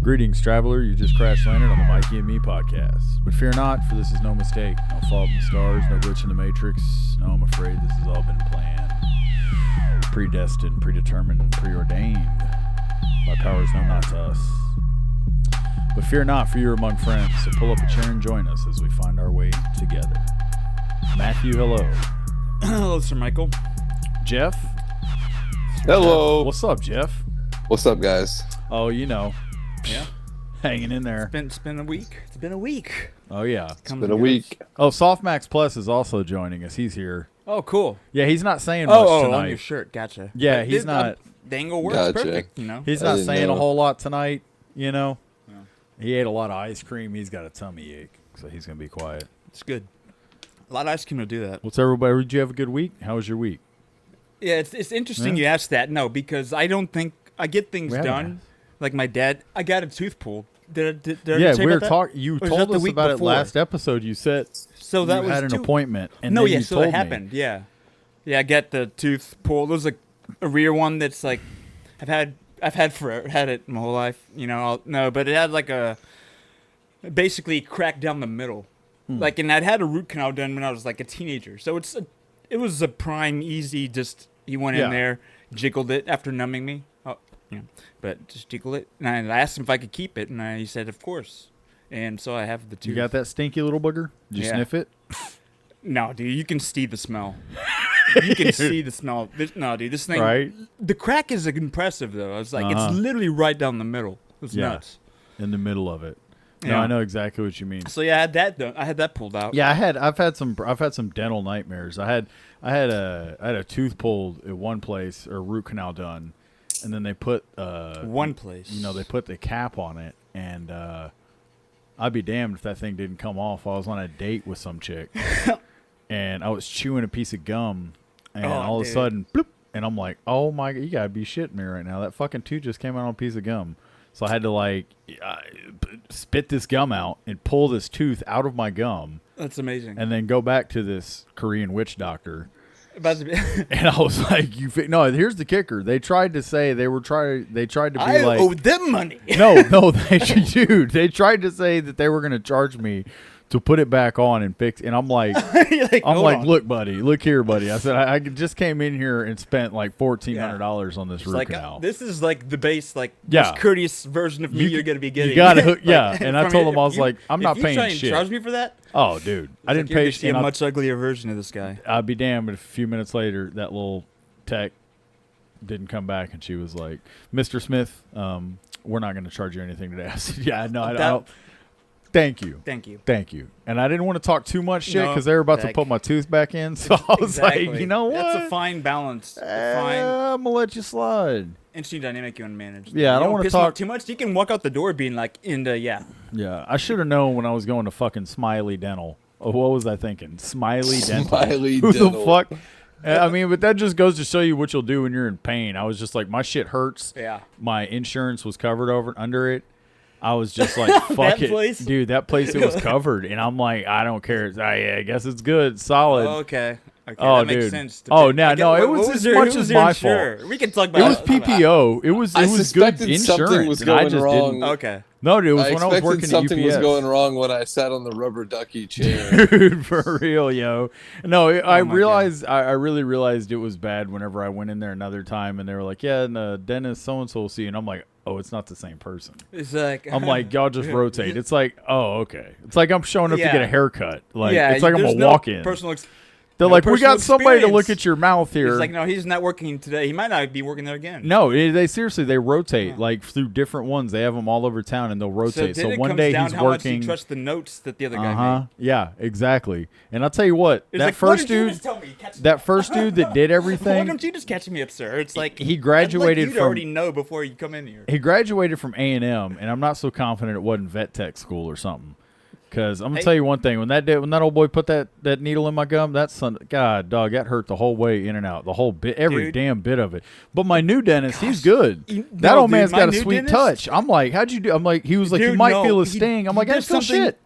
Greetings, traveler. You just crash landed on the Mikey and Me podcast. But fear not, for this is no mistake. No fault in the stars, no glitch in the matrix. No, I'm afraid this has all been planned. Predestined, predetermined, preordained by powers known not to us. But fear not, for you are among friends. So pull up a chair and join us as we find our way together. Matthew, hello. Hello, Sir Michael. Jeff. Hello. What's up, Jeff? What's up, guys? Oh, you know. Yeah. Hanging in there. It's been a week. It's been a week. Oh, yeah. It's been a week. Oh, Softmax Plus is also joining us. He's here. Oh, cool. Yeah, he's not saying much tonight. On your shirt. Gotcha. Yeah, he's not. The angle works Gotcha. perfect, you know. He's not saying a whole lot tonight, you know. Yeah. He ate a lot of ice cream. He's got a tummy ache, so he's going to be quiet. It's good. A lot of ice cream will do that. What's everybody? Did you have a good week? How was your week? Yeah, it's interesting you asked that. No, because I don't think I get things We haven't done. Like my dad, I got a tooth pulled. Did I Yeah, say we were about that? talking. You Or was told that the us week about before? it last episode. You said So that you was had an two- appointment, and No, then yeah, you so told that happened. Yeah, I got the tooth pulled. It was a rear one that's like I've had it my whole life. You know, but it had like basically cracked down the middle. Like, and I'd had a root canal done when I was like a teenager. So it was a prime, easy. Just he went in there, jiggled it after numbing me. But just jiggled it, and I asked him if I could keep it, and he said, "Of course." And so I have the tooth. You got that stinky little booger? Did you sniff it? No, dude, you can see the smell. You can see the smell. No, dude, this thing. Right? The crack is impressive, though. I was like, it's literally right down the middle. It's nuts. In the middle of it. No, Yeah. I know exactly what you mean. So yeah, I had that done. I had that pulled out. Yeah, I've had some dental nightmares. I had a tooth pulled at one place, or root canal done, and then they put One place. you know, they put the cap on it, and I'd be damned if that thing didn't come off. I was on a date with some chick, and I was chewing a piece of gum, and all of a sudden, bloop, and I'm like, oh my God, you gotta be shitting me right now. That fucking tooth just came out on a piece of gum. So I had to spit this gum out and pull this tooth out of my gum. That's amazing. And then go back to this Korean witch doctor. About to be And I was like, no, here's the kicker. They tried to say they tried to be I like, owe them money. no, they tried to say that they were going to charge me to put it back on and fix. And I'm like, look, buddy, look here, buddy. I said, I just came in here and spent like $1,400 on this root canal. This is like the base, like Yeah. most courteous version of me you're gonna be getting. You got to, Like, And I from told it, them, I was if like, I'm not if paying you try and shit. charge me for that? Oh, dude, I didn't You're pay gonna see shit. a much uglier version of this guy. I'd be damned if a few minutes later that little tech didn't come back and she was like, Mr. Smith, we're not going to charge you anything today. I said, yeah, no, I don't. Thank you. And I didn't want to talk too much shit because they were about to put my tooth back in. So I was like, you know what? That's a fine balance. I'm going to let you slide. Interesting dynamic you want to manage. Yeah, I don't want to talk too much. You can walk out the door being like, Yeah, I should have known when I was going to fucking Smiley Dental. Oh, what was I thinking? Smiley Dental. Who the fuck? I mean, but that just goes to show you what you'll do when you're in pain. I was just like, my shit hurts. Yeah. My insurance was covered under it. I was just like, fuck it. Place? Dude, that place, it was covered. And I'm like, I don't care. I guess it's good. It's solid. Oh, okay. Oh, that makes dude. sense. Oh, no, it was as much as my fault. We can talk about It was PPO. It was good suspected insurance. something was and I going just wrong. didn't. Okay. No, dude, it was I when I was working at UPS. something was going wrong when I sat on the rubber ducky chair. Dude, for real, yo. No, I my realized, I really realized it was bad whenever I went in there another time and they were like, yeah, and dentist so-and-so will see you. And I'm like, oh, it's not the same person. It's like I'm like, y'all just rotate. It's like, oh, okay. It's like I'm showing up to get a haircut. Like, it's like I'm a walk-in. They're like, we got somebody to look at your mouth here. He's like, no, he's not working today. He might not be working there again. No, they seriously, they rotate like through different ones. They have them all over town and they'll rotate. So one day he's how working. Much he trusts the notes that the other guy made. Yeah, exactly. And I'll tell you what, It's that like, first why didn't you dude, just tell me? Catch me that up? first dude that did Why everything, don't you just catch me up, sir? It's like he graduated you'd from. already know before you come in here. He graduated from A&M, and I'm not so confident it wasn't vet tech school or something. Because I'm gonna tell you one thing: when that old boy put that needle in my gum, God, dog, that hurt the whole way in and out, the whole bit, every damn bit of it. But my new dentist, he's good. That old man's got a sweet touch. I'm like, how'd you do? I'm like, he was like, you might feel a sting. I'm like, I feel shit.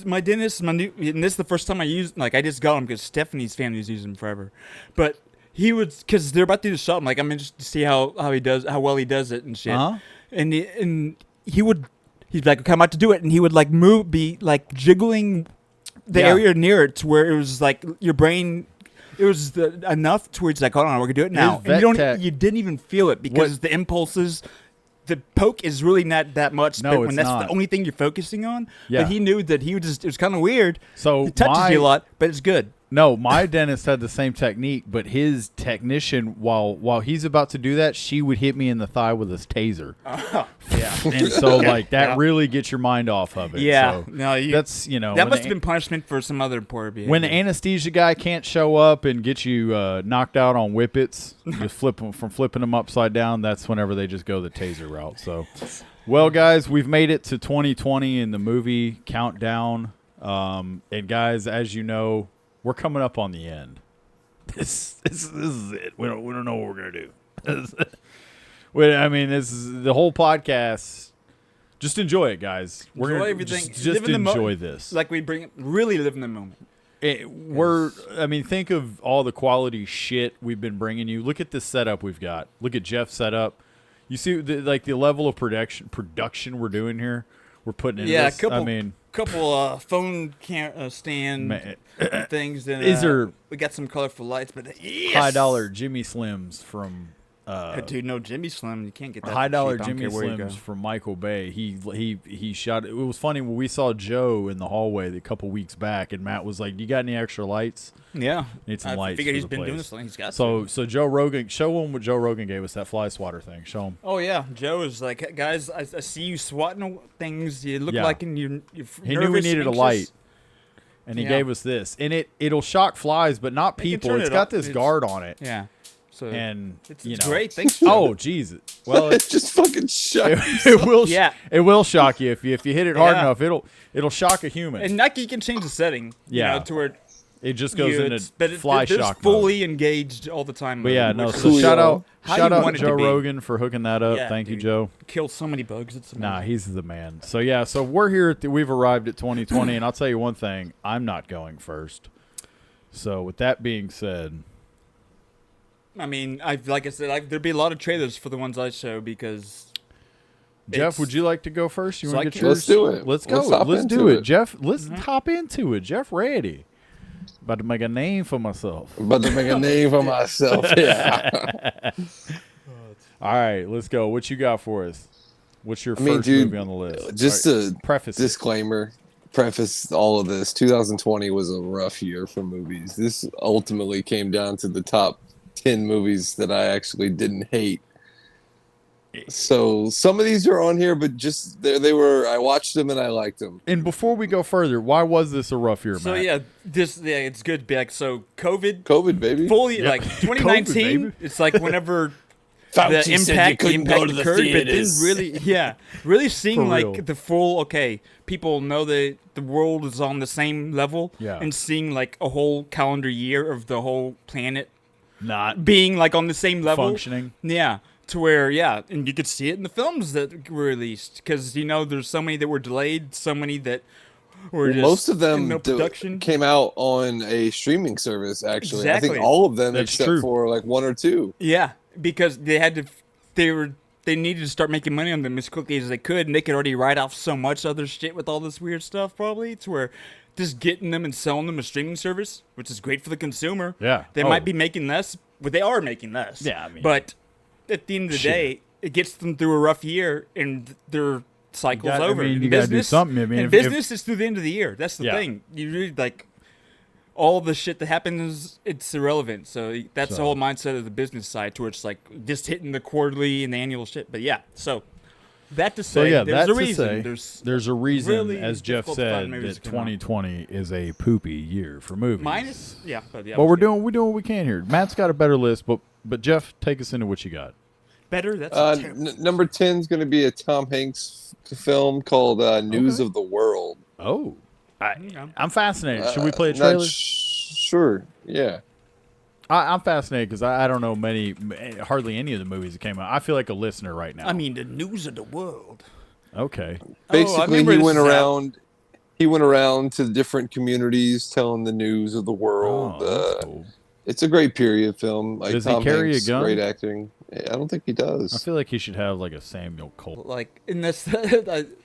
My dentist, and this is the first time I used. Like, I just got him because Stephanie's family's used him forever, but he would because they're about to do something. Like, I'm interested to see how he does, how well he does it and shit. And he would he's like, okay, I'm about to do it, and he would like be like jiggling the area near it to where it was like your brain. It was enough to where it's like, hold on, we're gonna do it now, and you didn't even feel it because the impulses. The poke is really not that much, but when that's the only thing you're focusing on. Yeah. But he knew that it was kind of weird. So it touches you a lot, but it's good. No, my dentist had the same technique, but his technician, while he's about to do that, she would hit me in the thigh with his taser. Oh, yeah. And so, like, that really gets your mind off of it. Yeah. So no, that's, you know. That must have been punishment for some other poor behavior. When the anesthesia guy can't show up and get you knocked out on whippets, just flipping them upside down, that's whenever they just go the taser route. So, well, guys, we've made it to 2020 in the movie countdown. And, guys, as you know, we're coming up on the end. This is it. We don't know what we're gonna do. I mean, this is the whole podcast. Just enjoy it, guys. Enjoy everything. Just enjoy this. Like we really live in the moment. Think of all the quality shit we've been bringing you. Look at this setup we've got. Look at Jeff's setup. You see, the level of production we're doing here. We're putting in. Yeah, this. Couple phone stand things. And, we got some colorful lights, but $high Jimmy Slims from. Dude, no Jimmy Slim. You can't get that. $high Jimmy Slims from Michael Bay. He shot it. It was funny when we saw Joe in the hallway a couple weeks back, and Matt was like, "You got any extra lights?" Yeah, need some lights. I figured he's been doing this. He's got so Joe Rogan. Show him what Joe Rogan gave us, that fly swatter thing. Show him. Oh yeah, Joe is like, guys, I see you swatting things. You look like you're He knew we needed a light. And he gave us this, and it'll shock flies, but not people. It's got this guard on it. Yeah. So and it's great. Thanks. Oh Jesus! Well, it just fucking shocks. It will. Yeah. It will shock you if you hit it hard enough. It'll shock a human. And Nike can change the setting. Yeah. You know, to where it just goes into fly shock mode. Fully engaged all the time. But yeah, no. So shout out Joe Rogan for hooking that up. Yeah, thank you, Joe. Kills so many bugs. It's amazing. Nah, he's the man. So yeah, so we're here. We've arrived at 2020, and I'll tell you one thing: I'm not going first. So with that being said. I mean, like I said, there'd be a lot of trailers for the ones I show because. Jeff, would you like to go first? You want to get yours? Let's do it. Let's go. Let's do it, Jeff. Let's hop into it. Jeff, ready? About to make a name for myself. Yeah. All right, let's go. What you got for us? What's your first movie on the list? Just a disclaimer. Preface all of this. 2020 was a rough year for movies. This ultimately came down to the top 10 movies that I actually didn't hate. So some of these are on here, but just they were. I watched them and I liked them. And before we go further, why was this a rough year, Matt? So it's good. Like COVID, baby. Fully like 2019. It's like whenever the impact occurred, but didn't really seeing like the full. Okay, people know that the world is on the same level, and seeing like a whole calendar year of the whole planet. Not being like on the same level, functioning. Yeah, to where and you could see it in the films that were released because there's so many that were delayed, so many that were just most of them no production. Came out on a streaming service. Actually, exactly. I think all of them That's except true. for like one or two. Yeah, because they needed to start making money on them as quickly as they could, and they could already write off so much other shit with all this weird stuff. Probably to where. Just getting them and selling them a streaming service, which is great for the consumer. Yeah. They might be making less, but they are making less. Yeah, I mean. But at the end of the day, it gets them through a rough year and their cycle's over. I mean, you got to do something. I mean, business is through the end of the year. That's the thing. You really, like, all the shit that happens, it's irrelevant. So that's the whole mindset of the business side, to where it's like just hitting the quarterly and the annual shit. But yeah, so. That to say, there's a reason. There's a reason, really, as Jeff said, that 2020 is a poopy year for movies. But we're doing what we can here. Matt's got a better list, but Jeff, take us into what you got. Better? That's number 10 is going to be a Tom Hanks film called News of the World. Oh, I'm fascinated. Should we play a trailer? Sure. Yeah. I'm fascinated because I don't know hardly any of the movies that came out. I feel like a listener right now. I mean, the news of the world. Okay. Basically, he went around. He went around to different communities telling the news of the world. Oh, that's cool. It's a great period film. Like Does Tom he carry Hanks, a gun? Great acting. I don't think he I does. feel like he should have like a Samuel Colt. Like in this,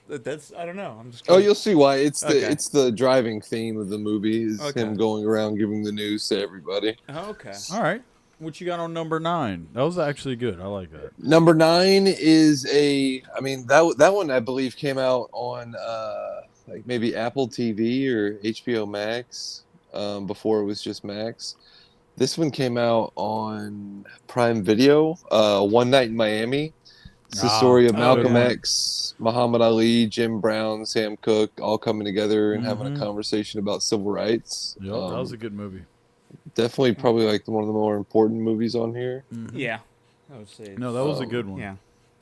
that's I don't know. I'm just. Oh, you'll see why. Okay. It's the driving theme of the movie is Okay. him going around giving the news to everybody. Okay. All right. What you got on number 9? That was actually good. I like that. Number 9 is that one I believe came out on like maybe Apple TV or HBO Max before it was just Max. This one came out on Prime Video. One Night in Miami. It's the story of Malcolm yeah. X, Muhammad Ali, Jim Brown, Sam Cooke, all coming together and having a conversation about civil rights. Yep, that was a good movie. Definitely, probably like one of the more important movies on here. Yeah, I would say. No, that was a good one. Yeah,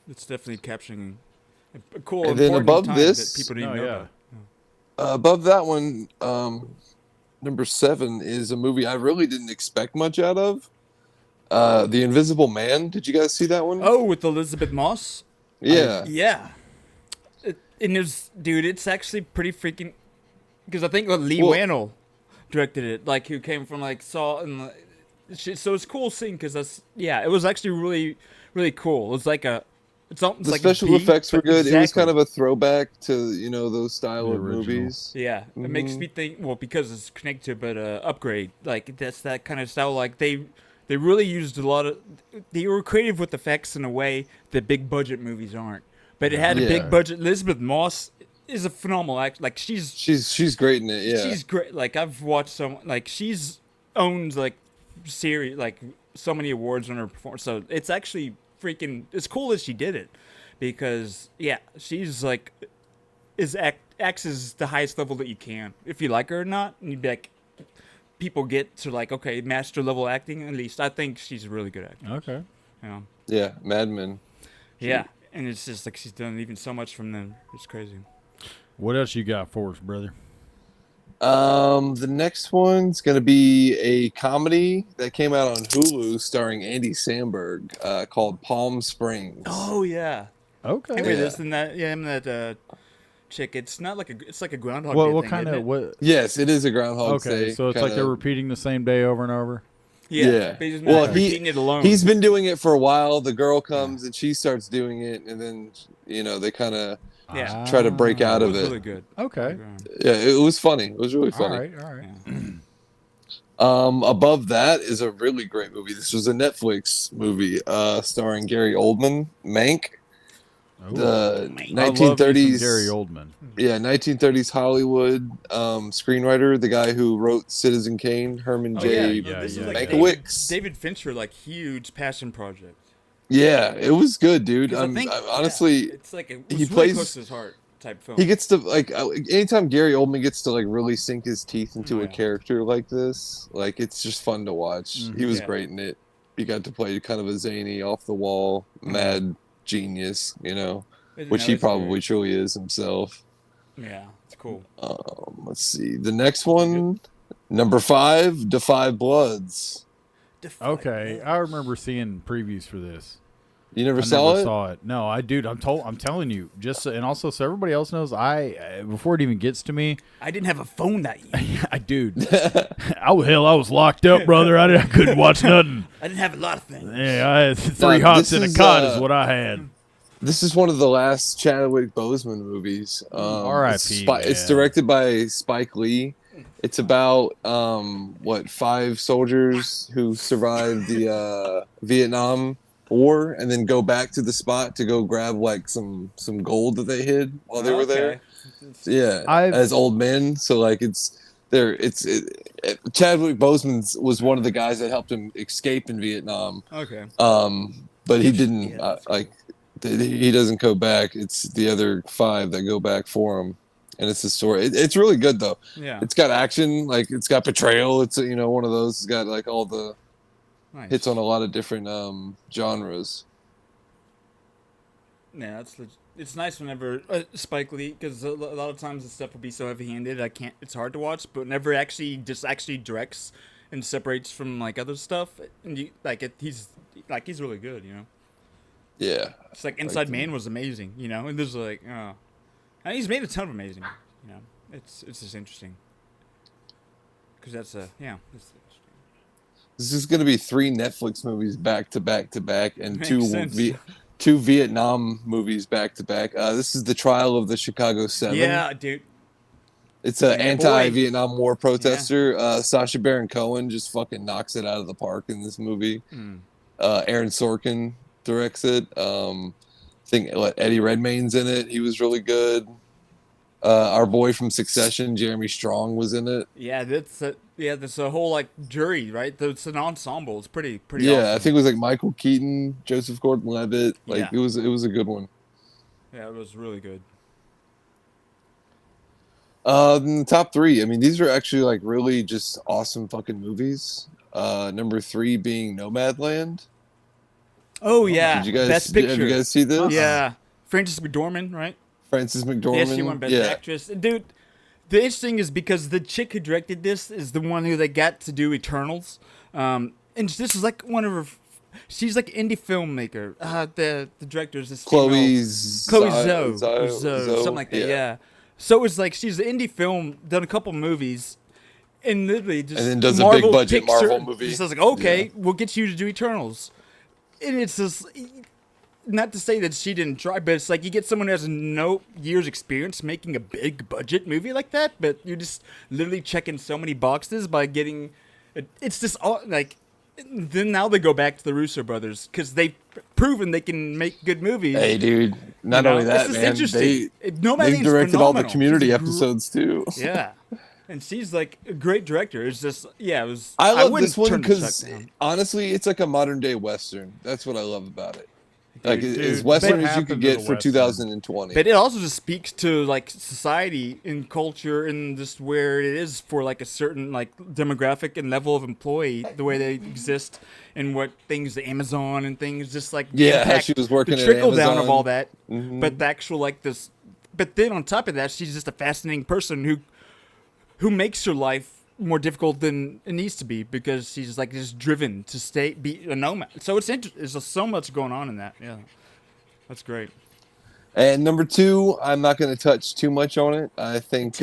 it's definitely capturing a cool. And then important above time this- that people didn't know about. Above that one, number 7 is a movie I really didn't expect much out of. The Invisible Man. Did you guys see that one? Oh, with Elizabeth Moss. Yeah. Yeah. And there's, dude, it's actually pretty freaking. Because I think Lee Well- Wannell directed it, like who came from like Saw and like, shit. So it's cool seeing because it was actually really, really cool. It was like it's almost The like special effects were good. Exactly. It was kind of a throwback to those style The of original. movies. Yeah, it makes me think. Well, because it's connected, but Upgrade, like that's that kind of style. Like they really used a lot of. They were creative with effects in a way that big budget movies aren't. But it had a Yeah. big budget. Elizabeth Moss is a phenomenal actor. Like She's great in it. Yeah. she's great. Like I've watched some. Like she's owns like series like so many awards on her performance. So it's actually freaking. It's cool that she did it, because she's like acts is the highest level that you can if you like her or not. And you'd be like, people get to like master level acting. At least I think she's a really good actor. Okay. You know? Yeah. Mad Men. Yeah, and it's just like she's done even so much from them. It's crazy. What else you got for us, brother? The next one's gonna be a comedy that came out on Hulu starring Andy Samberg, called Palm Springs. Oh yeah. Okay. Hey, wait, Yeah. this and that. Yeah, him and that chick. It's not like it's like a Groundhog What Day what thing, kind isn't of it? what? Yes, it is a Groundhog Day. Okay, so it's like they're repeating the same day over and over. Yeah. But he's Well, not repeating it alone. He's been doing it for a while. The girl comes and she starts doing it, and then they kind of try to break out it of was it. really good. Okay. Yeah, it was funny. It was really All funny. right. All right. Above that is a really great movie. This was a Netflix movie starring Gary Oldman, Mank. Ooh. The I love me some 1930s Gary Oldman. Yeah, 1930s Hollywood screenwriter, the guy who wrote Citizen Kane, Herman J. This is yeah, like Mankiewicz. David Fincher, like huge passion project. Yeah, it was good, dude. 'Cause I think, honestly, it's like it was he really plays- close to his heart type film. he gets to anytime Gary Oldman gets to really sink his teeth into a Yeah. character like this, it's just fun to watch. He was Yeah. great in it. He got to play kind of a zany, off the wall, mad genius, which he probably truly is himself. Yeah, it's cool. Let's see. The next one, number 5, Defy Bloods. Okay, I remember seeing previews for this. You never I saw never it? saw it. No, I'm telling you. And also, so everybody else knows. Before it even gets to me, I didn't have a phone that year. I was locked up, brother. I couldn't watch nothing. I didn't have a lot of things. Yeah, I had 3 Nah, hots this and a is, cot is what I had. This is one of the last Chadwick Boseman movies. R.I.P., It's man. directed by Spike Lee. It's about 5 soldiers who survived the Vietnam War and then go back to the spot to go grab some gold that they hid while they were there. Yeah, as old men. So Chadwick Boseman was one of the guys that helped him escape in Vietnam. Okay. But he didn't he doesn't go back. It's the other 5 that go back for him, and it's the story. It's really good though. Yeah. It's got action, it's got betrayal. It's one of those. It's got all the Nice. hits on a lot of different genres. Yeah, it's nice whenever Spike Lee, because a lot of times the stuff will be so heavy-handed. It's hard to watch, but whenever actually directs and separates from other stuff, and he's really good. Yeah, It's like Inside Man was amazing, and there's and he's made a ton of amazing, It's just interesting. Because that's it's This is going to be 3 Netflix movies back to back to back, and Makes 2 sense. two Vietnam movies back to back. This is the trial of the Chicago 7. Yeah, dude. It's an Yeah, boy. anti-Vietnam War protester. Sacha Baron Cohen just fucking knocks it out of the park in this movie. Aaron Sorkin directs it. I think Eddie Redmayne's in it. He was really good. Our boy from Succession, Jeremy Strong, was in it. Yeah, that's a whole like jury, right? It's an ensemble. It's pretty Yeah, awesome. I think it was like Michael Keaton, Joseph Gordon-Levitt. Like Yeah. it was a good one. Yeah, it was really good. The top 3. I mean, these are actually like really just awesome fucking movies. Number 3 being Nomadland. Oh yeah, Did you guys? Best Picture. Have you guys see this? Yeah, Frances McDormand, right? Frances McDormand. Yeah, she won Best Actress. Dude, the interesting is because the chick who directed this is the one who they got to do Eternals. And this is like one of her. She's like indie filmmaker. The director is this Chloe Zoe, something like that. Yeah. So it's like she's an indie film, done a couple movies, and literally just and then does Marvel a big budget picks her- Marvel movie. Just like, okay, we'll get you to do Eternals, and it's just. Not to say that she didn't try, but it's like you get someone who has no years experience making a big budget movie like that, but you're just literally checking so many boxes by getting. It's just all like. Then now they go back to the Russo brothers because they've proven they can make good movies. Hey, dude! Not You know, only that, it's just man. interesting. They directed all the phenomenal. Community She's episodes too. Yeah, and she's like a great director. It's just it was. I love wouldn't this one turn the because chuck down. honestly, it's like a modern day Western. That's what I love about it. Like Dude, as Western what as you could happened to get the for Western? 2020. But it also just speaks to like society and culture and just where it is for like a certain like demographic and level of employee, the way they exist and what things, the Amazon and things, just like the Yeah, how impact, she was working the at trickle down of Amazon. all that. Mhm. But the actual like this, but then on top of that, she's just a fascinating person who makes her life more difficult than it needs to be because she's like just driven to be a nomad. So it's there's just so much going on in that. Yeah, that's great. And number 2, I'm not going to touch too much on it. I think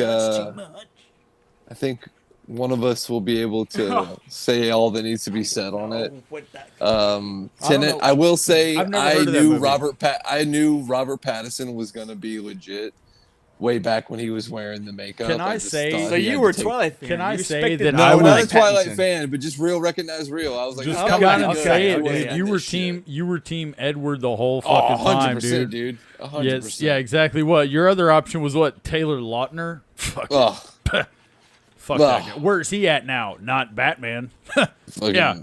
one of us will be able to say all that needs to be said on it. Tenet. know. I will say I've never I heard of that knew movie. I knew Robert Pattinson was going to be legit way back when he was wearing the makeup. Can I just say- thought So he you had were a to take- Twilight fan. Can I You say respected that No, I I'm was- not a Pattinson. Twilight fan, but just real recognize real. I was like, Just this Okay, guy's gotta good. say it, Okay, dude. yeah. You were team Edward the whole Oh, fucking time, 100%, dude. 100%. Yes, yeah, exactly. What your other option was? What Taylor Lautner? Fuck, Ugh, fuck that guy. Where's he at now? Not Batman. fucking Yeah.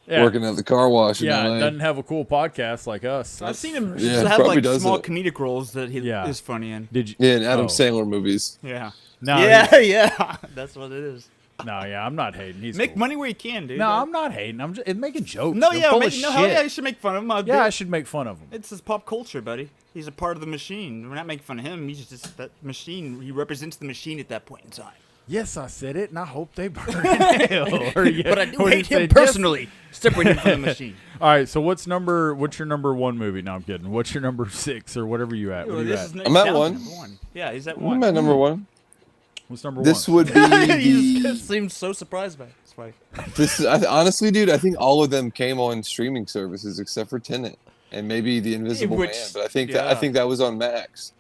Yeah, working at the car wash in yeah. LA. Doesn't have a cool podcast like us. I've seen him Yeah, just have probably like does small it. comedic roles that he Yeah. is funny in. Did you? Yeah, in Adam Oh. Sandler movies. Yeah. No, yeah, yeah. That's what it is. No, yeah, I'm not hating. He's Make cool. money where you can, dude. No, I'm not hating. I'm just making jokes. No, They're yeah, full hell of yeah, shit. you should make fun of him. Yeah, I should make fun of him. It's his pop culture, buddy. He's a part of the machine. We're not making fun of him. He's just that machine. He represents the machine at that point in time. Yes, I said it, and I hope they burn in hell. But I do or hate you him said, yes. personally. Separate him from the machine. All right, so what's your number 1 movie? No, I'm kidding. What's your number 6 or whatever you at? What are you at? I'm at one. Number 1. Yeah, he's at I'm 1. at number 1. What's number This 1? would be he the, just seems so surprised by it. That's why. honestly, dude. I think all of them came on streaming services except for Tenet and maybe The Invisible Which- Man. But I think yeah. that was on Max.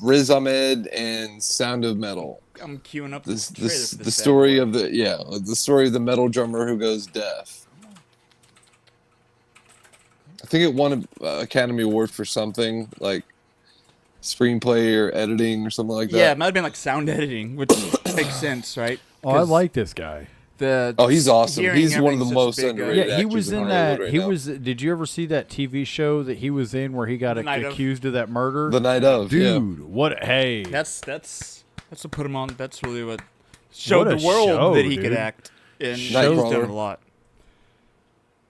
Riz Ahmed and Sound of Metal. I'm queuing up This trailer for the this story bad boy. of the story of the metal drummer who goes deaf. I think it won an Academy Award for something like screenplay or editing or something like that. Yeah, it might have been like sound editing, which makes sense, right? Oh, I 'Cause like this guy. Oh, he's awesome. hearing He's one of the everything's most such a big, underrated. Yeah, he actors was in Hollywood that. right He now. was. Did you ever see that TV show that he was in where he got The Night of. accused of that murder? The Night of. Yeah. Dude, what? Hey, That's what put him on. That's really what showed What a the world show, that he dude. could act. And he's Nightcrawler. done a lot.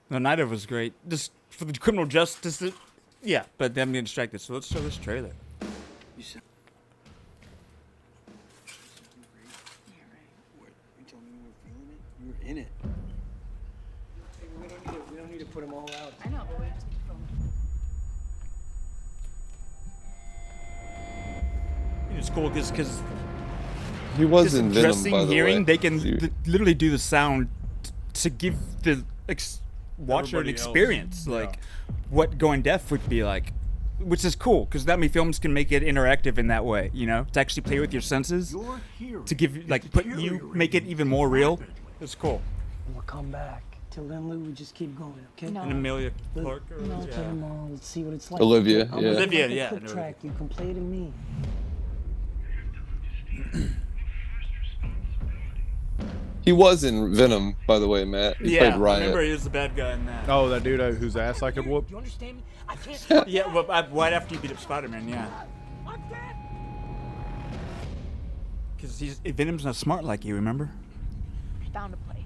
The Night of was great. Just for the criminal justice. Yeah, but I'm getting distracted. So let's show this trailer. You were in it. We don't need to put them all out. I know, but we have to keep filming. It's cool because He was this in Venom, dressing, by the hearing, way. they can literally do the sound to give the watcher an Everybody else. experience, Yeah. like what going deaf would be like, which is cool because that many films can make it interactive in that way, you know, to actually play with your senses, Your hero to give you is like put you deteriorating make it even more real. It's cool. We'll come back. Till then, Lou, we just keep going, okay? No. And Amelia Lou, Clark, or no, yeah. come on, let's see what it's like. Olivia, I'm yeah. gonna Olivia, make a yeah, quick no. track. You can play to me. He was in Venom, by the way, Matt. He Yeah, played Riot. remember he was the bad guy in that. Oh, that dude whose ass I could whoop. You understand me? I can't. Yeah, well, right after you beat up Spider-Man, yeah. I'm dead. Because Venom's not smart like you, remember? I found a place.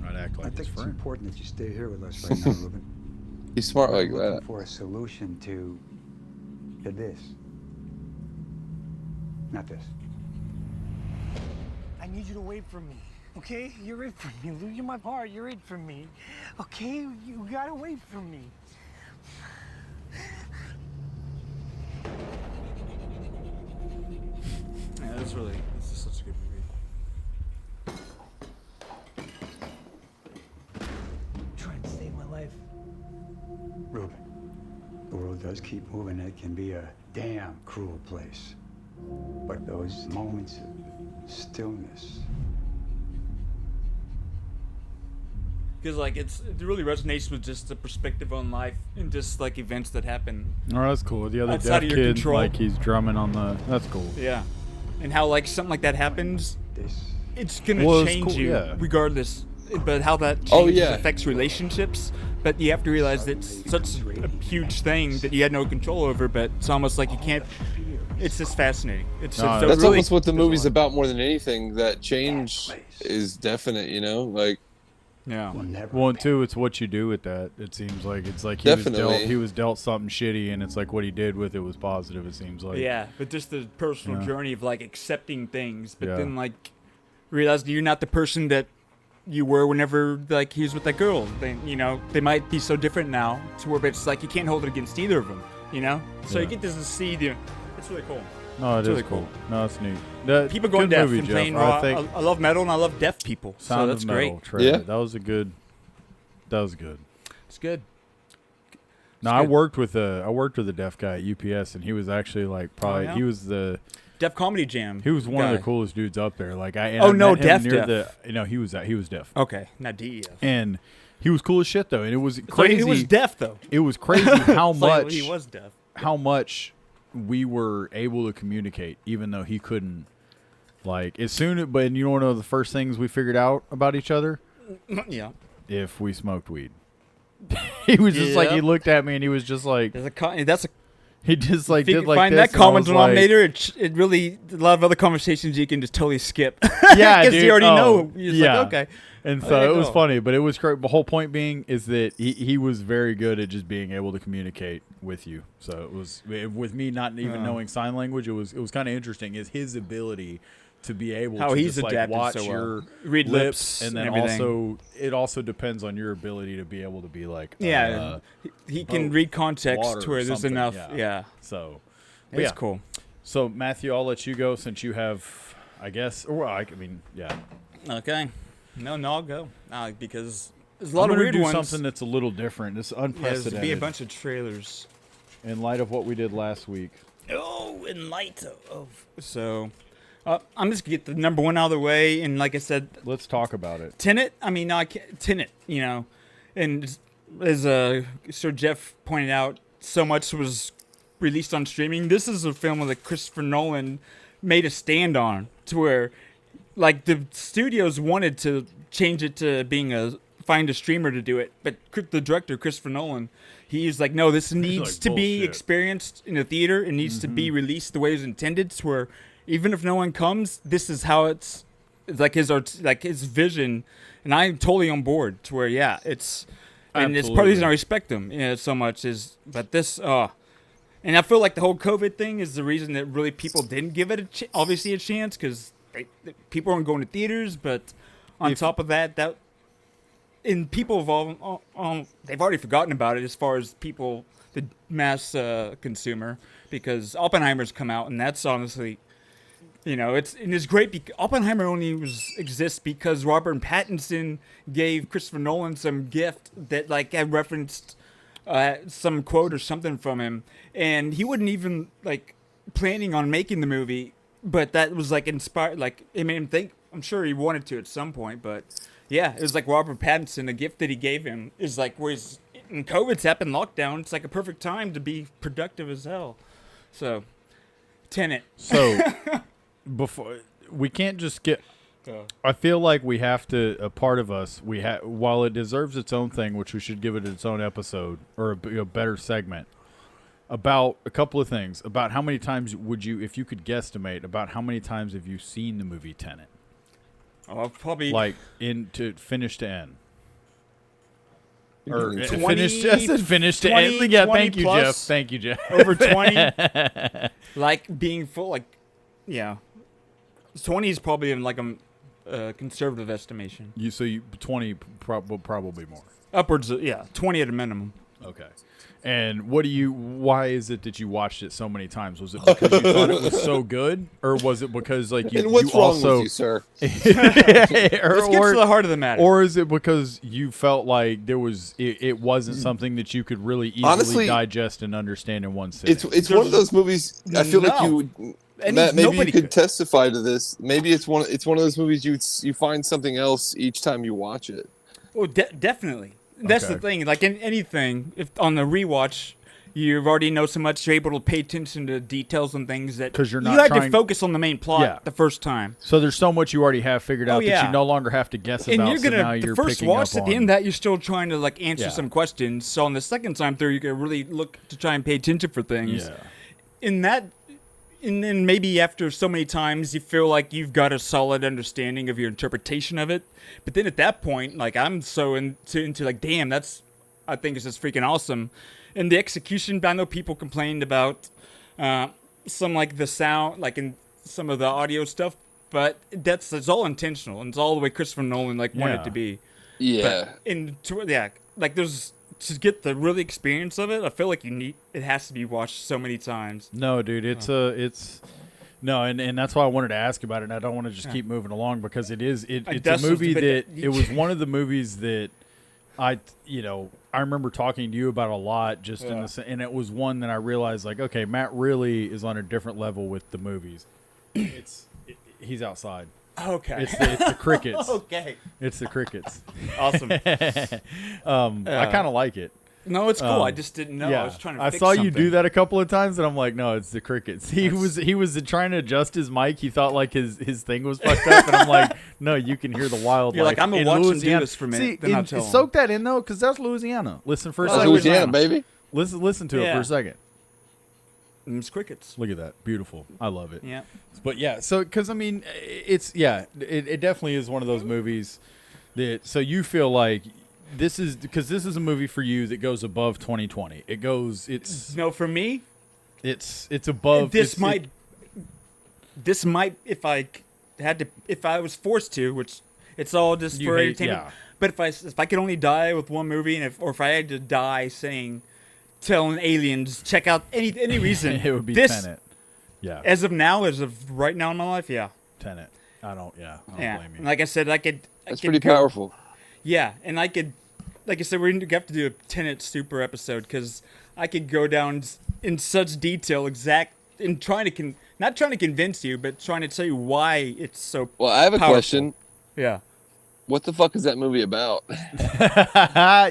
I'd act I like his think it's friend. important that you stay here with us right now, Ruben. He's smart like I'm looking that. for a solution to this. Not this. I need you to wait for me, okay? You're it for me, Lou. You're my heart. You're it for me, okay? You gotta wait for me. Yeah, this is such a good movie. Trying to save my life. Ruben, the world does keep moving. It can be a damn cruel place. But those moments of stillness, Because like it really resonates with just the perspective on life and just like events that happen. Oh, that's cool. The other Outside deaf of your kid, control. like he's drumming on the. That's cool. Yeah, and how like something like that happens, this it's gonna Well, it's change cool, you yeah. regardless. But how that changes Oh, yeah. affects relationships. But you have to realize that it's such a huge thing that you had no control over. But it's almost like you can't. It's just fascinating. It's No, so That's really, almost what the there's a movie's lot. about more than anything. That change is definite, you know? Like, Yeah. will never Well, and be. two, it's what you do with that. It seems like it's like Definitely. he was dealt something shitty, and it's like what he did with it was positive. It seems like. Yeah, but just the personal Yeah. journey of like accepting things, but Yeah. then like realize that you're not the person that you were whenever like he was with that girl. They, you know, they might be so different now to where it's like you can't hold it against either of them. You know, so Yeah. you get to see the. It's really cool. No, it It's is really cool. cool. No, it's neat. That, People going good deaf movie, and Jeff. playing I raw. think I love metal and I love deaf people. Sound so that's of Metal great. trailer. Yeah. That was a good. That was good. It's good. No, I good. worked with a deaf guy at UPS, and he was actually like probably yeah? he was Deaf Comedy Jam. he was one of guy. the coolest dudes up there. Like and Oh, I no, met him deaf, near deaf. he was deaf, Okay, not DEF. and he was cool as shit though, and it was So crazy. he was deaf though. It was crazy how It's like much he was deaf. how much we were able to communicate, even though he couldn't. Like as soon, but you want to know the first things we figured out about each other? Yeah. If we smoked weed. He was just like he Yep. looked at me and he was just like That's a he just like If you did like find this. that and I common was like- denominator, it really a lot of other conversations you can just totally skip. Yeah, because dude. you already Oh, know. You're just yeah. like, okay. And Oh, so yeah, it was cool. funny, but it was great. The whole point being is that he was very good at just being able to communicate with you. So it was with me not even knowing sign language. It was kind of interesting. Is his ability to be able How to he's just like adapted watch so well. your Read lips and then and everything. also it also depends on your ability to be able to be like Yeah, he can boat, read context water to where or there's something, enough. yeah. Yeah, So it's yeah. cool. So Matthew, I'll let you go since you have, I guess. Or I mean, yeah. Okay, no, I'll go because there's a lot I'm of gonna weird do ones. something that's a little different. It's Yeah, there's unprecedented. to be a bunch of trailers. In light of what we did last week. Oh, in light of so. I'm just gonna get the number one out of the way, and like I said, Let's talk about it. Tenet. I mean, no, I can't, Tenet. You know, and as Sir Jeff pointed out, so much was released on streaming. This is a film that Christopher Nolan made a stand on, to where, like, the studios wanted to change it to being find a streamer to do it, but the director Christopher Nolan, he's like, no, this needs like, to be bullshit. experienced in a theater. It needs to be released the way it was intended, to where even if no one comes, this is how it's like his vision, and I'm totally on board. To where it's and it's part of the reason I respect him so much is, but this and I feel like the whole COVID thing is the reason that really people didn't give it obviously a chance, because people aren't going to theaters, but on top of that and people have all they've already forgotten about it as far as people, the mass consumer, because Oppenheimer's come out, and that's honestly it's great. Oppenheimer only exists because Robert Pattinson gave Christopher Nolan some gift that like had referenced some quote or something from him, and he wasn't even like planning on making the movie, but that was like inspired. Like it made him think. I'm sure he wanted to at some point, but yeah, it was like Robert Pattinson. The gift that he gave him is like when COVID's happened, lockdown. It's like a perfect time to be productive as hell. So, Tenet. So, before we can't just get. I feel like we have to. A part of us, while it deserves its own thing, which we should give it its own episode or a better segment. About a couple of things. About how many times would you, if you could guesstimate, about how many times have you seen the movie Tenet? Oh, probably like into finish to end. Or 20, finish to 20, end. Yeah, 20 thank you, plus, Jeff. Thank you, Jeff. Over 20. Like being full, like, yeah. 20 is probably in like a conservative estimation. 20 probably more. Upwards of, 20 at a minimum. Okay. And why is it that you watched it so many times? Was it because you thought it was so good? Or was it because like And what's wrong with you, sir? Let's get to the heart of the matter. Or is it because you felt like it wasn't something that you could really easily Honestly, digest and understand in one sitting? It's one of those movies. I feel like Matt, maybe you could testify to this. Maybe it's one of those movies you find something else each time you watch it. Oh, definitely. That's the thing. Like in anything, if on the rewatch, you already know so much, you're able to pay attention to details and things that because you're not you had to focus on the main plot the first time. So there's so much you already have figured out that you no longer have to guess about. And you're gonna the first watch at the end of that you're still trying to like answer some questions. So on the second time through, you can really look to try and pay attention for things. Yeah. And then maybe after so many times, you feel like you've got a solid understanding of your interpretation of it. But then at that point, like I'm so into like, damn, I think it's just freaking awesome. And the execution, I know people complained about some like the sound, like in some of the audio stuff, but it's all intentional and it's all the way Christopher Nolan wanted it to be. Yeah. But like there's. To get the really experience of it, I feel like it has to be watched so many times. No, dude, and that's why I wanted to ask about it. And I don't want to just keep moving along because it's a movie that it was one of the movies that I remember talking to you about a lot. And it was one that I realized like, okay, Matt really is on a different level with the movies. He's outside. Okay. It's the crickets. Okay. It's the crickets. Awesome. I kind of like it. No, it's cool. I just didn't know. Yeah. I was trying to fix saw something. you do that a couple of times, and I'm like, no, it's the crickets. He was trying to adjust his mic. He thought like his thing was fucked up, and I'm like, no, you can hear the wildlife. You're like, I'm gonna watch him do this for a minute. See, soak that in though, because that's Louisiana. Listen for a second. Louisiana, baby. Listen to it for a second. It's crickets. Look at that. Beautiful. I love it. Yeah. But yeah, so because I mean, it definitely is one of those movies that so you feel like this is a movie for you that goes above 2020. For me, it's above. This might if I was forced to, which it's all just for entertainment. Yeah. But if I could only die with one movie, and if I had to die telling aliens check out any reason, it would be Tenet. Yeah. As of right now in my life, yeah. Tenet. I don't blame you. And like I said, That's pretty powerful. Yeah, and like I said, we're going to have to do a Tenet super episode because I could go down in such detail, in not trying to convince you, but trying to tell you why it's so. Well, I have a powerful. question. Yeah. What the fuck is that movie about?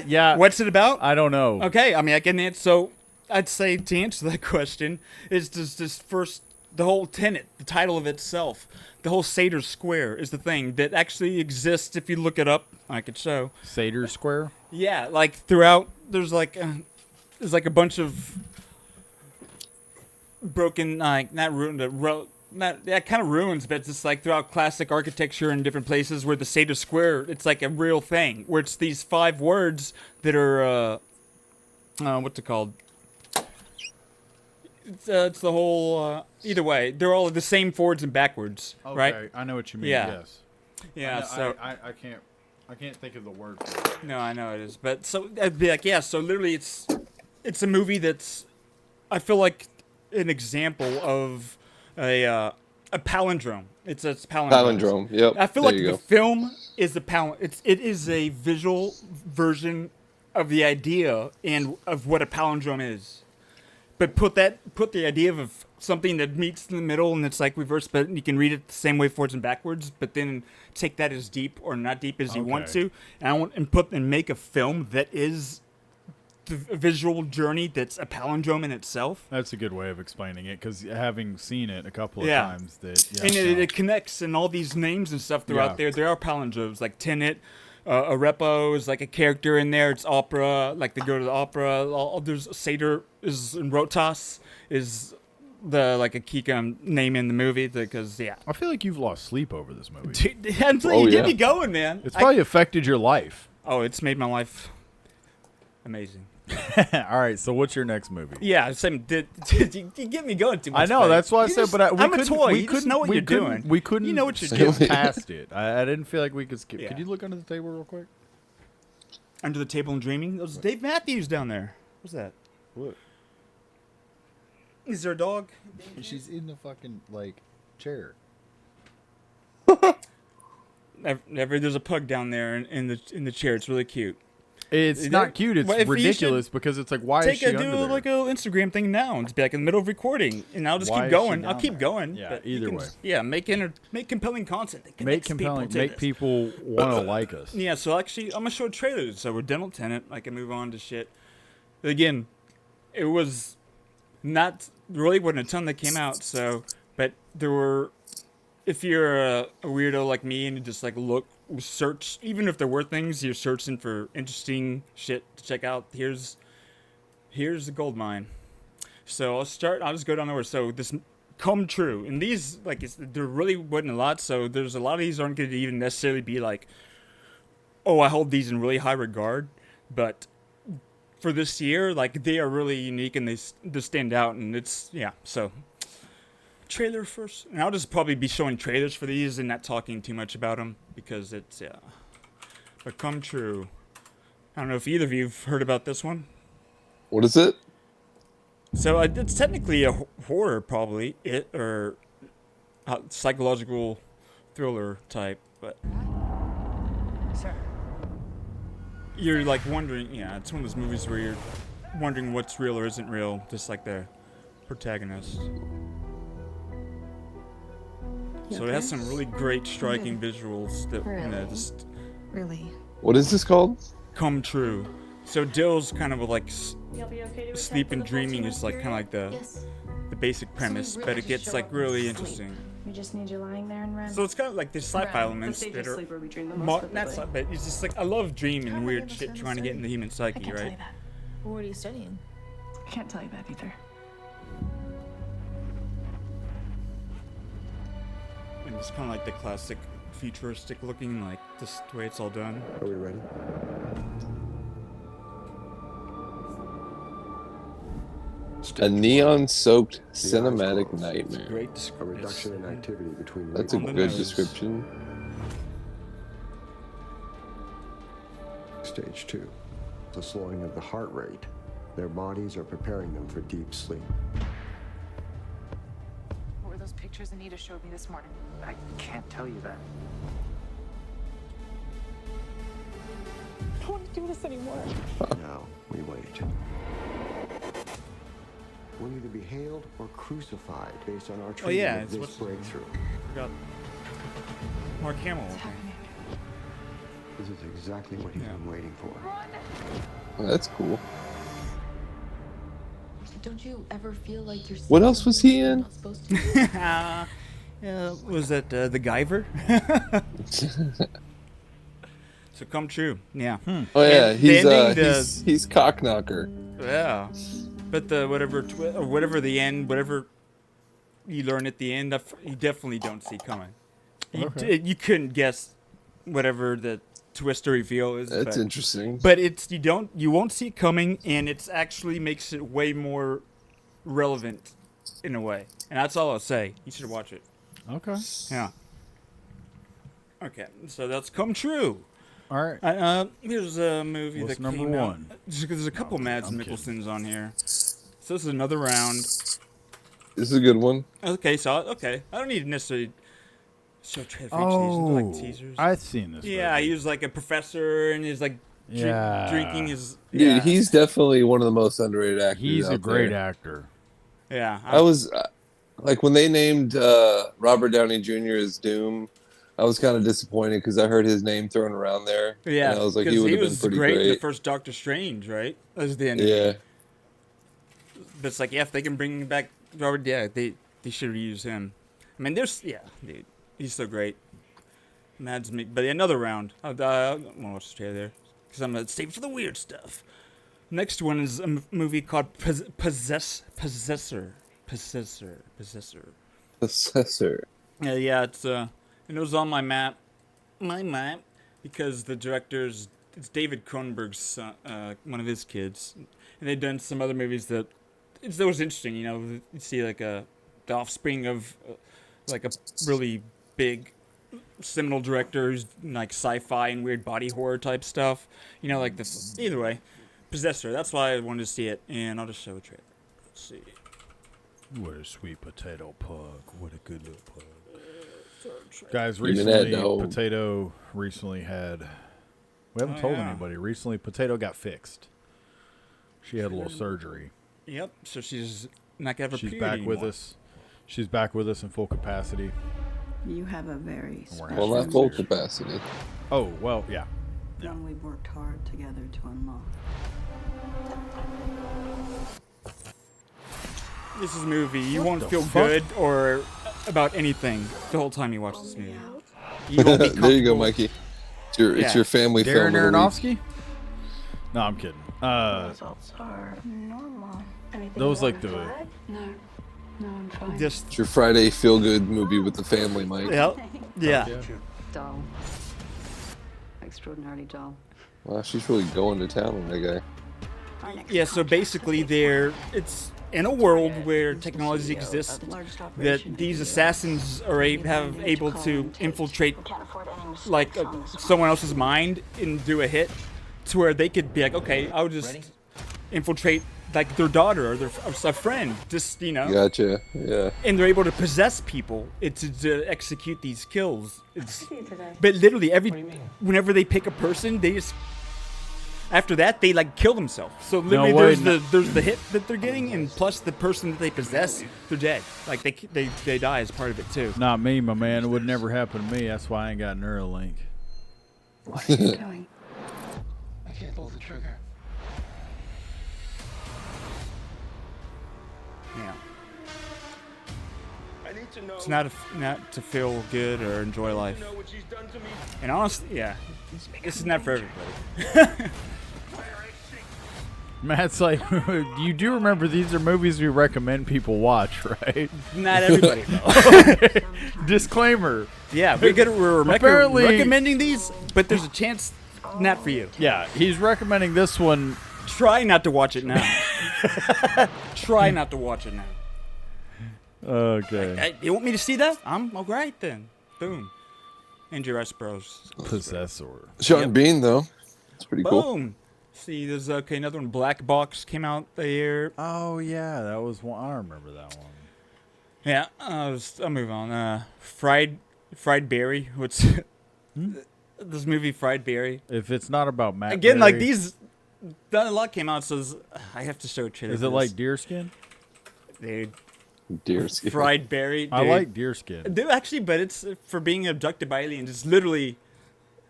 Yeah. What's it about? I don't know. Okay, I mean, I can answer. So, I'd say to answer that question is just first the whole Tenet, the title of itself, the whole Seder Square is the thing that actually exists. If you look it up, I could show. Seder Square. Yeah, like throughout, there's like a bunch of broken, like not ruined, kind of ruins, but it's just like throughout classic architecture in different places where the Seder Square, it's like a real thing where it's these 5 words that are what's it called? It's the whole. Either way, they're all the same forwards and backwards, right? Okay, I know what you mean. Yeah. Yes. Yeah. So I can't think of the word for it. no, I know it is, but so I'd be like, yeah. So literally, it's a movie that's, I feel like, an example of a a palindrome. It's a palindrome. Palindrome. Yep. I feel there like you the go. film is it is a visual version of the idea and of what a palindrome is. But put the idea of something that meets in the middle and it's like reverse, but you can read it the same way forwards and backwards, but then take that as deep or not deep as you want Okay. to. And I want and make a film that is the visual journey that's a palindrome in itself. That's a good way of explaining it, because having seen it a couple of Yeah. times, that And it connects and all these names and stuff throughout Yeah. there. There are palindromes like TENET, a repo is like a character in there. It's opera, like they go to the opera. There's Seder is in Rotas is the like a key name in the movie because I feel like you've lost sleep over this movie. Dude, until Oh, you get yeah. me going, man. It's probably affected your life. It's made my life amazing. All right, so what's your next movie? Yeah, same. You get me going too much. I know, buddy. that's why I You said, just- but we I'm couldn't, a toy. we You couldn't just know what we you're couldn't, doing. We couldn't. You know what you're skip doing. past it. I didn't feel like we could skip. Yeah. Could you look under the table real quick? Under the Table and Dreaming. There's Dave Matthews down there. What's that? What? Is there a dog? She's in the fucking chair. There's a pug down there in the chair. It's really cute. It's Is not that- cute. It's well, if you ridiculous because it's like, why is she under do there? like a Instagram thing now and just be like in the middle of recording, and I'll just Why keep is she going. I'll down keep there? going. Yeah, but you either can way. just- yeah, make compelling content. That Make connects compelling, people to make this. people want to like us. Yeah, so actually, I'm gonna show trailers. So we're done with Tenet. I can move on to shit. Again, it was not really wasn't a ton that came out. So, but there were. If you're a weirdo like me and you just like search, even if there were things you're searching for interesting shit to check out, here's the gold mine. So I'll just go down the order. So this Come True, and these there really wasn't a lot. So there's a lot of these aren't going to even necessarily be like, oh, I hold these in really high regard, but for this year, like they are really unique and they stand out, and it's so. Trailer first, and I'll just probably be showing trailers for these and not talking too much about them because it's but Come True. I don't know if either of you've heard about this one. What is it? So it's technically a horror, probably or psychological thriller type, but Sir. you're like wondering. Yeah, it's one of those movies where you're wondering what's real or isn't real, just like the protagonist. So it has some really great, striking visuals that Really? just Really? What is this called? come true. So Dill's kind of like You'll be okay to sleep and dreaming is like kind of like the basic premise, but it gets like really interesting. We just need you lying there and rest. So it's kind of like there's sci-fi elements that are where we dream the not sci- but it's just like I love dreaming and weird shit trying to get in the human I psyche, can't tell right? you that. What are you studying? I can't tell you that either. And it's kind of like the classic futuristic looking, like just the way it's all done. Are we ready? A neon-soaked The cinematic eyes closed. nightmare. Great A description. reduction in activity between That's a On the good nose. description. Stage 2. The slowing of the heart rate. Their bodies are preparing them for deep sleep. What were those pictures Anita showed me this morning? I can't tell you that. I don't want to do this anymore. Now, we wait. We'll either be hailed or crucified based on our treatment yeah, of it's this what's- breakthrough. Forgot Mark Hamill. What's happening? This is exactly what he's Yeah. been waiting for. Oh, that's cool. Don't you ever feel like you're What else was he in? not supposed to? Was that the Guyver? So come true, yeah. Oh yeah, And the ending, he's Cockknocker. Yeah, but the whatever the end, whatever you learn at the end, you definitely don't see coming. You couldn't guess whatever the twist or reveal is. That's but, interesting. But you won't see it coming, and it actually makes it way more relevant in a way. And that's all I'll say. You should watch it. Okay. Yeah. Okay, so that's Come True. All right. Here's a movie What's that number came out. one? There's a couple Mads I'm kidding. Mikkelsens on here. So this is another round. This is a good one. Okay, so okay, I don't need to necessarily show trailer for each of these. They're like teasers. I've seen this. Yeah, movie. he was like a professor and he's like drinking his. Dude, Yeah. he's definitely one of the most underrated actors. He's a out great there. actor. Yeah. I was like when they named Robert Downey Jr. as Doom. I was kind of disappointed because I heard his name thrown around there. Yeah, and I was like, because he would have been was pretty great great. in the first Doctor Strange, right? As the enemy. Yeah. But it's like, yeah, if they can bring back Robert, yeah, they should reuse him. I mean, dude, he's so great. Mads me, but another round. I want to watch the trailer because I'm gonna save for the weird stuff. Next one is a movie called Possessor. Yeah, it's and it was on my map, because the director's it's David Cronenberg's son, one of his kids, and they've done some other movies that was interesting. You know, you see like the offspring of like a really big seminal director who's like sci-fi and weird body horror type stuff. You know, like this. Either way, Possessor. That's why I wanted to see it, and I'll just show a trailer. Let's see. What a sweet potato pug. What a good little pug. Guys, Even recently, that, no. Potato recently had... We haven't told anybody. Recently, Potato got fixed. She had a little surgery. Yep, so she's not going to have a She's period back with anymore. us. She's back with us in full capacity. You have a very Well, not full capacity. Oh, well, yeah. one we've worked hard together to unlock. This is a movie. You won't the feel fuck? good or about anything the whole time you watch this movie. You won't be There you go, comfortable. Mikey. It's Yeah. your family Darren film. of the week. Aronofsky? No, I'm kidding. Results are normal. Anything Those you like wanna the... flag? No, I'm fine. Just It's your Friday feel good movie with the family, Mike. yeah, yeah. Dull. Extraordinarily dull. Wow, she's really going to town on that guy. Yeah, so basically it's in a world where technology exists that these assassins are able to infiltrate like someone else's mind and do a hit to where they could be like, okay, I'll just infiltrate like their daughter or a friend, just, you know. Gotcha. Yeah. And they're able to possess people to execute these kills. But literally whenever they pick a person, they just after that they like kill themselves. So literally there's the hit that they're getting, and plus the person that they possess, they're dead. Like they die as part of it too. Not me, my man. It would never happen to me. That's why I ain't got Neuralink. What are you doing? I can't pull the trigger. Yeah. I need to know. It's not to feel good or enjoy life. know what she's done to me. And honestly, yeah, this is not for everybody. Matt's like, you do remember these are movies we recommend people watch, right? Not everybody, though. Disclaimer. Yeah, we're Apparently- recommending these, but there's a chance not for you. Yeah, he's recommending this one. Try not to watch it now. Try not to watch it now. Okay. Hey, you want me to see that? I'm all right then. Boom. Andrew S. Bros. Possessor. Sean Bean, though. It's pretty cool. Boom. See, there's another one. Black Box came out there. Oh, yeah, that was one. I remember that one. Yeah, I'll move on. Fried Berry. What's this movie? Fried Berry. If it's not about Matt Again, like Berry- these. Not a lot came out, so I have to show a trailer. Is for it like this. Deerskin? Dude, Deerskin. Fried Berry. Dude. I like Deerskin. Dude, actually, but it's for being abducted by aliens. It's literally,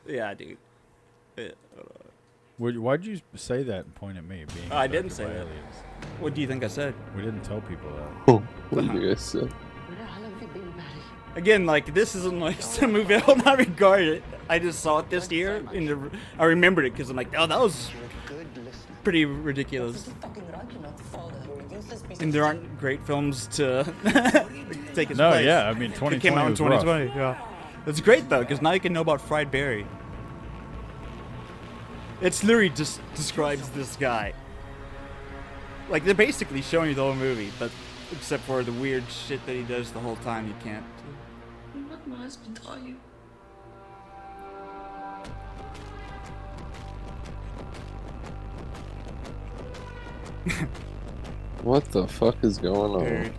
yeah, dude. Why'd you say that and point at me? Being I didn't abducted say by that. aliens? What do you think I said? We didn't tell people that. Oh, what did you guys say? Again, like this isn't like some movie I will not regard it. I just saw it this year, and I remembered it because I'm like, oh, that was pretty ridiculous. And there aren't great films to take its No, place. yeah, I mean, It 2020 came out in was rough. 2020. Yeah, it's great though because now you can know about Fried Berry. It's literally just describes this guy. Like they're basically showing you the whole movie, but except for the weird shit that he does the whole time, you can't. What my husband taught you? What the fuck is going on? Dude.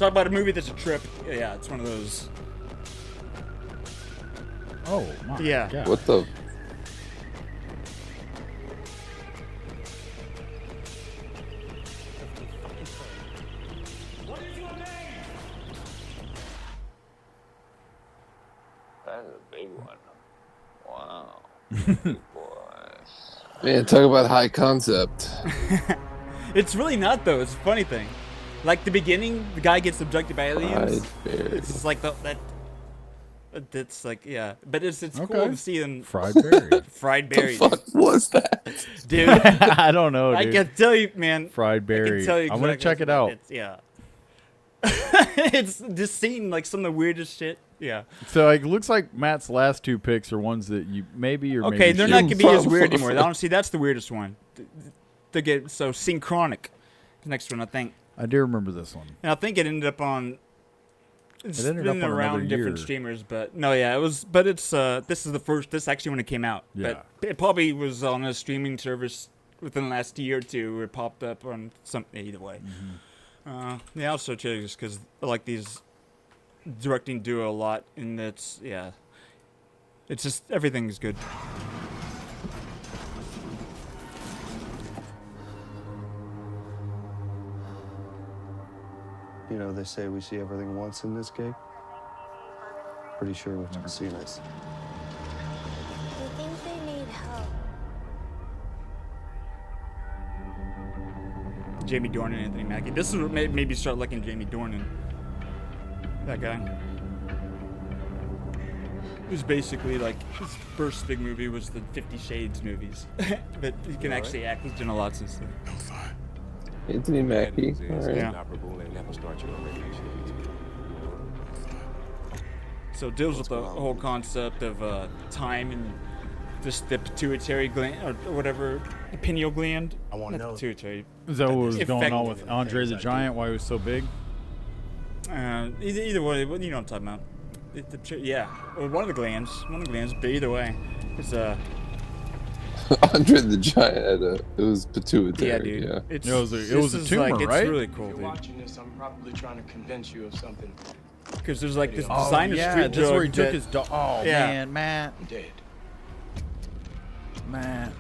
Talk about a movie that's a trip. Yeah, it's one of those. Oh my Yeah. God. What the? That is a big one. Wow. Man, talk about high concept. It's really not though. It's a funny thing. Like the beginning, the guy gets abducted by aliens. Fried berry. It's just like that. It's like yeah, but it's cool to see them Fried berries. fried berries. The fuck was that? Dude. I don't know, I dude. can tell you, man. Fried berry. I can tell you I'm gonna check it what out. It's, yeah. It's just seeing like some of the weirdest shit. Yeah. So like, it looks like Matt's last two picks are ones that you maybe or Okay, maybe they're not shouldn't. gonna be as weird anymore. Honestly, that's the weirdest one. They get so synchronic. The next one, I think. I do remember this one. And I think it ended up on. It's ended been up on around another different year. streamers, but no, yeah, it was. But it's this is the first. This actually when it came out. Yeah. But it probably was on a streaming service within the last year or two, where it popped up on something. Either way. Yeah, I also too, just because I like these directing duo a lot, and it's yeah, it's just everything's good. You know, they say we see everything once in this gig. Pretty sure we've never seen this. Do you think they need help? Jamie Dornan, Anthony Mackie. This is what made me start liking Jamie Dornan. That guy. It was basically like his first big movie was the 50 Shades movies, but he can actually act. He's done a lot since then. Anthony Mackie. All right. Yeah. So it deals with the whole concept of time and just the pituitary gland or whatever, the pineal gland. I want to know. Pituitary. Is that what was going on Effective. with Andre the Giant? Why he was so big? Either way, you know what I'm talking about. Yeah, or one of the glands, but either way, it's Andre the Giant it was pituitary. Yeah, dude. Yeah. It's, It was a tumor, like, right? It's really cool, If you're dude. watching this, I'm probably trying to convince you of something. Because there's like this Oh designer yeah, street this is where he drug took that- his dog. Oh Yeah. man, Matt. I'm dead. Matt.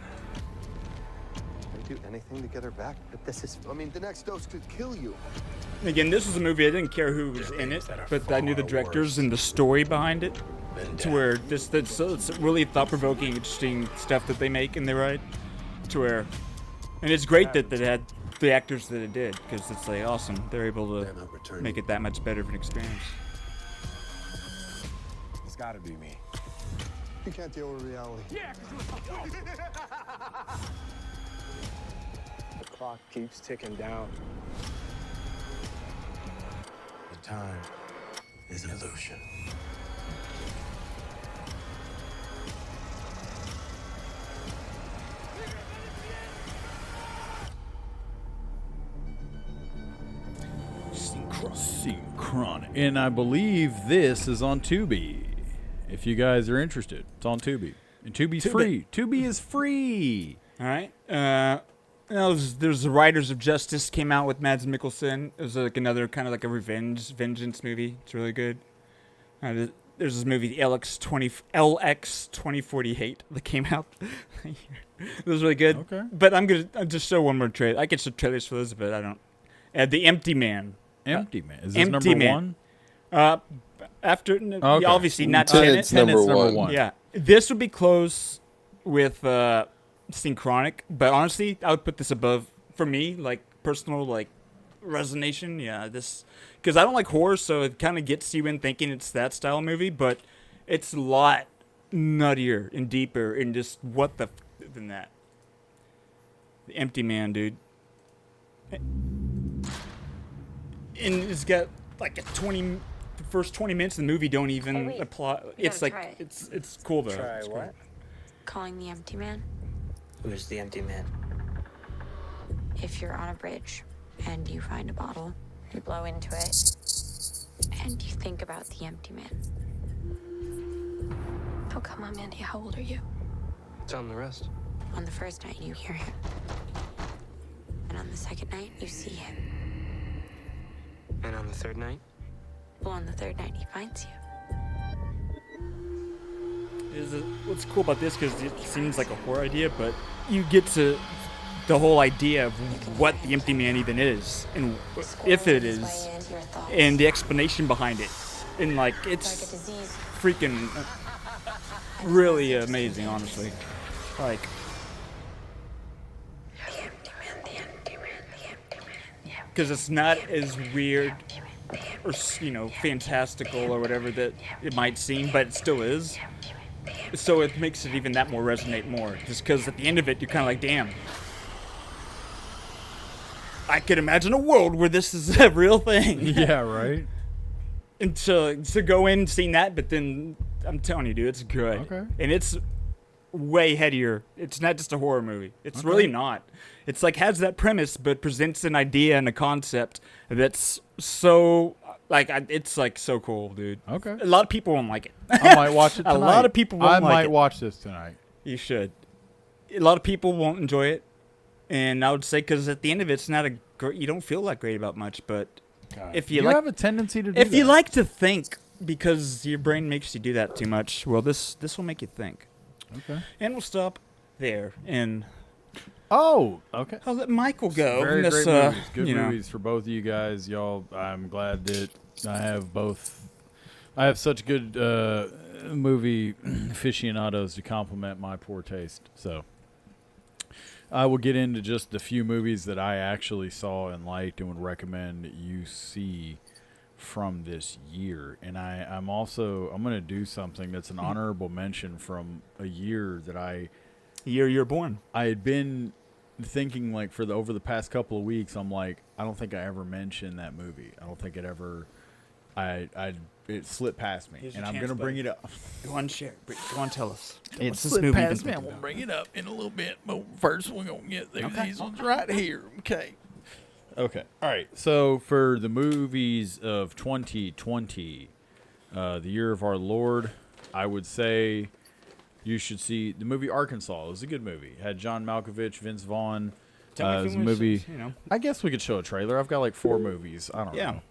Do anything to get her back, but this is, I mean, the next dose could kill you. Again, this was a movie I didn't care who was in it, but I knew the directors and the story behind it. To where so it's really thought-provoking, interesting stuff that they make and they write. To where, and it's great that they had the actors that it did, because it's like awesome. They're able to make it that much better of an experience. It's gotta be me. You can't deal with reality. Yeah, The clock keeps ticking down. The time is an illusion. Synchronic. And I believe this is on Tubi. If you guys are interested, it's on Tubi. And Tubi's free. Tubi is free. All right. There's the Riders of Justice came out with Mads Mikkelsen. It was like another kind of like a vengeance movie. It's really good. There's this movie, LX 2048, that came out. It was really good. Okay. But I'll just show one more trailer. I get some trailers for this, but I don't. The Empty Man. Empty Man. Is this Empty number Man. one? After Okay. obviously not Tenet's Tenet. number one. Yeah, this would be close with Synchronic, but honestly, I would put this above for me, like personal like resonation. Yeah, this because I don't like horror, so it kind of gets you in thinking it's that style movie, but it's a lot nuttier and deeper and just what the than that. The Empty Man, dude. And it's got like the first 20 minutes of the movie don't even Hey, wait. apply. You It's gotta like try it. it's cool though. Try It's cool. what? Calling the empty man. Who's the empty man? If you're on a bridge and you find a bottle, you blow into it, and you think about the empty man. Oh, come on, Mandy. How old are you? Tell him the rest. On the first night, you hear him. And on the second night, you see him. And on the third night? Well, on the third night, he finds you. What's cool about this, because it seems like a horror idea, but you get to the whole idea of what the empty man even is, and if it is, and the explanation behind it. And, like, it's freaking really amazing, honestly. Like, because it's not as weird or, you know, fantastical or whatever that it might seem, but it still is. So it makes it even that more resonate more, just because at the end of it, you're kind of like, damn. I could imagine a world where this is a real thing. Yeah, right? And to go in seeing that, but then I'm telling you, dude, it's good. Okay. And it's way headier. It's not just a horror movie. It's really not. It's like has that premise, but presents an idea and a concept that's so like it's like so cool, dude. Okay. A lot of people won't like it. I might watch it tonight. A lot of people won't like it. I might watch this tonight. You should. A lot of people won't enjoy it, and I would say because at the end of it, it's not a great. You don't feel that great about much, but God. if you have a tendency to do if that. you like to think because your brain makes you do that too much, well, this will make you think. Okay. And we'll stop there. And okay. I'll let Michael go. Very this, great movies. Good you know. movies for both of you guys. Y'all, I'm glad that I have both. I have such good movie aficionados to complement my poor taste. So I will get into just the few movies that I actually saw and liked and would recommend you see from this year. And I'm going to do something that's an honorable mention from a year that year you're born. I had been thinking like over the past couple of weeks. I'm like, I don't think I ever mentioned that movie. I don't think it ever. It slipped past me, and I'm gonna bring it up. Go on, share. Go on, tell us. It slipped past me. I'm gonna bring it up in a little bit, but first we're gonna get these ones right here. Okay. Okay. All right. So for the movies of 2020, the year of our Lord, I would say you should see the movie Arkansas. It was a good movie. It had John Malkovich, Vince Vaughn. It was a movie. I guess we could show a trailer. I've got like 4 movies. I don't know.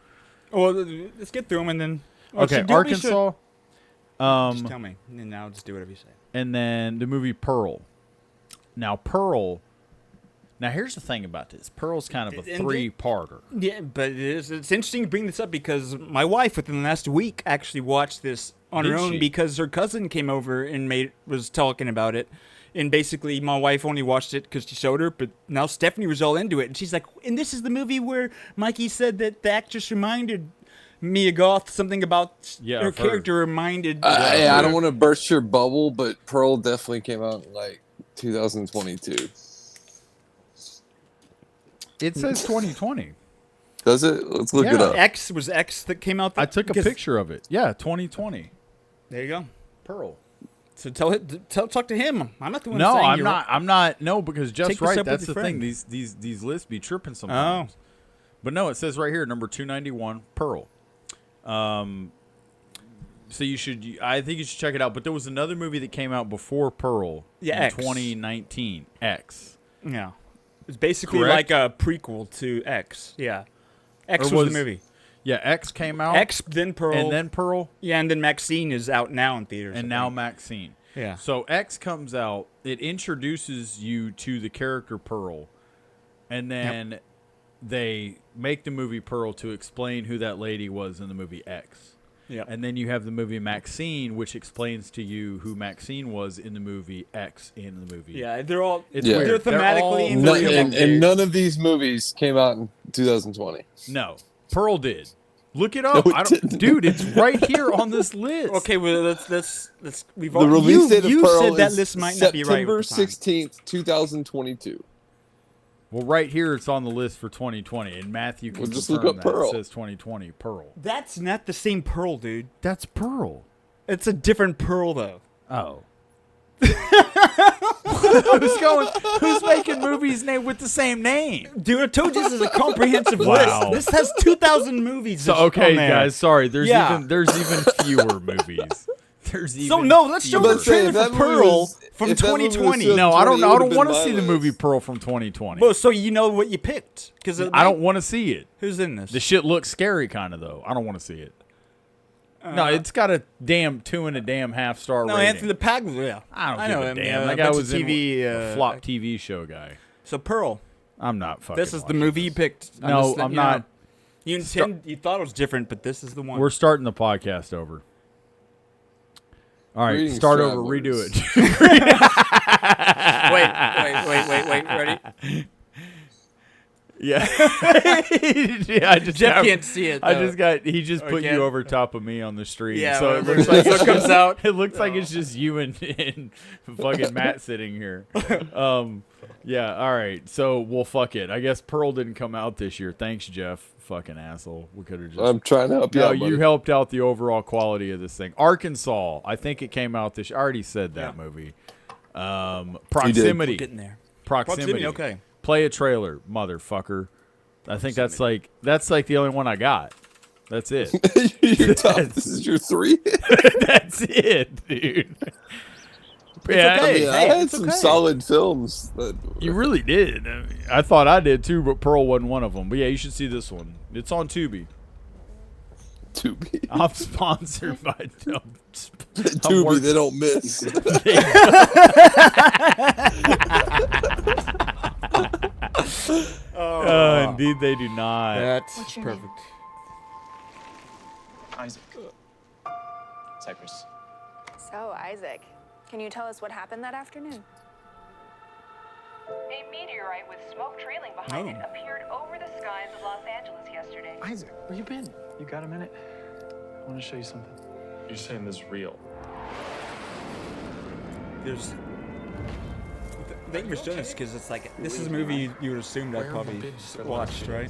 Well, let's get through them and then. Okay, Arkansas. Just tell me, and now just do whatever you say. And then the movie Pearl. Now, Pearl. Now, here's the thing about this. Pearl's kind of a 3-parter. Yeah, but it's interesting to bring this up because my wife, within the last week, actually watched this on her own because her cousin came over and was talking about it. And basically, my wife only watched it because she showed her, but now Stephanie was all into it. And she's like, and this is the movie where Mikey said that the actress reminded Mia Goth something about her character reminded. I don't want to burst your bubble, but Pearl definitely came out in like 2022. It says 2020. Does it? Let's look it up. X that came out. I took a picture of it. Yeah, 2020. There you go. Pearl. So talk to him. I'm not the one. No, saying I'm not. No, because just right. That's the thing. friend. These lists be tripping sometimes. Oh. But no, it says right here, number 291, Pearl. So you should. I think you should check it out. But there was another movie that came out before Pearl. Yeah, in 2019. X. Yeah. It's basically like a prequel to X. Yeah. X was the movie. Yeah, X came out. X, then Pearl. And then Pearl. Yeah, and then Maxine is out now in theaters. And now Maxine. Yeah. So X comes out. It introduces you to the character Pearl. And then they make the movie Pearl to explain who that lady was in the movie X. Yeah. And then you have the movie Maxine, which explains to you who Maxine was in the movie X in the movie. Yeah, they're all weird. They're thematically and none of these movies came out in 2020. No. Pearl did. Look it up. No, dude, it's right here on this list. Okay, well let's we've the release date of Pearl said that is list might not be right. September 16th, 2022. Well, right here it's on the list for 2020, and Matthew can just confirm look up that. Pearl. It says 2020 Pearl. That's not the same Pearl, dude. That's Pearl. It's a different Pearl, though. Oh. Who's making movies named with the same name? Dude, I told you this is a comprehensive Wow. list. This has 2,000 movies. So on okay, there. guys, sorry. There's Yeah. even fewer movies. There's even So no, let's show But the trailer if that for movie Pearl was- from if that movie was 2020. so- No, I don't. 20, it I would've don't been want to my see the list. movie Pearl from 2020. Well, so you know what you picked because I don't want to see it. Who's in this? The shit looks scary, kind of though. I don't want to see it. No, it's got a damn 2.5 star No, rating. Anthony Padilla. Yeah, I don't know give a him. damn. Yeah, That a guy bunch was of TV. a flop TV show guy. So Pearl. I'm not fucking. This is the watching movie you this. picked. No, I'm not. You thought it was different, but this is the one. We're starting the podcast over. All right, Greetings, start over. travelers. Redo it. wait. Ready? Yeah. Yeah, I just Jeff can't see it, I though. just got. He just put Again. you over top of me on the stream. Yeah, so it whatever. looks like So it comes out. It looks like it's just you and fucking Matt sitting here. Yeah. All right. So well, fuck it. I guess Pearl didn't come out this year. Thanks, Jeff. Fucking asshole. We could have just. I'm trying to help you No, out, buddy. you helped out the overall quality of this thing. Arkansas. I think it came out this. I already said that movie. Proximity. We're getting there. Proximity. Okay. Play a trailer, motherfucker. I think that's like the only one I got. That's it. Your top, this is your 3. That's it, dude. Yeah, I mean, I had it's some okay. solid films. That You really did. I mean, I thought I did too, but Pearl wasn't one of them. But yeah, you should see this one. It's on Tubi. Tubi. I'm sponsored by Tubi, they don't miss. Indeed, they do not. That's What's your perfect. name? Isaac. Cypress. So, Isaac, can you tell us what happened that afternoon? A meteorite with smoke trailing behind it appeared over the skies of Los Angeles yesterday. Isaac, where you been? You got a minute? I want to show you something. You're saying this is real? There's. Thank you for showing us because it's like this is a movie you would assume I probably watched, right?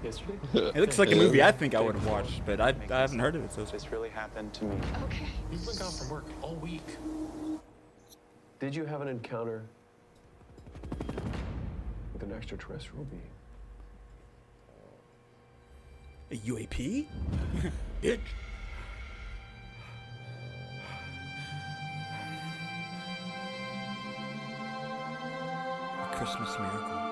Yesterday? It looks like a movie I think I would have watched, but I haven't heard of it. So This really happened to me. Okay. You've been gone from work all week. Did you have an encounter with an extraterrestrial being? a UAP? Bitch. A Christmas miracle.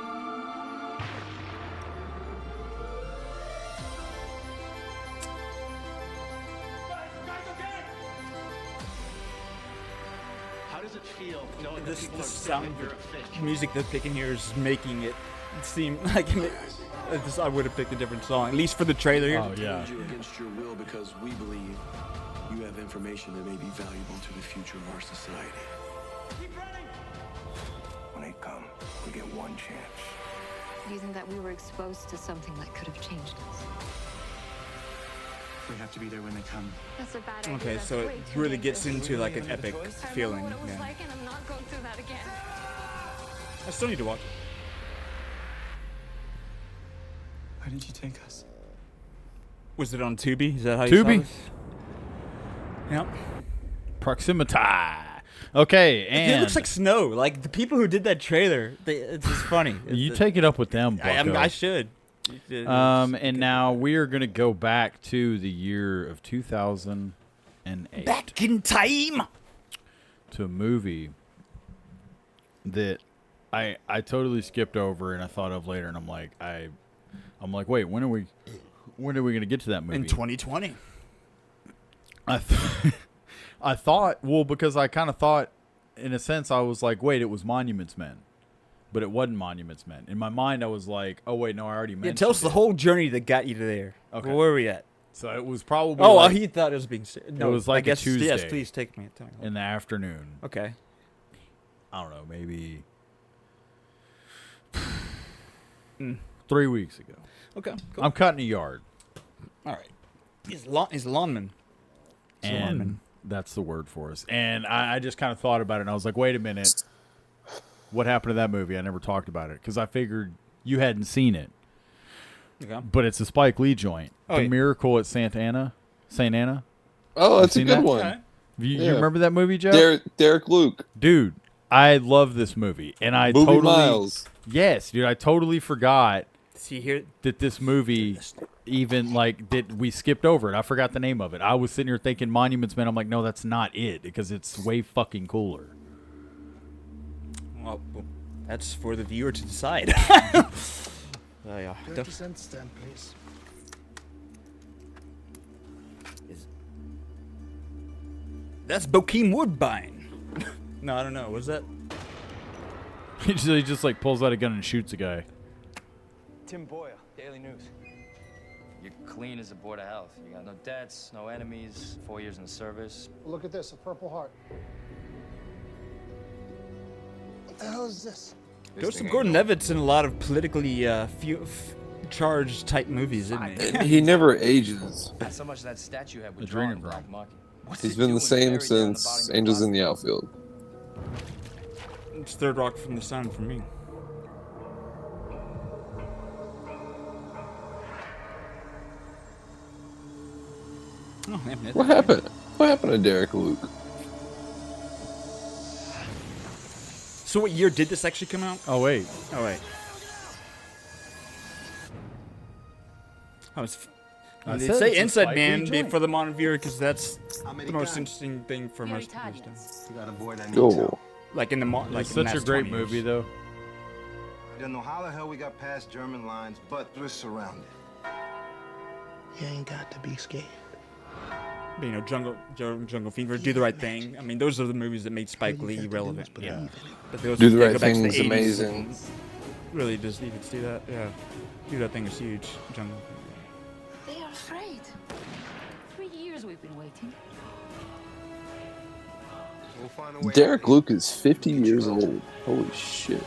How does it feel knowing This that people are sound saying you're a fish? music they're picking here is making it seem like I would have picked a different song, at least for the trailer here. Oh yeah. Hold you against your will because we believe you have information that may be valuable to the future of our society. When they come, we get one chance. Do you think that we were exposed to something that could have changed us? We have to be there when they come. That's a bad idea. Okay, That's so it way too really gets dangerous. into like an epic feeling. I know what it was Yeah. like, and I'm not going through that again. I still need to watch it. Why didn't you take us? Was it on Tubi? Is that how you saw Tubi. this? Yep. Proximity. Okay, and It looks like snow. Like the people who did that trailer, it's just funny. you take it up with them. I bucko. should. And now we are going to go back to the year of 2008. Back in time. To a movie that I totally skipped over and I thought of later, and I'm like, wait, when are we going to get to that movie? In 2020. I thought, well, because I kind of thought, in a sense, I was like, wait, it was Monuments Men. But it wasn't Monuments Men. In my mind, I was like, oh, wait, no, I already mentioned Tell us the it. whole journey that got you to there. Okay. Where were we at? So it was probably Oh, like, he thought it was being serious. No, it was like I guess, a Tuesday. Yes, please take me. Tell me. In the afternoon. Okay. I don't know, maybe 3 3 weeks ago. Okay, cool. I'm cutting a yard. All right. He's a lawnman. He's a lawnman. And that's the word for us. And I just kind of thought about it, and I was like, wait a minute. What happened to that movie? I never talked about it because I figured you hadn't seen it. Okay. But it's a Spike Lee joint. Oh, The yeah. Miracle at St. Anna. Oh, that's a seen good that? one. Okay. You Yeah. remember that movie, Jeff? Derek Luke. Dude, I love this movie. And I Movie totally... Miles. Yes, dude, I totally forgot See here. that this movie even like that we skipped over it. I forgot the name of it. I was sitting here thinking Monuments Men. I'm like, no, that's not it because it's way fucking cooler. Well, that's for the viewer to decide. Yeah. 30-cent stamp, please. That's Bokeem Woodbine. No, I don't know. What's that? He just like pulls out a gun and shoots a guy. Tim Boyle, Daily News. You're clean as a board of health. You got no debts, no enemies, 4 years in the service. Look at this, a Purple Heart. What the hell is this? Joseph Gordon-Levitt's in a lot of politically charged type movies, isn't he? He never ages. Not so much that statue had withdrawn in Black Market. He's been the same since Angels in the Outfield. It's Third Rock from the Sun for me. Oh, what happened? What happened to Derek Luke? So what year did this actually come out? Oh wait. They say Inside Man for the modern viewer because that's the most interesting thing for most people. Cool. Like in the it's such a great movie though. I don't know how the hell we got past German lines, but we're surrounded. You ain't got to be scared. But, you know, Jungle Fever, Do the Right Thing. I mean, those are the movies that made Spike Lee relevant. Yeah. But those Do the Right go back to Thing the is 80s amazing. and really, does even do that? Yeah. Do That Thing is huge. Jungle Fever. They are afraid. 3 years we've been waiting. We'll find a way. Derek Luke is 50 years old. Holy shit.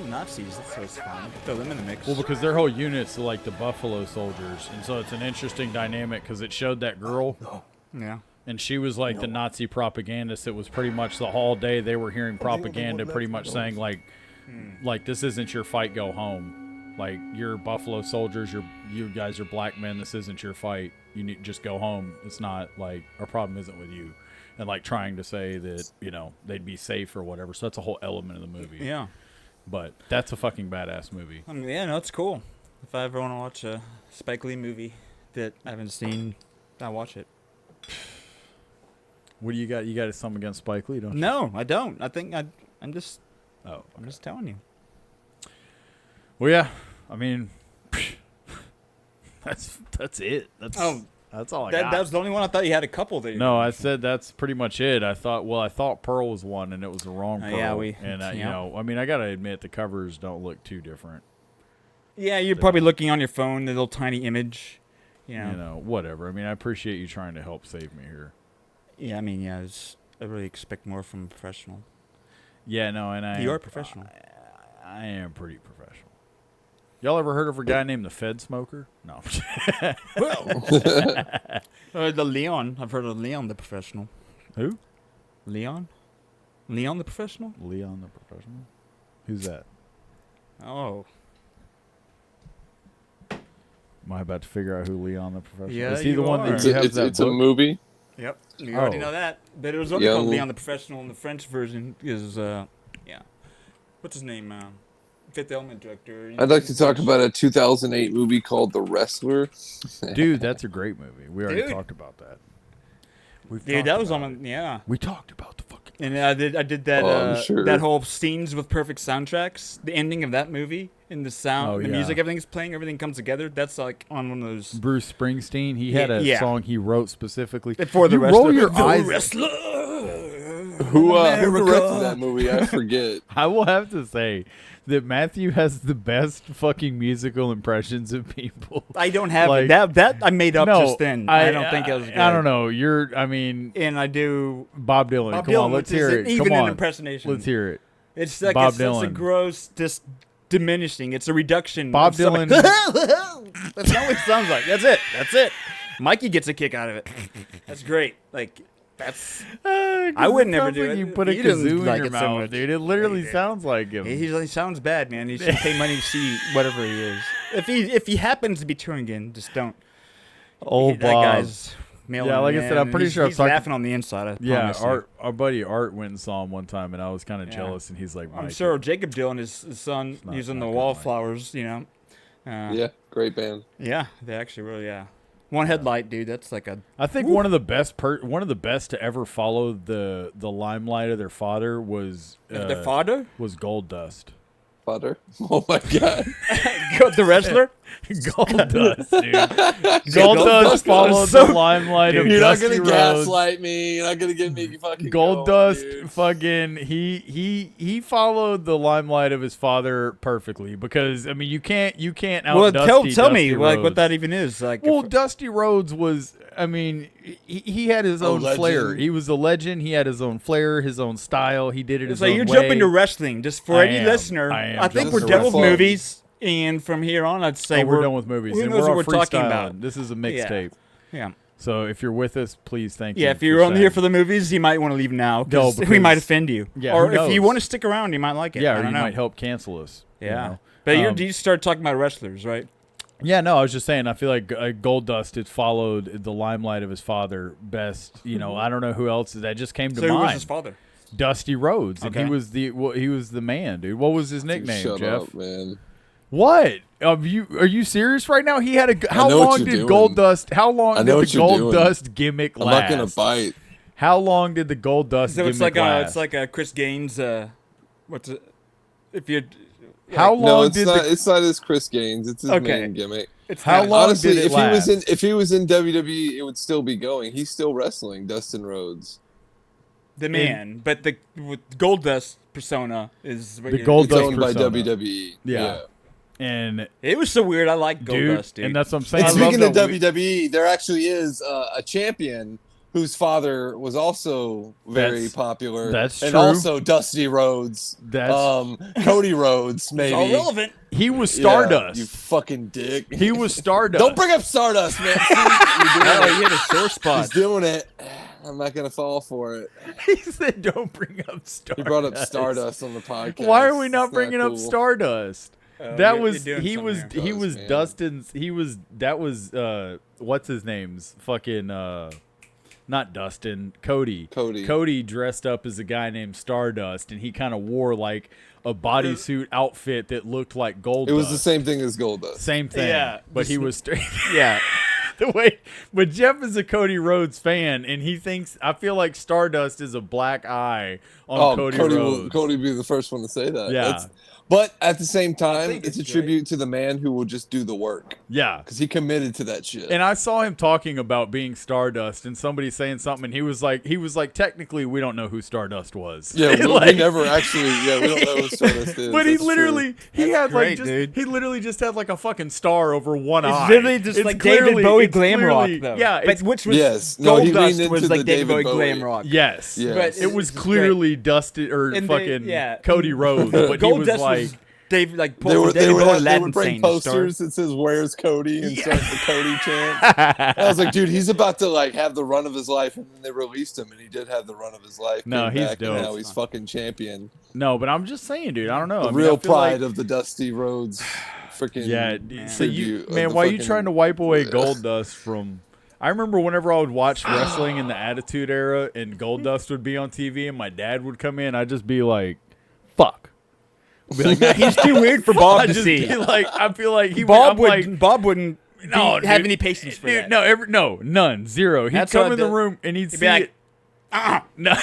Nazis, that's so fun. Throw them in the mix. Well, because their whole unit's like the Buffalo Soldiers, and so it's an interesting dynamic because it showed that girl. Yeah. And she was like the Nazi propagandist. It was pretty much the whole day they were hearing propaganda, pretty much saying like this isn't your fight, go home. Like you're Buffalo Soldiers, you guys are black men. This isn't your fight. You need just go home. It's not like our problem isn't with you, and like trying to say that they'd be safe or whatever. So that's a whole element of the movie. Yeah. But that's a fucking badass movie. I mean, yeah, no, it's cool. If I ever want to watch a Spike Lee movie that I haven't seen, I'll watch it. What do you got? You got something against Spike Lee, don't you? No, I don't. I think I'm just telling you. Well, yeah. I mean, that's it. That's all I got. That was the only one I thought you had a couple there. No, I said that's pretty much it. I thought Pearl was one, and it was the wrong Pearl. I mean, I gotta admit the covers don't look too different. Yeah, you're probably looking on your phone, the little tiny image. Whatever. I mean, I appreciate you trying to help save me here. Yeah, I mean, I really expect more from a professional. Yeah, no, and you are a professional. I am pretty professional. Y'all ever heard of a guy named the Fed Smoker? No. The Leon. I've heard of Leon the Professional. Who? Leon? Leon the Professional? Leon the Professional? Who's that? Oh. Am I about to figure out who Leon the Professional is? Yeah, Is he the one that has that It's a movie. Yep. You already know that. But it was only called Leon the Professional in the French version is, what's his name? Fifth Element director. I'd like to talk about a 2008 movie called The Wrestler. Dude, that's a great movie. We already talked about that. That was on. Yeah. We talked about the fucking. And I did that. Sure. That whole scenes with perfect soundtracks. The ending of that movie and the sound, the music, everything's playing, everything comes together. That's like on one of those. Bruce Springsteen. He had a song he wrote specifically for the wrestler. Roll your eyes. Wrestler. Who directed that movie? I forget. I will have to say that Matthew has the best fucking musical impressions of people. I don't have it. That I made up just then. I don't think it was good. I don't know. And I do Bob Dylan. Come on, let's hear it. Even Come on. an impersonation. Let's hear it. It's like Bob it's Dylan. a gross, just diminishing. It's a reduction. Bob Dylan. That's not what it sounds like. That's it. Mikey gets a kick out of it. That's great. Like that's. I would never do it. You put a He doesn't kazoo in like your it so mouth, much. dude. It literally sounds like him. He sounds bad, man. He should pay money to see whatever he is. If he happens to be touring again, just don't. Old that Bob. guy's mailing Yeah, like it I said, in, I'm pretty and sure I've he's talked- laughing on the inside. I Yeah, promise you. our buddy Art went and saw him one time, and I was kind of Yeah. jealous. And he's like, I'm Mike, sure Jacob Dylan, his son, not- using not the good, Wallflowers, you know. Yeah, great band. Yeah, they actually really, yeah. One headlight, dude. That's like a. I think one of the best to ever follow the limelight of their father was Their father? was Goldust. Father? Oh my god. The wrestler? Goldust, dude. Goldust followed the limelight of You're not Dusty gonna Rhodes. gaslight me. You're not gonna get me fucking Goldust fucking he followed the limelight of his father perfectly because I mean you can't out Well, tell Dusty me like what Rhodes. that even is. Like, Well, Dusty Rhodes was, I mean, he had his own flair. He was a legend. He had his own flair, his own style. He did it his so own you're way. jumping to wrestling just for any listener. I think we're done with wrestling. movies, and from here on, I'd say we're done with movies. Who and knows we're what on we're talking freestyling. about? This is a mixtape. Yeah. So if you're with us, please thank you. Yeah, if you're on here for the movies, you might want to leave now No, because we might because- offend you. Yeah, or who if you knows? want to stick around, you might like it. Yeah, I or don't you know. might help cancel us. Yeah, you know? but you start talking about wrestlers, right? Yeah, no, I was just saying. I feel like Goldust had followed the limelight of his father best. You know, I don't know who else that just came to So mind. who was his father? Dusty Rhodes, and Okay. he was the man, dude. What was his nickname, Shut Jeff? up, man. What? Are you serious right now? He had a. How know what long you're did doing. Goldust? How long I did know the what you're doing. Goldust gimmick I'm last? not gonna bite. How long did the Goldust So gimmick it's like last? it's like a Chris Gaines. What's it? If you're How long No, it's did not. the? It's not his Chris Gaines. It's his Okay. main gimmick. It's How not- long Honestly, did it if last? he was in WWE, it would still be going. He's still wrestling Dustin Rhodes. the man, but the with Goldust persona is what The you're- Goldust It's owned by persona. WWE. Yeah. And It was so weird. I like Goldust, dude. and that's what I'm saying. And I love speaking of that we- WWE, there actually is a champion whose father was also very That's- popular. that's and true. also Dusty Rhodes. That's- Cody Rhodes, maybe. It's all relevant. he was Yeah, Stardust. you fucking dick. He was Stardust. Don't bring up Stardust, man. See, you're doing Oh, it. you hit a sore spot. He's doing it. I'm not gonna fall for it. He said, "Don't bring up Stardust." He brought up Stardust on the podcast. Why are we not It's bringing up cool. Stardust? That you're was doing he something was there. he was man. Dustin's that was what's his name's fucking not Dustin, Cody. Cody dressed up as a guy named Stardust, and he kind of wore like a bodysuit outfit that looked like Goldust. It was the same thing as Goldust. Same thing. Yeah, but he was Yeah. the way. But Jeff is a Cody Rhodes fan, and he thinks I feel like Stardust is a black eye on Cody Rhodes. Cody would be the first one to say that. Yeah. But at the same time, think it's a it's tribute to the man who will just do the work. Yeah. Because he committed to that shit. And I saw him talking about being Stardust, and somebody saying something, and he was like, technically, we don't know who Stardust was. Yeah, we Like- never actually. Yeah, we don't know who Stardust is. But he That's literally, he had great, like, dude. he literally just had like a fucking star over one It's eye. literally just It's like David clearly- Bowie it's glam rock, clearly- though. Yeah, but it's, which was Yes. No, he leaned Goldust was into like the David Bowie David glam Bowie. rock. yes, Yes. But it was it's clearly Dustin or And they- fucking yeah. Cody Rhodes, but he was Goldust like. David, like They would, David Bowie they Aladdin would bring saying posters that says "Where's Cody?" and start the Cody chant. I was like, dude, he's about to like have the run of his life, and then they released him, and he did have the run of his life. No, Came he's back, and dope. now he's fucking champion. No, but I'm just saying, dude. I don't know. The I mean, real I feel pride like, of the Dusty Rhodes, freaking yeah. So you, tribute of man, the why are you fucking- trying to wipe away Goldust from? I remember whenever I would watch wrestling in the Attitude Era, and Goldust would be on TV, and my dad would come in, I'd just be like, "Fuck." I'd be like, Nah, he's too weird for Bob I'd to just see. be like, I feel like Bob I'm like, wouldn't No, have dude. any patience for dude, that. no, none, zero. He'd That's come what in the the- room and he'd he'd see be like, it. No,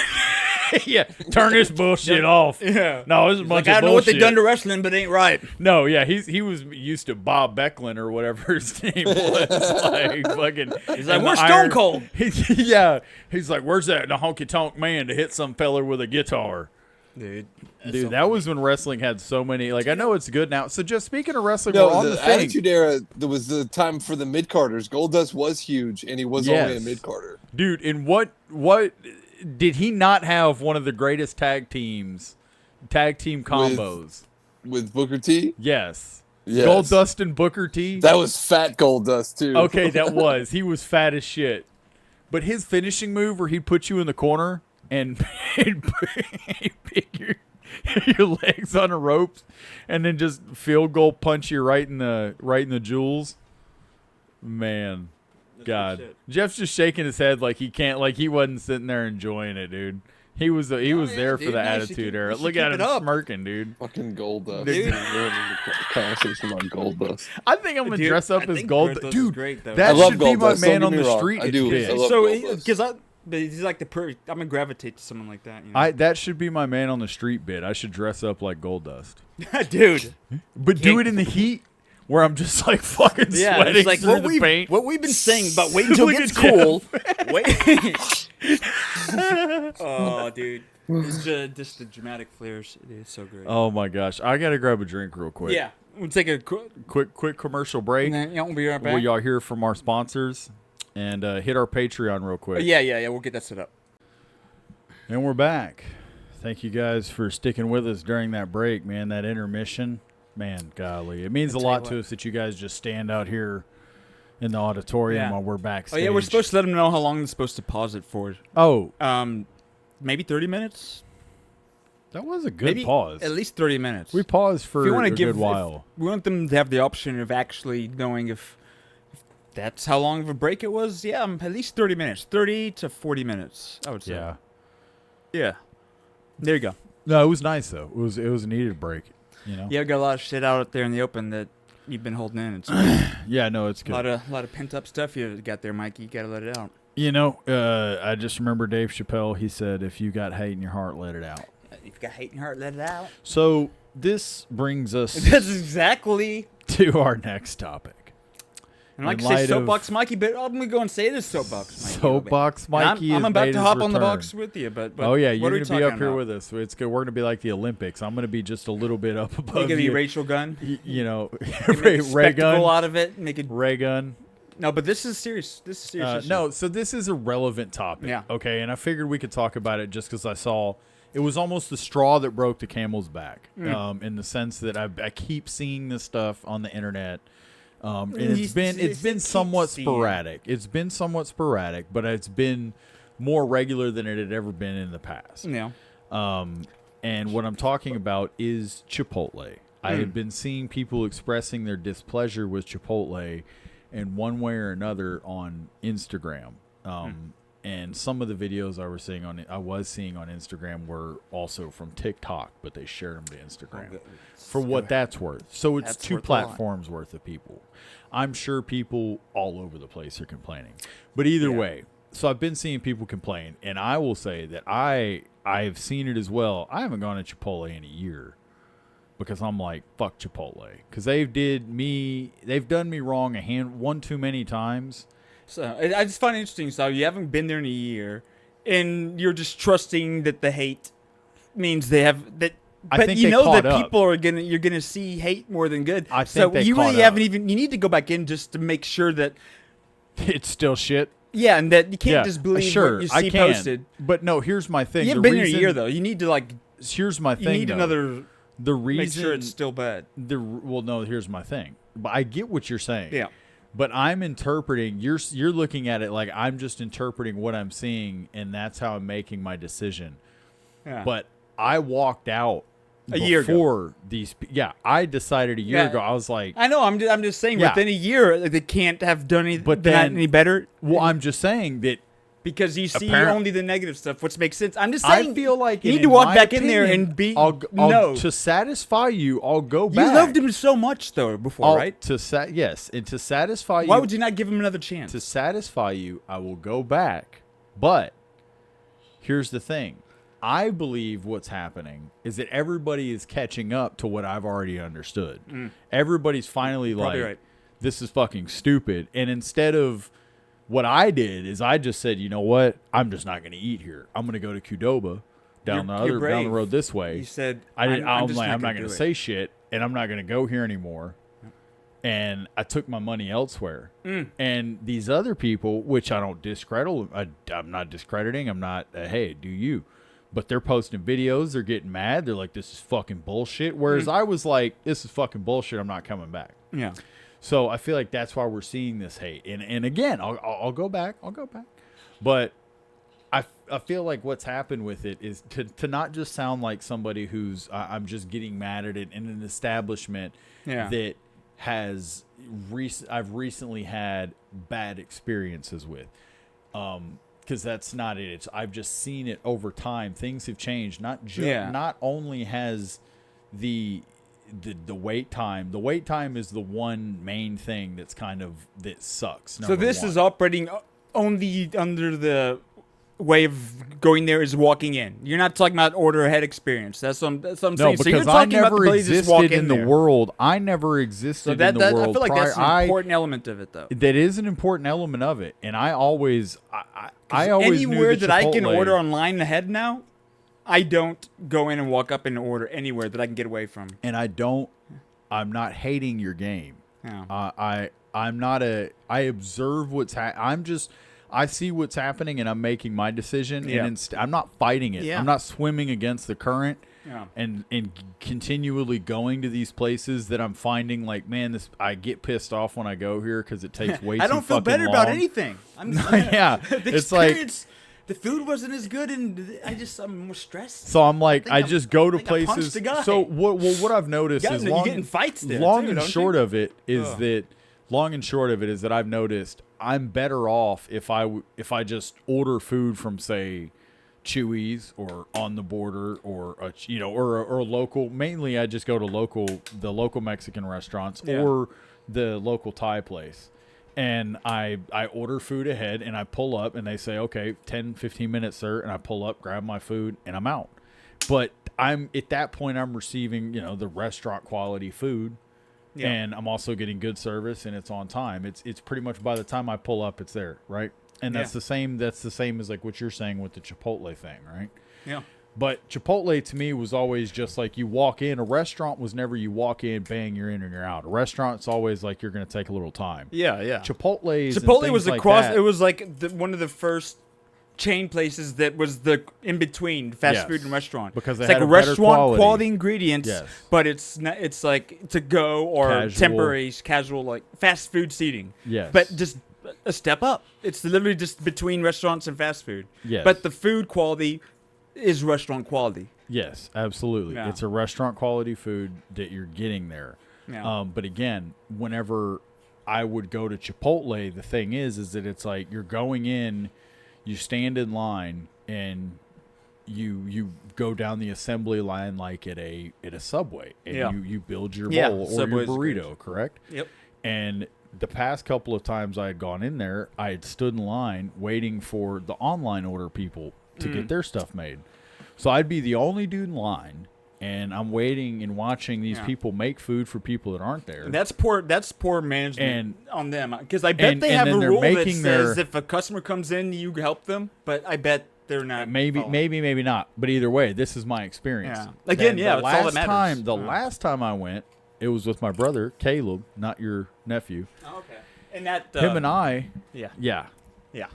yeah, turn this bullshit off. Yeah. No, this is a He's bunch like, I of don't know what they've bullshit. done to wrestling, but it ain't right. No, yeah, he was used to Bob Backlund or whatever his name was. Like fucking. He's like, and "Where's the Stone Cold?" Yeah, he's like, "Where's that the honky tonk man to hit some feller with a guitar?" Dude, Dude, that was when wrestling had so many. Like, I know it's good now. So just speaking of wrestling, No, we're on the the thing. Attitude Era. There was the time for the mid carders. Goldust was huge, and he was only a Yes. mid carder. Dude, and what did he not have one of the greatest tag team combos with Booker T? Yes. Yes. Goldust and Booker T. That was fat Goldust too. Okay, that was. He was fat as shit. But his finishing move where he'd put you in the corner and he'd pick your legs on the ropes and then just field goal punch you right in the jewels. Man. God. Jeff's just shaking his head like he can't, like he wasn't sitting there enjoying it, dude. He was there for the attitude era. Look at him smirking, dude. Fucking Goldust. Dude. Conversation about Goldust. I think I'm gonna dress up as Goldust. Dude, great, though. that should be my man on the wrong. street. I do. Because he's like I'm gonna gravitate to someone like that. You know? That should be my man on the street bit. I should dress up like Goldust. Dude. But do it in the heat where I'm just like fucking sweating like through the paint. What we've been saying about wait until it gets cool. Wait. Oh, dude. It's just the dramatic flares. It is so great. Oh my gosh. I gotta grab a drink real quick. Yeah. We'll take a quick commercial break. We'll be right back. Will y'all hear from our sponsors and hit our Patreon real quick. Yeah. We'll get that set up. And we're back. Thank you guys for sticking with us during that break, man. That intermission. Man, golly. It means a lot to us that you guys just stand out here in the auditorium while we're backstage. Oh, yeah, we're supposed to let them know how long they're supposed to pause it for. Oh. Maybe 30 minutes? That was a good pause. At least 30 minutes. We paused for a good while. We want them to have the option of actually knowing if that's how long of a break it was. Yeah, at least 30 minutes. 30 to 40 minutes, I would say. Yeah. Yeah. There you go. No, it was nice, though. It was a needed break. You know? Yeah, we got a lot of shit out there in the open that you've been holding in. It's yeah, no, it's good. A lot of pent up stuff you got there, Mikey. You got to let it out. You know, I just remember Dave Chappelle. He said, "If you got hate in your heart, let it out." If you got hate in your heart, let it out. So this brings us. That's exactly to our next topic. And like I say, Soapbox Mikey, but I'm going to go and say this, Soapbox Mikey. Soapbox Mikey I'm about to hop return. on the box with you. But oh, yeah, you're going to be up here with us. It's good. We're going to be like the Olympics. I'm going to be just a little bit up above you. You're going to be Rachel Gunn? You know, Ray Gunn. Out of it. Make it Ray Gunn. No, but this is serious. This is serious. No, so this is a relevant topic. Yeah. Okay, and I figured we could talk about it just because I saw it was almost the straw that broke the camel's back. In the sense that I keep seeing this stuff on the internet. And it's been somewhat sporadic. It's been somewhat sporadic, but it's been more regular than it had ever been in the past. Yeah. And what I'm talking about is Chipotle. I have been seeing people expressing their displeasure with Chipotle in one way or another on Instagram. And some of the videos I was seeing on Instagram were also from TikTok, but they shared them to Instagram for what that's worth. So it's two platforms worth of people. I'm sure people all over the place are complaining, but either way, so I've been seeing people complain, and I will say that I've seen it as well. I haven't gone to Chipotle in a year because I'm like, fuck Chipotle, because they've done me wrong one too many times. So I just find it interesting. So you haven't been there in a year, and you're just trusting that the hate means they have that. But you know that people are you're gonna see hate more than good. I think so you really haven't even. You need to go back in just to make sure that it's still shit. Yeah, and that you can't just believe what you see posted. But no, here's my thing. You haven't been there a year though. You need to like. Here's my thing. You need another. The reason. Make sure it's still bad. Well, no. Here's my thing. But I get what you're saying. Yeah. But I'm interpreting. You're looking at it like I'm just interpreting what I'm seeing, and that's how I'm making my decision. Yeah. But I walked out a year ago. I decided a year ago. I was like, I know. I'm just saying. Within a year, they can't have done any better. Well, I'm just saying that because you see only the negative stuff, which makes sense. I'm just saying. I feel like you need to walk back in there and be. To satisfy you, I'll go back. You loved him so much though before, right? Yes, and to satisfy you. Why would you not give him another chance? To satisfy you, I will go back. But here's the thing. I believe what's happening is that everybody is catching up to what I've already understood. Everybody's finally like, this is fucking stupid. And instead of what I did is I just said, you know what? I'm just not going to eat here. I'm going to go to Qdoba down the road this way. You said, I'm not going to say shit, and I'm not going to go here anymore. And I took my money elsewhere. And these other people, which I don't discredit, I'm not discrediting. I'm not, hey, do you? But they're posting videos. They're getting mad. They're like, this is fucking bullshit. Whereas I was like, this is fucking bullshit. I'm not coming back. Yeah. So I feel like that's why we're seeing this hate. And again, I'll go back. But I feel like what's happened with it is to not just sound like somebody who's I'm just getting mad at it in an establishment that I've recently had bad experiences with. Because that's not it. I've just seen it over time. Things have changed. Not only has the wait time. The wait time is the one main thing that sucks. So this is operating only under the way of going there is walking in. You're not talking about order ahead experience. That's what I'm saying. No, So you're because I talking about the never ability to just walk existed in the there. world. I never existed in the world. I feel like prior. that's an important element of it, though. That is an important element of it, and I always knew anywhere that I can Chipotle- order online ahead now, I don't go in and walk up and order anywhere that I can get away from. And I'm not hating your game. Yeah. I observe what's I see what's happening and I'm making my decision. Yeah. And I'm not fighting it. Yeah. I'm not swimming against the current. Yeah. And continually going to these places that I'm finding like, man, I get pissed off when I go here because it takes way too fucking long. I don't feel better about anything. Yeah. The It's like, experience, the food wasn't as good, and I'm more stressed. so I'm like, I think just go to I think I punched places. the guy. So what I've noticed You is guys- you get in fights there long too, and don't short you? of it is that I've noticed I'm better off if I just order food from, say, Chewy's or On the Border or a local. Mainly, I just go to the local Mexican restaurants or the local Thai place, and I order food ahead and I pull up and they say, okay, 10-15 minutes, sir, and I pull up, grab my food, and I'm out. But at that point I'm receiving the restaurant quality food. Yeah. And I'm also getting good service and it's on time. It's pretty much by the time I pull up, it's there, right? And that's the same as like what you're saying with the Chipotle thing, right? Yeah. But Chipotle to me was always just like you walk in. A restaurant was never you walk in, bang, you're in and you're out. A restaurant's always like you're going to take a little time. Yeah, yeah. Chipotle was across. It was like one of the first chain places that was the in between fast food and restaurant, because they it's had like a better restaurant quality ingredients, Yes. but it's not, it's like to go or Casual. temporary casual like fast food seating. Yes. But just a step up. It's literally just between restaurants and fast food. Yes. But the food quality is restaurant quality. Yes, absolutely. Yeah. It's a restaurant quality food that you're getting there. Yeah. But again, whenever I would go to Chipotle, the thing is that it's like you're going in, you stand in line, and you go down the assembly line like at a Subway, and you build your bowl or Subway's your burrito, great. correct? Yep. And the past couple of times I had gone in there, I had stood in line waiting for the online order people to get their stuff made. So I'd be the only dude in line, and I'm waiting and watching these people make food for people that aren't there. And that's poor management on them, because I bet they and have then a they're rule that making says their- if a customer comes in, you help them. But I bet they're not. Maybe not. But either way, this is my experience. Yeah. Again, And yeah, the it's all that last matters. time, the Yeah. last time I went, it was with my brother Caleb, not your nephew. Oh, okay. And that Him and I, Yeah.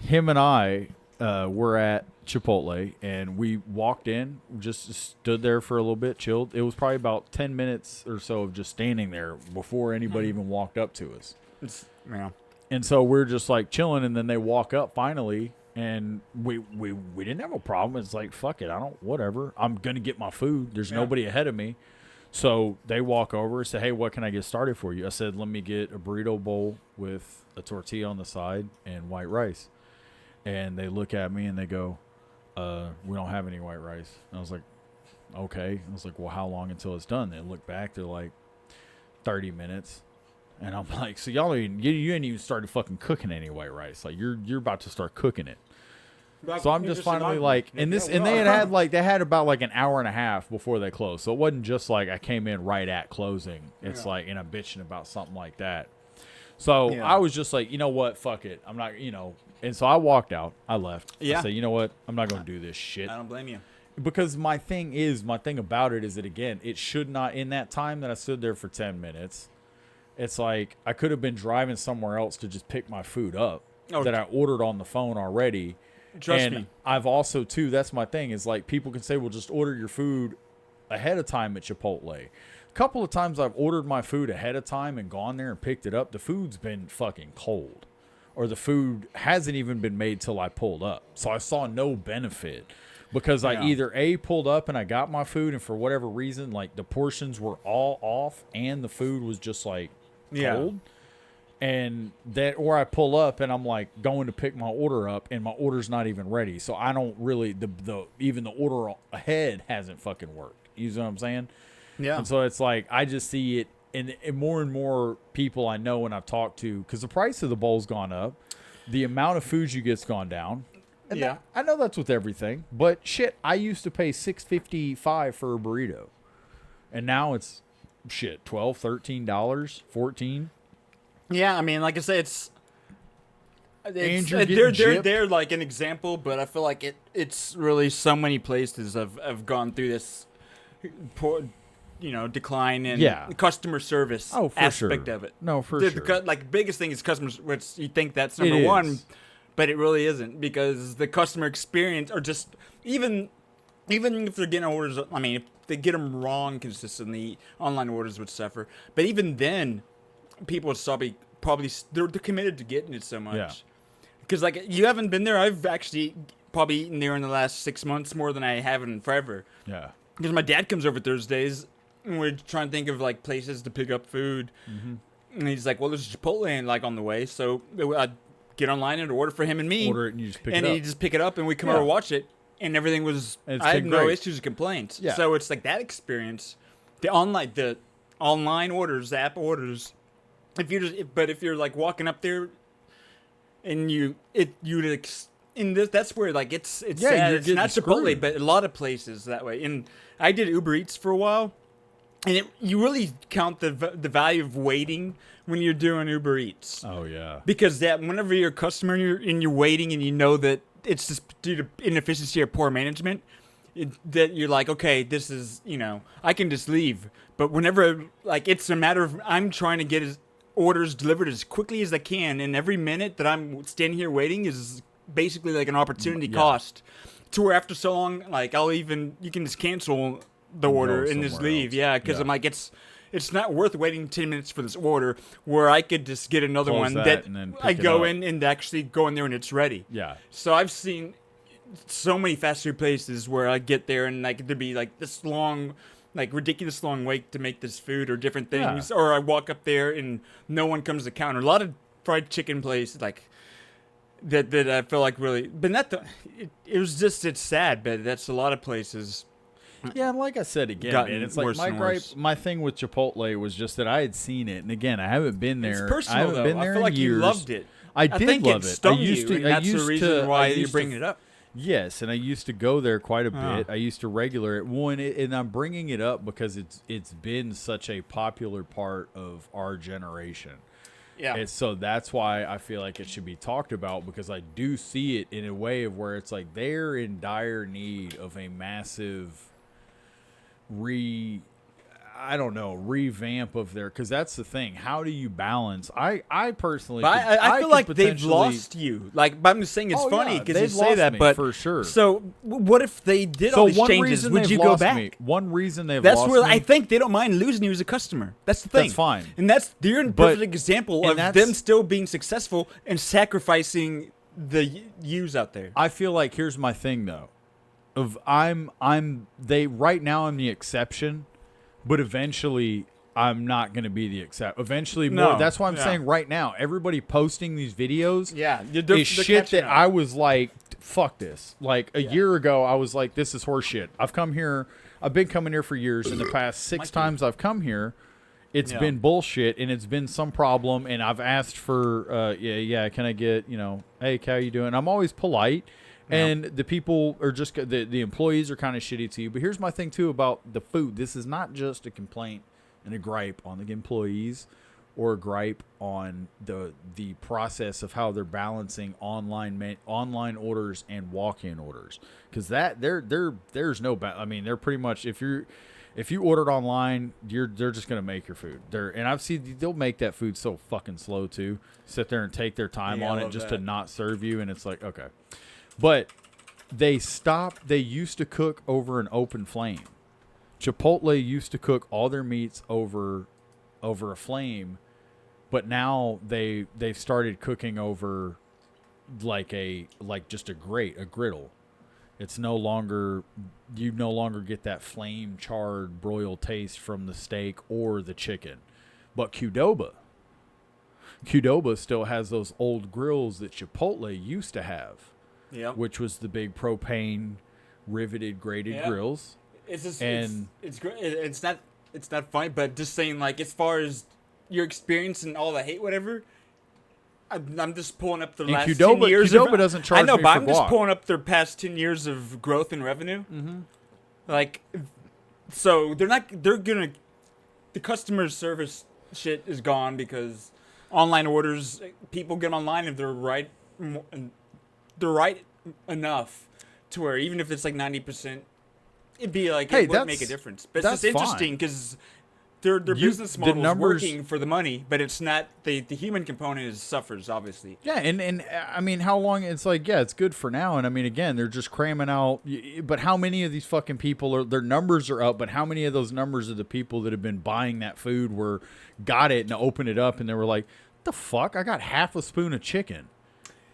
him and I were at Chipotle, and we walked in, just stood there for a little bit, chilled. It was probably about 10 minutes or so of just standing there before anybody even walked up to us. And so we're just like chilling, and then they walk up finally, and we didn't have a problem. It's like, fuck it, whatever. I'm gonna get my food. There's nobody ahead of me. So they walk over and say, hey, what can I get started for you? I said, let me get a burrito bowl with a tortilla on the side and white rice. And they look at me and they go, we don't have any white rice. And I was like, okay. I was like, well, how long until it's done? They look back, they're like 30 minutes. And I'm like, so you ain't even started fucking cooking any white rice. Like you're about to start cooking it. So I'm just finally like, and they had about like an hour and a half before they closed. So it wasn't just like I came in right at closing. It's like, and I'm bitching about something like that. So I was just like, you know what? Fuck it. I'm not, and so I walked out. I left. Yeah. I said, you know what? I'm not going to do this shit. I don't blame you. Because my thing about it is that, again, it should not, in that time that I stood there for 10 minutes, it's like I could have been driving somewhere else to just pick my food up that I ordered on the phone already. Trust me. I've also, too, that's my thing, is like people can say, well, just order your food ahead of time at Chipotle. A couple of times I've ordered my food ahead of time and gone there and picked it up. The food's been fucking cold, or the food hasn't even been made till I pulled up. So I saw no benefit because I either pulled up and I got my food, and for whatever reason, like the portions were all off and the food was just like Yeah. cold. And that, or I pull up and I'm like going to pick my order up and my order's not even ready. So I don't really, even the order ahead hasn't fucking worked. You know what I'm saying? Yeah. And so it's like, I just see it, and more people I know and I've talked to, because the price of the bowl's gone up. The amount of food you get's gone down. And Yeah. I know that's with everything, but shit, I used to pay $6.55 for a burrito. And now it's shit, $12, $13, $14. Yeah, I mean, like I said, they're like an example, but I feel like it's really so many places have gone through this poor, decline in customer service aspect of it. No, for sure. Like biggest thing is customers, which you think that's number one, but it really isn't, because the customer experience, or just even if they're getting orders, I mean, if they get them wrong consistently, online orders would suffer. But even then, people would probably they're committed to getting it so much. Yeah. Because like you haven't been there. I've actually probably eaten there in the last 6 months more than I have in forever. Yeah. Because my dad comes over Thursdays, and we're trying to think of like places to pick up food. Mm-hmm. And he's like, "Well, there's Chipotle like on the way," so I get online and order for him and me. Order it and you just pick it up. And he just pick it up, and we come over and watch it, and everything was. I had no issues or complaints. Yeah. So it's like that experience, the online orders, the app orders. If you're like walking up there, and that's where like it's sad. It's not Chipotle, but a lot of places that way. And I did Uber Eats for a while, and you really count the value of waiting when you're doing Uber Eats. Oh yeah. Because whenever you're a customer and you're waiting and you know that it's just due to inefficiency or poor management, that you're like, okay, this is I can just leave. But whenever like it's a matter of I'm trying to get orders delivered as quickly as I can, and every minute that I'm standing here waiting is basically like an opportunity cost. To where after so long, like you can just cancel the order and just leave. Yeah, because I'm like it's not worth waiting 10 minutes for this order where I could just get another one that I go in and actually go in there and it's ready. Yeah. So I've seen so many fast food places where I get there and like there'd be like this long, like ridiculous long wait to make this food or different things. Or I walk up there and no one comes to the counter. A lot of fried chicken places like that I feel like really, but it's sad, but that's a lot of places. Yeah, and like I said again, man, it's like my thing with Chipotle was just that I had seen it, and again, I haven't been there. It's personal, I haven't been there I feel like years. you loved it. I did love it. I used to. That's the reason why you're bringing it up. Yes, and I used to go there quite a bit. I used to regular it. And I'm bringing it up because it's been such a popular part of our generation. Yeah. And so that's why I feel like it should be talked about, because I do see it in a way of where it's like they're in dire need of a massive revamp of their, because that's the thing. How do you balance? I personally, I feel like they've lost you. Like, but I'm just saying it's funny because you say that, but for sure. So what if they did all these changes? Would you go back? One reason they've that's lost where me, I think they don't mind losing you as a customer. That's the thing. That's fine, and they're a perfect example of them still being successful and sacrificing the yous out there. I feel like here's my thing though. Right now I'm the exception. But eventually, I'm not going to be the exception. Eventually, more. That's why I'm saying right now, everybody posting these videos is shit that I was like, fuck this. Like, a year ago, I was like, this is horse shit. I've been coming here for years. In the past 6 times I've come here, it's been bullshit, and it's been some problem, and I've asked for, can I get, hey, how you doing? I'm always polite. And the people are just, the employees are kind of shitty to you. But here's my thing, too, about the food. This is not just a complaint and a gripe on the employees or a gripe on the process of how they're balancing online orders and walk-in orders. Because there's no, I mean, they're pretty much, if you ordered online, they're just gonna make your food. And I've seen they'll make that food so fucking slow too. Sit there and take their time on it just to not serve you, and it's like, okay. But they used to cook over an open flame. Chipotle used to cook all their meats over a flame, but now they've started cooking over just a griddle. It's no longer, you no longer get that flame charred broiled taste from the steak or the chicken. But Qdoba, Qdoba still has those old grills that Chipotle used to have. Yeah. Which was the big propane riveted grated grills. It's just and it's great. It's not funny, but just saying, like, as far as your experience and all the hate, whatever. I'm just pulling up the last 10 years. Qdoba doesn't charge I know, me but for I'm just guac. pulling up their past 10 years of growth in revenue. Mm-hmm. Like, so the customer service shit is gone because online orders, people get online if they're right enough to where even if it's like 90%, it'd be like, it would make a difference. But it's just interesting because their business model is working for the money, but it's not the human component suffers, obviously. Yeah, and I mean, how long? It's like, yeah, it's good for now, and I mean, again, they're just cramming out. But how many of these fucking people their numbers are up? But how many of those numbers of the people that have been buying that food got it and opened it up and they were like, the fuck? I got half a spoon of chicken.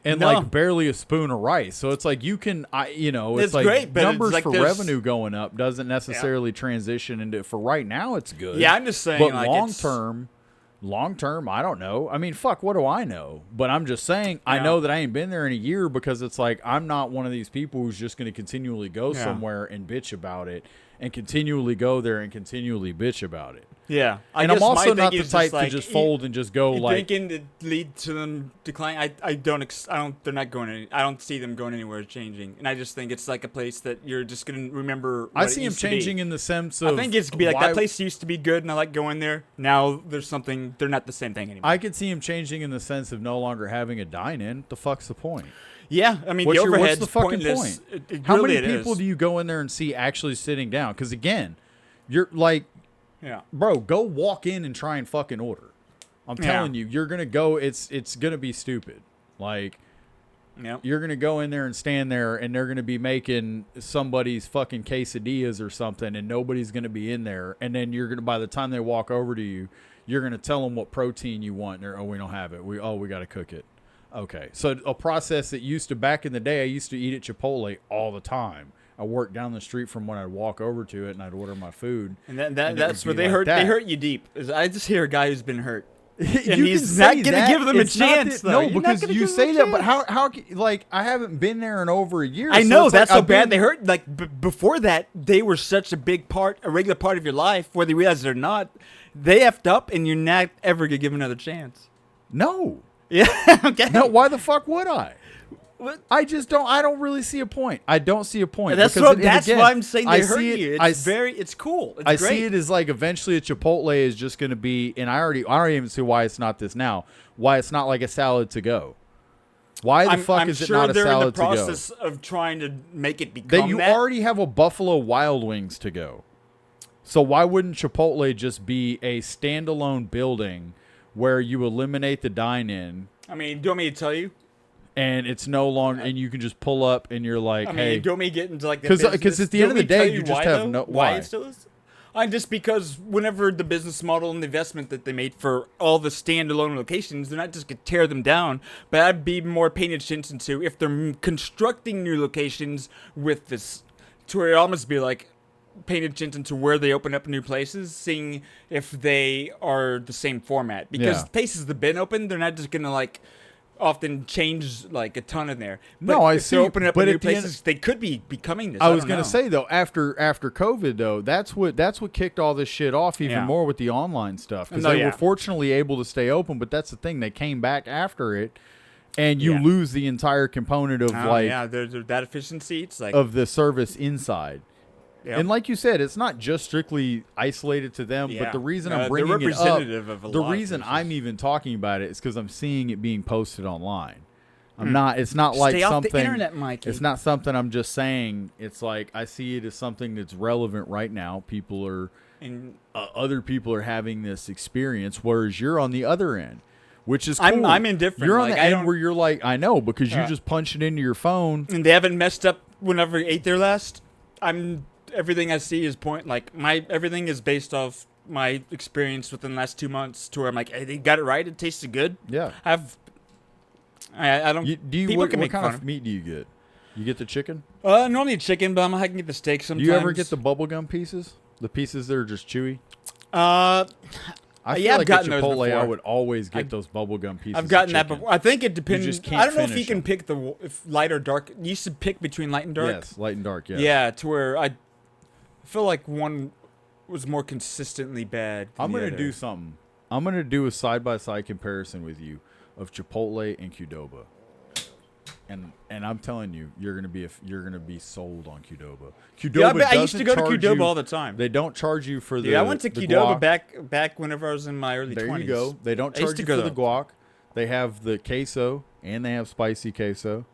And like barely a spoon of rice. So it's like it's like great, but numbers it's like for revenue going up doesn't necessarily transition into, for right now it's good. Yeah, I'm just saying, but like, long term, I don't know. I mean, fuck, what do I know? But I'm just saying, I know that I ain't been there in a year because it's like I'm not one of these people who's just going to continually go somewhere and bitch about it and continually go there and continually bitch about it. Yeah, and I'm also not the type to just fold and just go like thinking to lead to them decline. I don't see them going anywhere changing, and I just think it's like a place that you're just gonna remember. I see them changing in the sense of I think it's gonna be like that place used to be good, and I like going there. Now there's something. They're not the same thing anymore. I could see him changing in the sense of no longer having a dine-in. The fuck's the point? Yeah, I mean, the overhead's what's the fucking pointless. point? How many people do you go in there and see actually sitting down? Because again, you're like. Yeah, bro, go walk in and try and fucking order. I'm telling you, you're gonna go. It's gonna be stupid. Like, you're gonna go in there and stand there, and they're gonna be making somebody's fucking quesadillas or something, and nobody's gonna be in there. And then you're gonna, by the time they walk over to you, you're gonna tell them what protein you want. And they're, we don't have it. We got to cook it. Okay, so a process that used to back in the day, I used to eat at Chipotle all the time. I worked down the street from when I'd walk over to it and I'd order my food. And that's where they hurt. They hurt you deep. I just hear a guy who's been hurt, and he's not gonna give them a chance. No, because you say that, but how? Like, I haven't been there in over a year. I know that's how bad they hurt. Like before that, they were such a big part, a regular part of your life, whether you realize it or not. They effed up, and you're not ever gonna give them another chance. No. Yeah. Okay. No. Why the fuck would I? What? I don't really see a point. I don't see a point. That's why I'm saying they hurt you. It's cool. It's great. See it as like eventually a Chipotle is just going to be, and I don't even see why it's not this now. Why it's not like a salad to go. Why the fuck is it not a salad to go? I'm sure they're in the process of trying to make it become that. You already have a Buffalo Wild Wings to go. So why wouldn't Chipotle just be a standalone building where you eliminate the dine-in? I mean, do you want me to tell you? And it's no longer, and you can just pull up, and you're like, hey. Do you want me to get into like the business? Because at the end of the day, you just have no. Why it still is? Just because whenever the business model and the investment that they made for all the standalone locations, they're not just going to tear them down, but I'd be more paying attention to if they're constructing new locations with this, to where it almost be like paying attention to where they open up new places, seeing if they are the same format. Because places that have been open, they're not just going to like often change like a ton in there. But no, I see. They're opening up new places. They could be becoming this. I was going to say though, after COVID though, that's what kicked all this shit off even more with the online stuff, because they were fortunately able to stay open. But that's the thing; they came back after it, and you lose the entire component of there's that efficiency. It's like of the service inside. Yep. And like you said, it's not just strictly isolated to them, but the reason I'm bringing it up, the reason I'm even talking about it is because I'm seeing it being posted online. I'm not. It's not like Stay something. Off the internet, Mikey. It's not something I'm just saying. It's like I see it as something that's relevant right now. People are, other people are having this experience, whereas you're on the other end, which is cool. I'm indifferent. You're on the end where you're like, I know, because you just punch it into your phone, and they haven't messed up whenever you ate there last. Everything I see is everything is based off my experience within the last 2 months, to where I'm like, hey, they got it right. It tasted good. Yeah. I don't. What kind of meat do you get? You get the chicken? Normally chicken, but I can get the steak sometimes. Do you ever get the bubblegum pieces? The pieces that are just chewy? I I feel Yeah, I've like gotten at those Chipotle, I before. would always get those bubblegum pieces. I've gotten of that chicken. before. I think it depends. You just can't I don't know if you finish can them. pick if light or dark. You used to pick between light and dark. Yes, light and dark. Yeah. Yeah, to where I feel like one was more consistently bad. Than I'm the gonna other. do something. I'm gonna do a side by side comparison with you of Chipotle and Qdoba. And I'm telling you, you're gonna be sold on Qdoba. Qdoba I used to go to doesn't Qdoba charge you- all the time. They don't charge you for the. Yeah, I went to the Qdoba guac. back whenever I was in my early 20s. There you go. They don't I used charge to you go for the there. guac. They have the queso and they have spicy queso.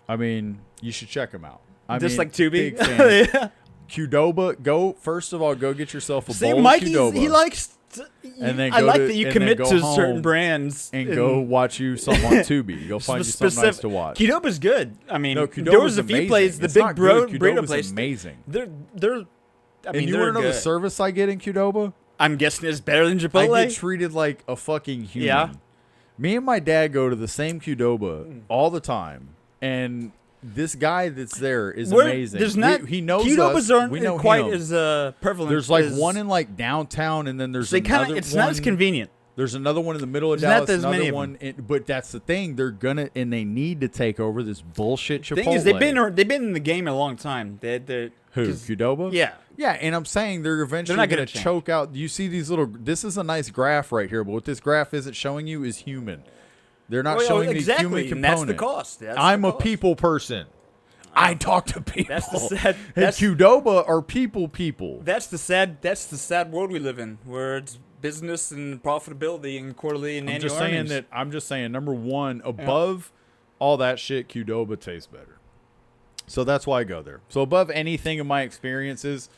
I mean, you should check them out. Just like Tubi? big fan. Yeah. Qdoba, first of all, go get yourself a See, bowl Mikey, of Qdoba. he likes. And then I go like to- that you and commit then go to certain home brands and go watch you something on Tubi. Go find you something nice to watch. Qdoba's good. I mean, No, there was Qdoba's a few amazing. places. The It's big not good. burrito Qdoba's place. amazing. They're. I mean, And you they're want to know the good. service I get in Qdoba? I'm guessing it's better than Chipotle. I get treated like a fucking human. Yeah. Me and my dad go to the same Qdoba all the time, and this guy that's there is amazing. There's not. He knows Qdobas us. aren't We know quite him. as prevalent. There's like as, one in like downtown, and then there's So they another kinda, it's one. not as convenient. There's another one in the middle of There's not Dallas. as many Another of one, but that's the thing. They're gonna and they need to take over this bullshit Chipotle. Thing is, they've been in the game a long time. They're Who, Qdoba? Yeah. Yeah, and I'm saying they're eventually not going gonna to change. choke out. You see these little. This is a nice graph right here, but what this graph isn't showing you is human. They're not Well, showing exactly, the human and that's component. the cost. That's I'm the a cost. people person. I talk to people. That's the sad. And That's, Qdoba are people. that's the sad world we live in, where it's business and profitability and quarterly and I'm annual just saying earnings. that. I'm just saying. Number one, above all that shit, Qdoba tastes better. So that's why I go there. So above anything in my experiences,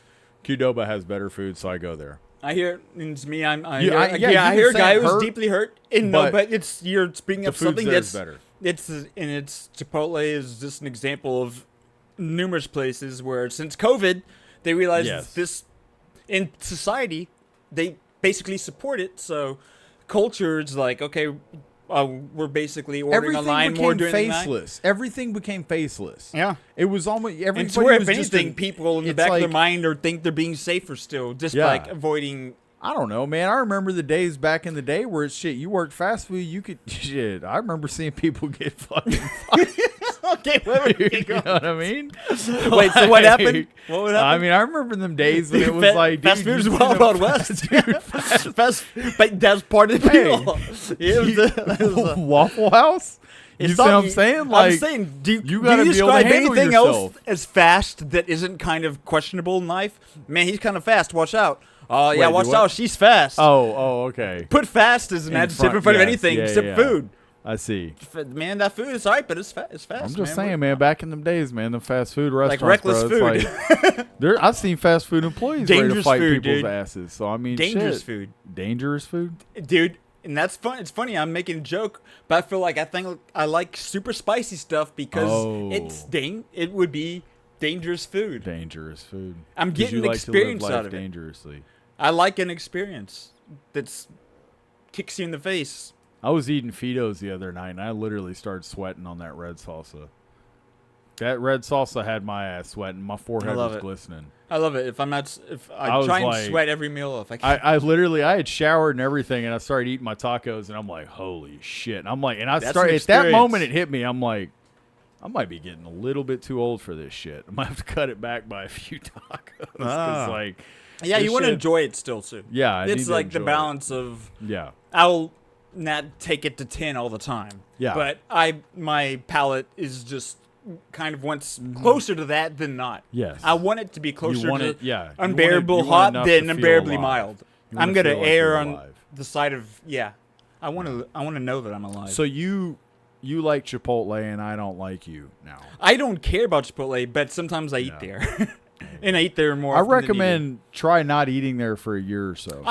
Qdoba has better food, so I go there. I hear it's me. I You hear a can guy say who's hurt, deeply hurt. And but you're speaking the of food something there is that's better. It's Chipotle is just an example of numerous places where since COVID they realized Yes. this in society they basically support it. So culture is like, okay, we're basically ordering Everything online more became during the night. faceless. Everything became faceless. Yeah. It was almost everybody And to where, was if just anything, people in the it's back of their like- mind or think they're being safer still, just Yeah. like avoiding. I don't know, man. I remember the days back in the day where it's shit. You worked fast food, you could shit. I remember seeing people get fucking. Okay, wait, you know what I mean? Wait, so what happened? What would happen? I mean, I remember them days when it was like fast dude, food is you Wild seen Wild a- West. dude. Fast, but that's part of the Hey, appeal. It was a- Waffle House. You It's see what not- I'm saying? I'm Like, saying, do you you gotta be able to describe handle anything yourself. else as fast that isn't kind of questionable in life? Man, he's kind of fast. Watch out. Oh, yeah, Wait, watch do what? out. She's fast. Oh, okay. Put fast as an adjective in front of yes, anything yeah, except yeah. food. I see. Man, that food is alright, but it's fast. I'm just saying, man. Back in them days, man, the fast food restaurants, reckless bro, it's food. Like, I've seen fast food employees ready to Dangerous fight food, people's dude. asses. So I mean, Dangerous shit. food. Dangerous food. Dude, and that's fun. It's funny. I'm making a joke, but I feel like I like super spicy stuff because it would be dangerous food. Dangerous food. I'm 'Cause getting you like experience to live life out of it. dangerously. I like an experience that's kicks you in the face. I was eating Fitos the other night, and I literally started sweating on that red salsa. That red salsa had my ass sweating. My forehead was glistening. I love it. If I was try and like- sweat every meal if I can. I had showered and everything, and I started eating my tacos, and I'm like, holy shit. And I'm like, and I That's started an at that experience. moment it hit me. I'm like, I might be getting a little bit too old for this shit. I might have to cut it back by a few tacos. 'Cause, like, yeah, this you want to shit- enjoy it still too. Yeah, I need it's to like the enjoy it. balance of Yeah. I'll not take it to 10 all the time. Yeah. But my palate is just kind of wants closer to that than not. Yes. I want it to be closer want to it- yeah. You want it- unbearable you want hot enough to than feel unbearably alive. mild. You wanna I'm gonna feel like err you're on alive. the side of I want to know that I'm alive. So you like Chipotle, and I don't like you now. I don't care about Chipotle, but sometimes I eat there. And I eat there more I often than you do. recommend try not eating there for a year or so.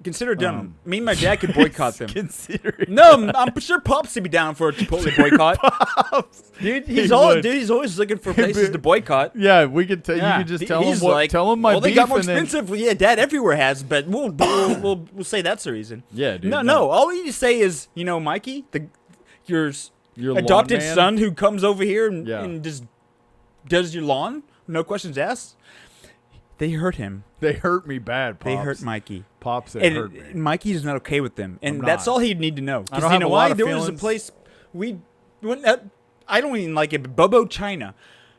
Consider done. Me and my dad could boycott them. Consider No, I'm sure Pops would be down for a Chipotle boycott. Dude, he's always looking for places to boycott. Yeah, we could. You could just tell him He's what. like, Tell him my well, they beef, got more and then expensive. Yeah, Dad everywhere has, but we'll say that's the reason. Yeah, dude. No. All we need to say is, Mikey, your adopted lawn man? son who comes over here Yeah. and just does your lawn, no questions asked. They hurt him. They hurt me bad, Pops. They hurt Mikey. Pops, they and hurt me. Mikey's not okay with them, and I'm that's not. all he'd need to know. I Because don't you have know a why? lot of There was a feelings. place we went. I don't even like it, but Bobo China.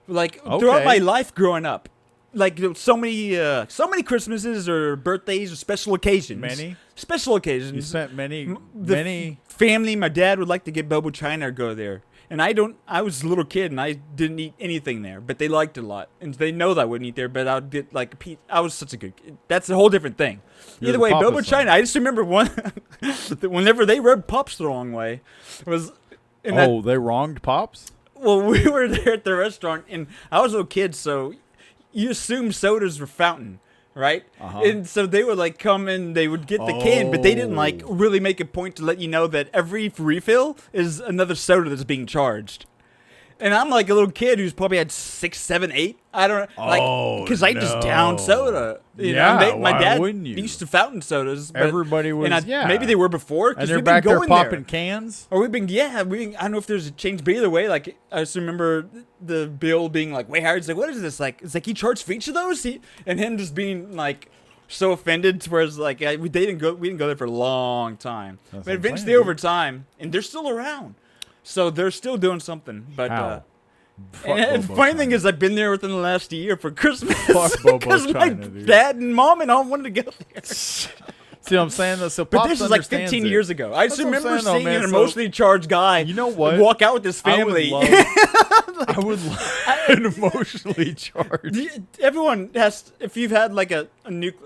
Like throughout Okay. my life growing up, like there was so many Christmases or birthdays or special occasions. Many? Special occasions. You spent many. Family, my dad would like to get Bobo China or go there. And I was a little kid and I didn't eat anything there, but they liked it a lot. And they know that I wouldn't eat there, but I'd get like a piece. I was such a good kid. That's a whole different thing. You're Either the way, Papa Bobo son. China, I just remember whenever they rubbed Pops the wrong way, was. And They wronged Pops? well, we were there at the restaurant and I was a little kid, so you assume sodas were fountain. Right? Uh-huh. And so they would like come in, they would get the can, but they didn't like Oh. really make a point to let you know that every refill is another soda that's being charged. And I'm like a little kid who's probably had 6, 7, 8. I don't like because I just downed soda. You know, Yeah, and my why dad wouldn't you? used to fountain sodas. But, Everybody was, and maybe they were before. And 'cause they're we've been back there going popping cans? Or we've been, I don't know if there's a change, but either way, like, I just remember the bill being like way higher. It's like, what is this? Like, it's like he charged for each of those? And him just being like so offended to where it's like, we didn't go there for a long time. That's But what I'm eventually saying, over time, and they're still around. So they're still doing something. But, How? Fuck and the Bobo funny China. thing is, I've been there within the last year for Christmas. Fuck Bobo Because my China, dude. dad and mom and all wanted to go there. See what I'm saying? Though? So But Pops this is like understands 15 it. years ago. I just That's what I'm remember saying, though, seeing man. an So, emotionally charged guy you know what? walk out with his family. I would love an emotionally charged. Everyone has, if you've had like a nuclear,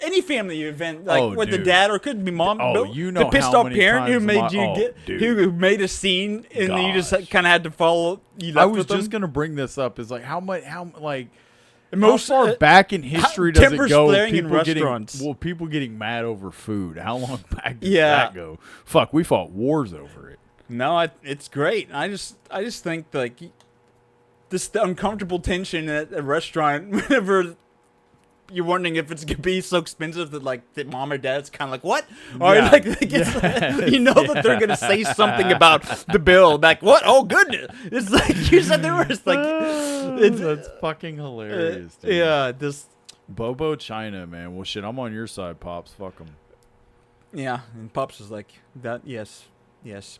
any family event, like with the dude. dad or it could be mom, Oh, the- you know the pissed how off many parent who times made my- you oh, get, dude. who made a scene, and then you just Gosh. kind of had to follow. You I left was with them. just gonna bring this up. Is like how Most- far back in history does it tempers go? flaring in People getting restaurants. people getting mad over food. How long back does Yeah. that go? Fuck, we fought wars over it. No, it's great. I just think like the uncomfortable tension at a restaurant whenever you're wondering if it's gonna be so expensive that like that mom or dad's kind of like what, or Yeah. like you know that they're gonna say something about the bill. Like what? Oh goodness! It's like you said there was like That's fucking hilarious. Dude. yeah. This Bobo China, man. Well, shit, I'm on your side, Pops. Fuck them. yeah, and Pops was like that. Yes,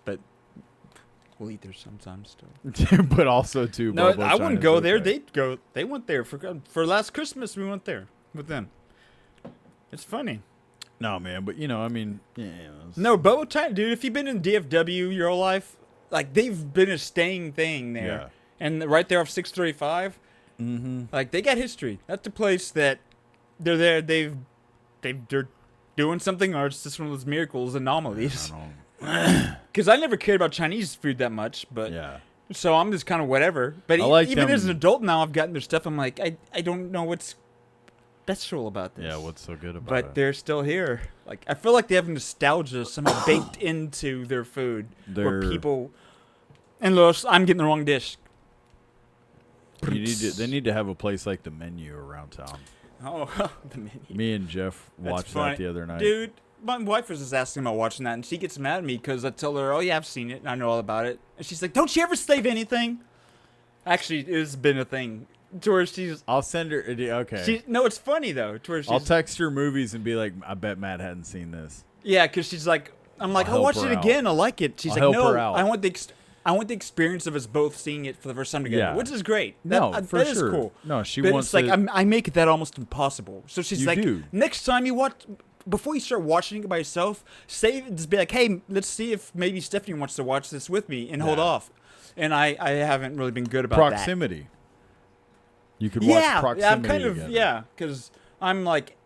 but we'll eat there sometimes still. But also too. No, Bobo I wouldn't China's go there. okay. They went there for last Christmas. We went there with them. It's funny. No, man, but you know, I mean, yeah. No, Bobo China, dude. If you've been in DFW your whole life, like they've been a staying thing there, Yeah. and right there off 635, like they got history. That's the place that they're there. They're doing something, or it's just one of those miracles, anomalies. Because I never cared about Chinese food that much, but yeah. So I'm just kind of whatever. But I like even them- as an adult now, I've gotten their stuff. I'm like, I don't know what's special about this. Yeah, what's so good about But it? they're still here. Like I feel like they have nostalgia somehow baked into their food. Where They're- people. And Los, I'm getting the wrong dish. They need to have a place like the Menu around town. Oh, the menu. Me and Jeff That's watched funny. that the other night. Dude, my wife was just asking about watching that, and she gets mad at me because I tell her, oh, yeah, I've seen it, and I know all about it. And she's like, don't you ever save anything? Actually, it's been a thing. To where she's... I'll send her... Okay. No, it's funny, though. To where she's... I'll text her movies and be like, I bet Matt hadn't seen this. Yeah, because she's like... I'm like, I'll I'll watch help it her out. again. I like it. She's I'll like, help no, her out. I want the experience of us both seeing it for the first time together, Yeah. which is great. No, That, for that is sure. cool. No, she but wants it's like to- I make that almost impossible. So she's You like, do. next time you watch, before you start watching it by yourself, just be like, hey, let's see if maybe Stephanie wants to watch this with me and hold Yeah. off. And I haven't really been good about Proximity. You could that. watch Proximity Yeah, I'm kind of together. because I'm like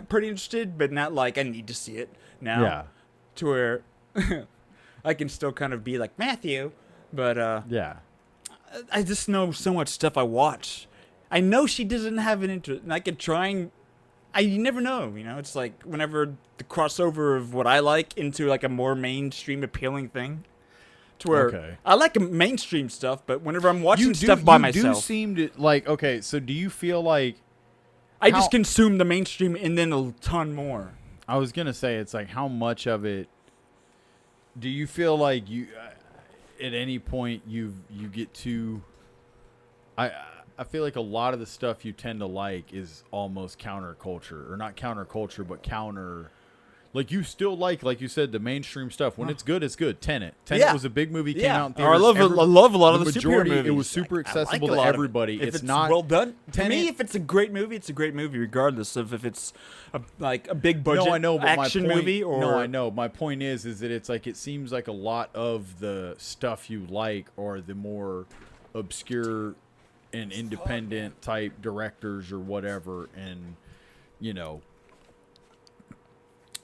pretty interested, but not like I need to see it now. Yeah. To where I can still kind of be like Matthew, but yeah, I just know so much stuff I watch. I know she doesn't have an interest, and I could try and you never know, you know. It's like whenever the crossover of what I like into like a more mainstream appealing thing, to where Okay. I like mainstream stuff, but whenever I'm watching You stuff by you myself, do seem to like. Okay, so do you feel like I just consume the mainstream and then a ton more. I was gonna say it's like how much of it do you feel like you at any point you get too I feel like a lot of the stuff you tend to like is almost counterculture, or not counterculture, but counter. Like you still like you said, the mainstream stuff. When it's good, it's good. Tenet was a big movie. Came out in theaters. I love a lot of the superhero movies. It was super accessible like to everybody. If it's not well done. Tenet, To me, if it's a great movie, it's a great movie, regardless of if it's a big budget action movie or. No, I know. My point is that it's like it seems like a lot of the stuff you like are the more obscure and independent type directors or whatever, and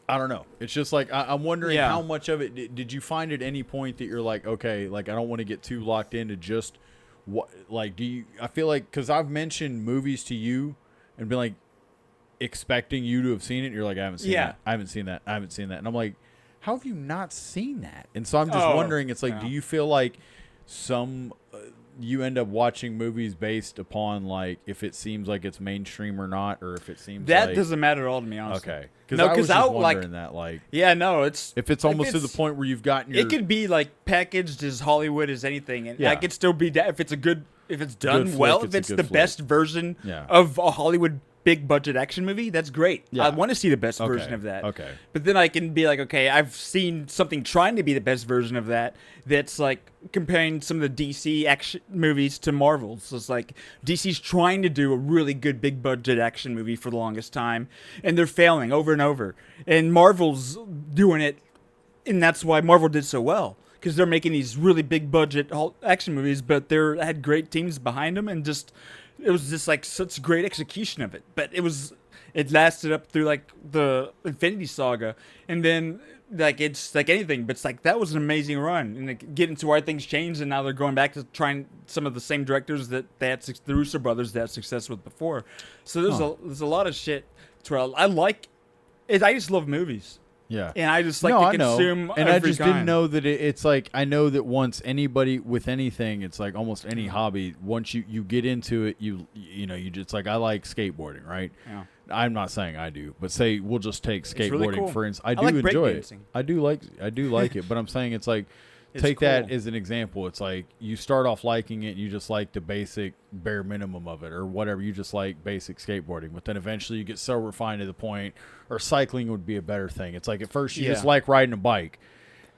I don't know. It's just like I'm wondering how much of it did you find at any point that you're like, okay, like I don't want to get too locked into just what, like, do you? I feel like because I've mentioned movies to you and been like expecting you to have seen it. And you're like, I haven't seen that. I haven't seen that. I haven't seen that. And I'm like, how have you not seen that? And so I'm just wondering. It's like, do you feel like you end up watching movies based upon like if it seems like it's mainstream or not, or if it seems that doesn't matter at all to me, honestly. Okay, because I was wondering that, like, it's if it's almost to the point where you've gotten your, it could be like packaged as Hollywood as anything, and that could still be if it's done well, if it's the best version of a Hollywood big budget action movie, that's great. I want to see the best version of that. Okay. But then I can be like, okay, I've seen something trying to be the best version of that. That's like comparing some of the DC action movies to Marvel's. So it's like DC's trying to do a really good big budget action movie for the longest time, and they're failing over and over. And Marvel's doing it, and that's why Marvel did so well. Because they're making these really big budget action movies, but they had great teams behind them, and it was just like such great execution of it. But it lasted up through like the Infinity Saga, and then like it's like anything, but it's like that was an amazing run, and like, get into why things changed, and now they're going back to trying some of the same directors that they had, the Russo brothers, that had success with before. So there's a lot of shit to where I like it. I just love movies. Yeah, and I just like to consume. And I just didn't know that it's like, I know that once anybody with anything, it's like almost any hobby. Once you get into it, you just like, I like skateboarding, right? Yeah. I'm not saying I do, but say we'll just take skateboarding really cool. for instance. I do like enjoy it. I do like it, but I'm saying it's like. Take that as an example. It's like you start off liking it, and you just like the basic bare minimum of it or whatever. You just like basic skateboarding, but then eventually you get so refined to the point, or cycling would be a better thing. It's like at first you just like riding a bike,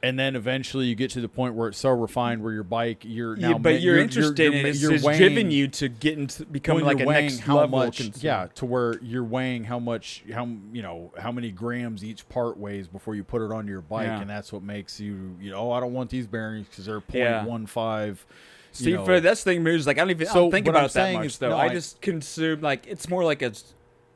and then eventually you get to the point where it's so refined where your bike, you're now but you're interested in it. It's driven you to get into becoming like a next level. To where you're weighing how many grams each part weighs before you put it onto your bike, and that's what makes you I don't want these bearings because they're 0.15. See, for that's the thing, moves like I don't think about it that much though. I just consume, like, it's more like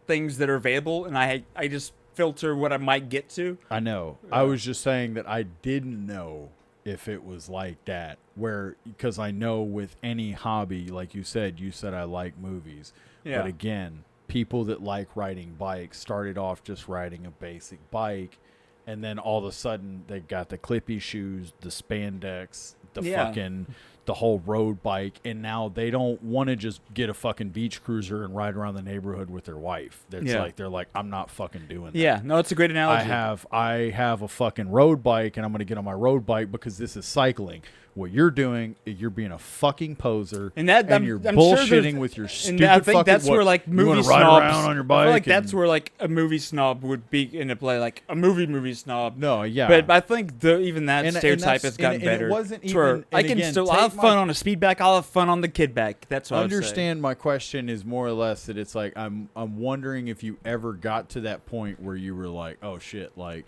things that are available, and I just filter what I might get to. I know. I was just saying that I didn't know if it was like that, because I know with any hobby, like you said I like movies. Yeah. But again, people that like riding bikes started off just riding a basic bike, and then all of a sudden they got the clippy shoes, the spandex, the whole road bike, and now they don't want to just get a fucking beach cruiser and ride around the neighborhood with their wife. They're like, I'm not fucking doing that. Yeah, no, it's a great analogy. I have a fucking road bike, and I'm going to get on my road bike because this is cycling. What you're doing is you're being a fucking poser, and you're bullshitting with your stupid. And I think that's where like movie snobs. Around on your bike. I feel like that's where like a movie snob would be into play, like a movie snob. No, yeah. But I think even that stereotype has gotten better. It wasn't even. I can still have fun on a speed bike. I'll have fun on the kid bike. That's what I understand. My question is more or less that it's like I'm wondering if you ever got to that point where you were like, oh shit, like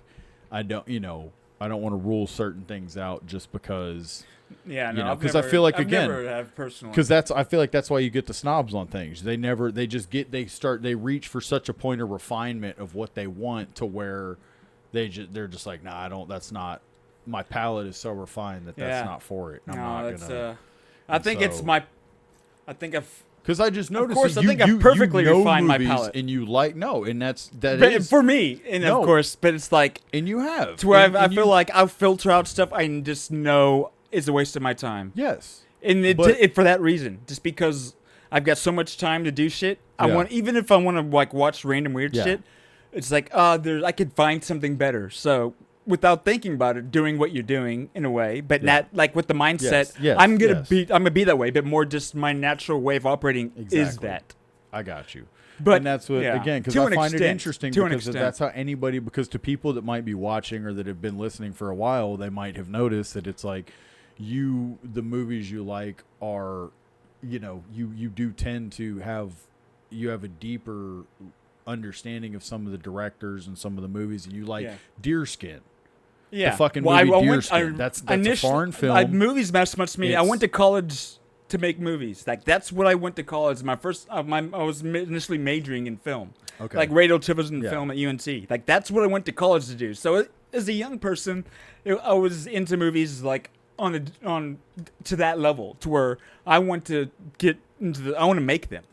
I don't want to rule certain things out just because. Yeah, no, because I feel like I've never have personally. Because I feel like that's why you get the snobs on things. They reach for such a point of refinement of what they want to where they're just like, nah, I don't. That's not, my palate is so refined that's not for it. I think I've. Because I just noticed. Of course, I think I've perfectly refined my palate, and you like and that is for me, and of course, but it's like, and you have to where I feel like I'll filter out stuff I just know is a waste of my time. Yes, and it for that reason, just because I've got so much time to do shit. I want, even if I want to like watch random weird shit, it's like I could find something better. So without thinking about it, doing what you're doing in a way, but Yeah. not like with the mindset. Yes, I'm gonna yes. be that way, but more just my natural way of operating is Exactly. that. I got you. But and that's what, yeah, again, because to I an find it extent, interesting to an because extent. that's how anybody, because to people that might be watching or that have been listening for a while, they might have noticed that it's like the movies you like are, you do tend to have a deeper understanding of some of the directors and some of the movies, and you like Deerskin. Yeah, The fucking movie Deerskin. That's a foreign film. Movies meant much to me. I went to college to make movies. Like that's what I went to college. My first, I was initially majoring in film, like radio, television, and film at UNC. Like that's what I went to college to do. So as a young person, I was into movies like on to that level to where I want to get into I want to make them.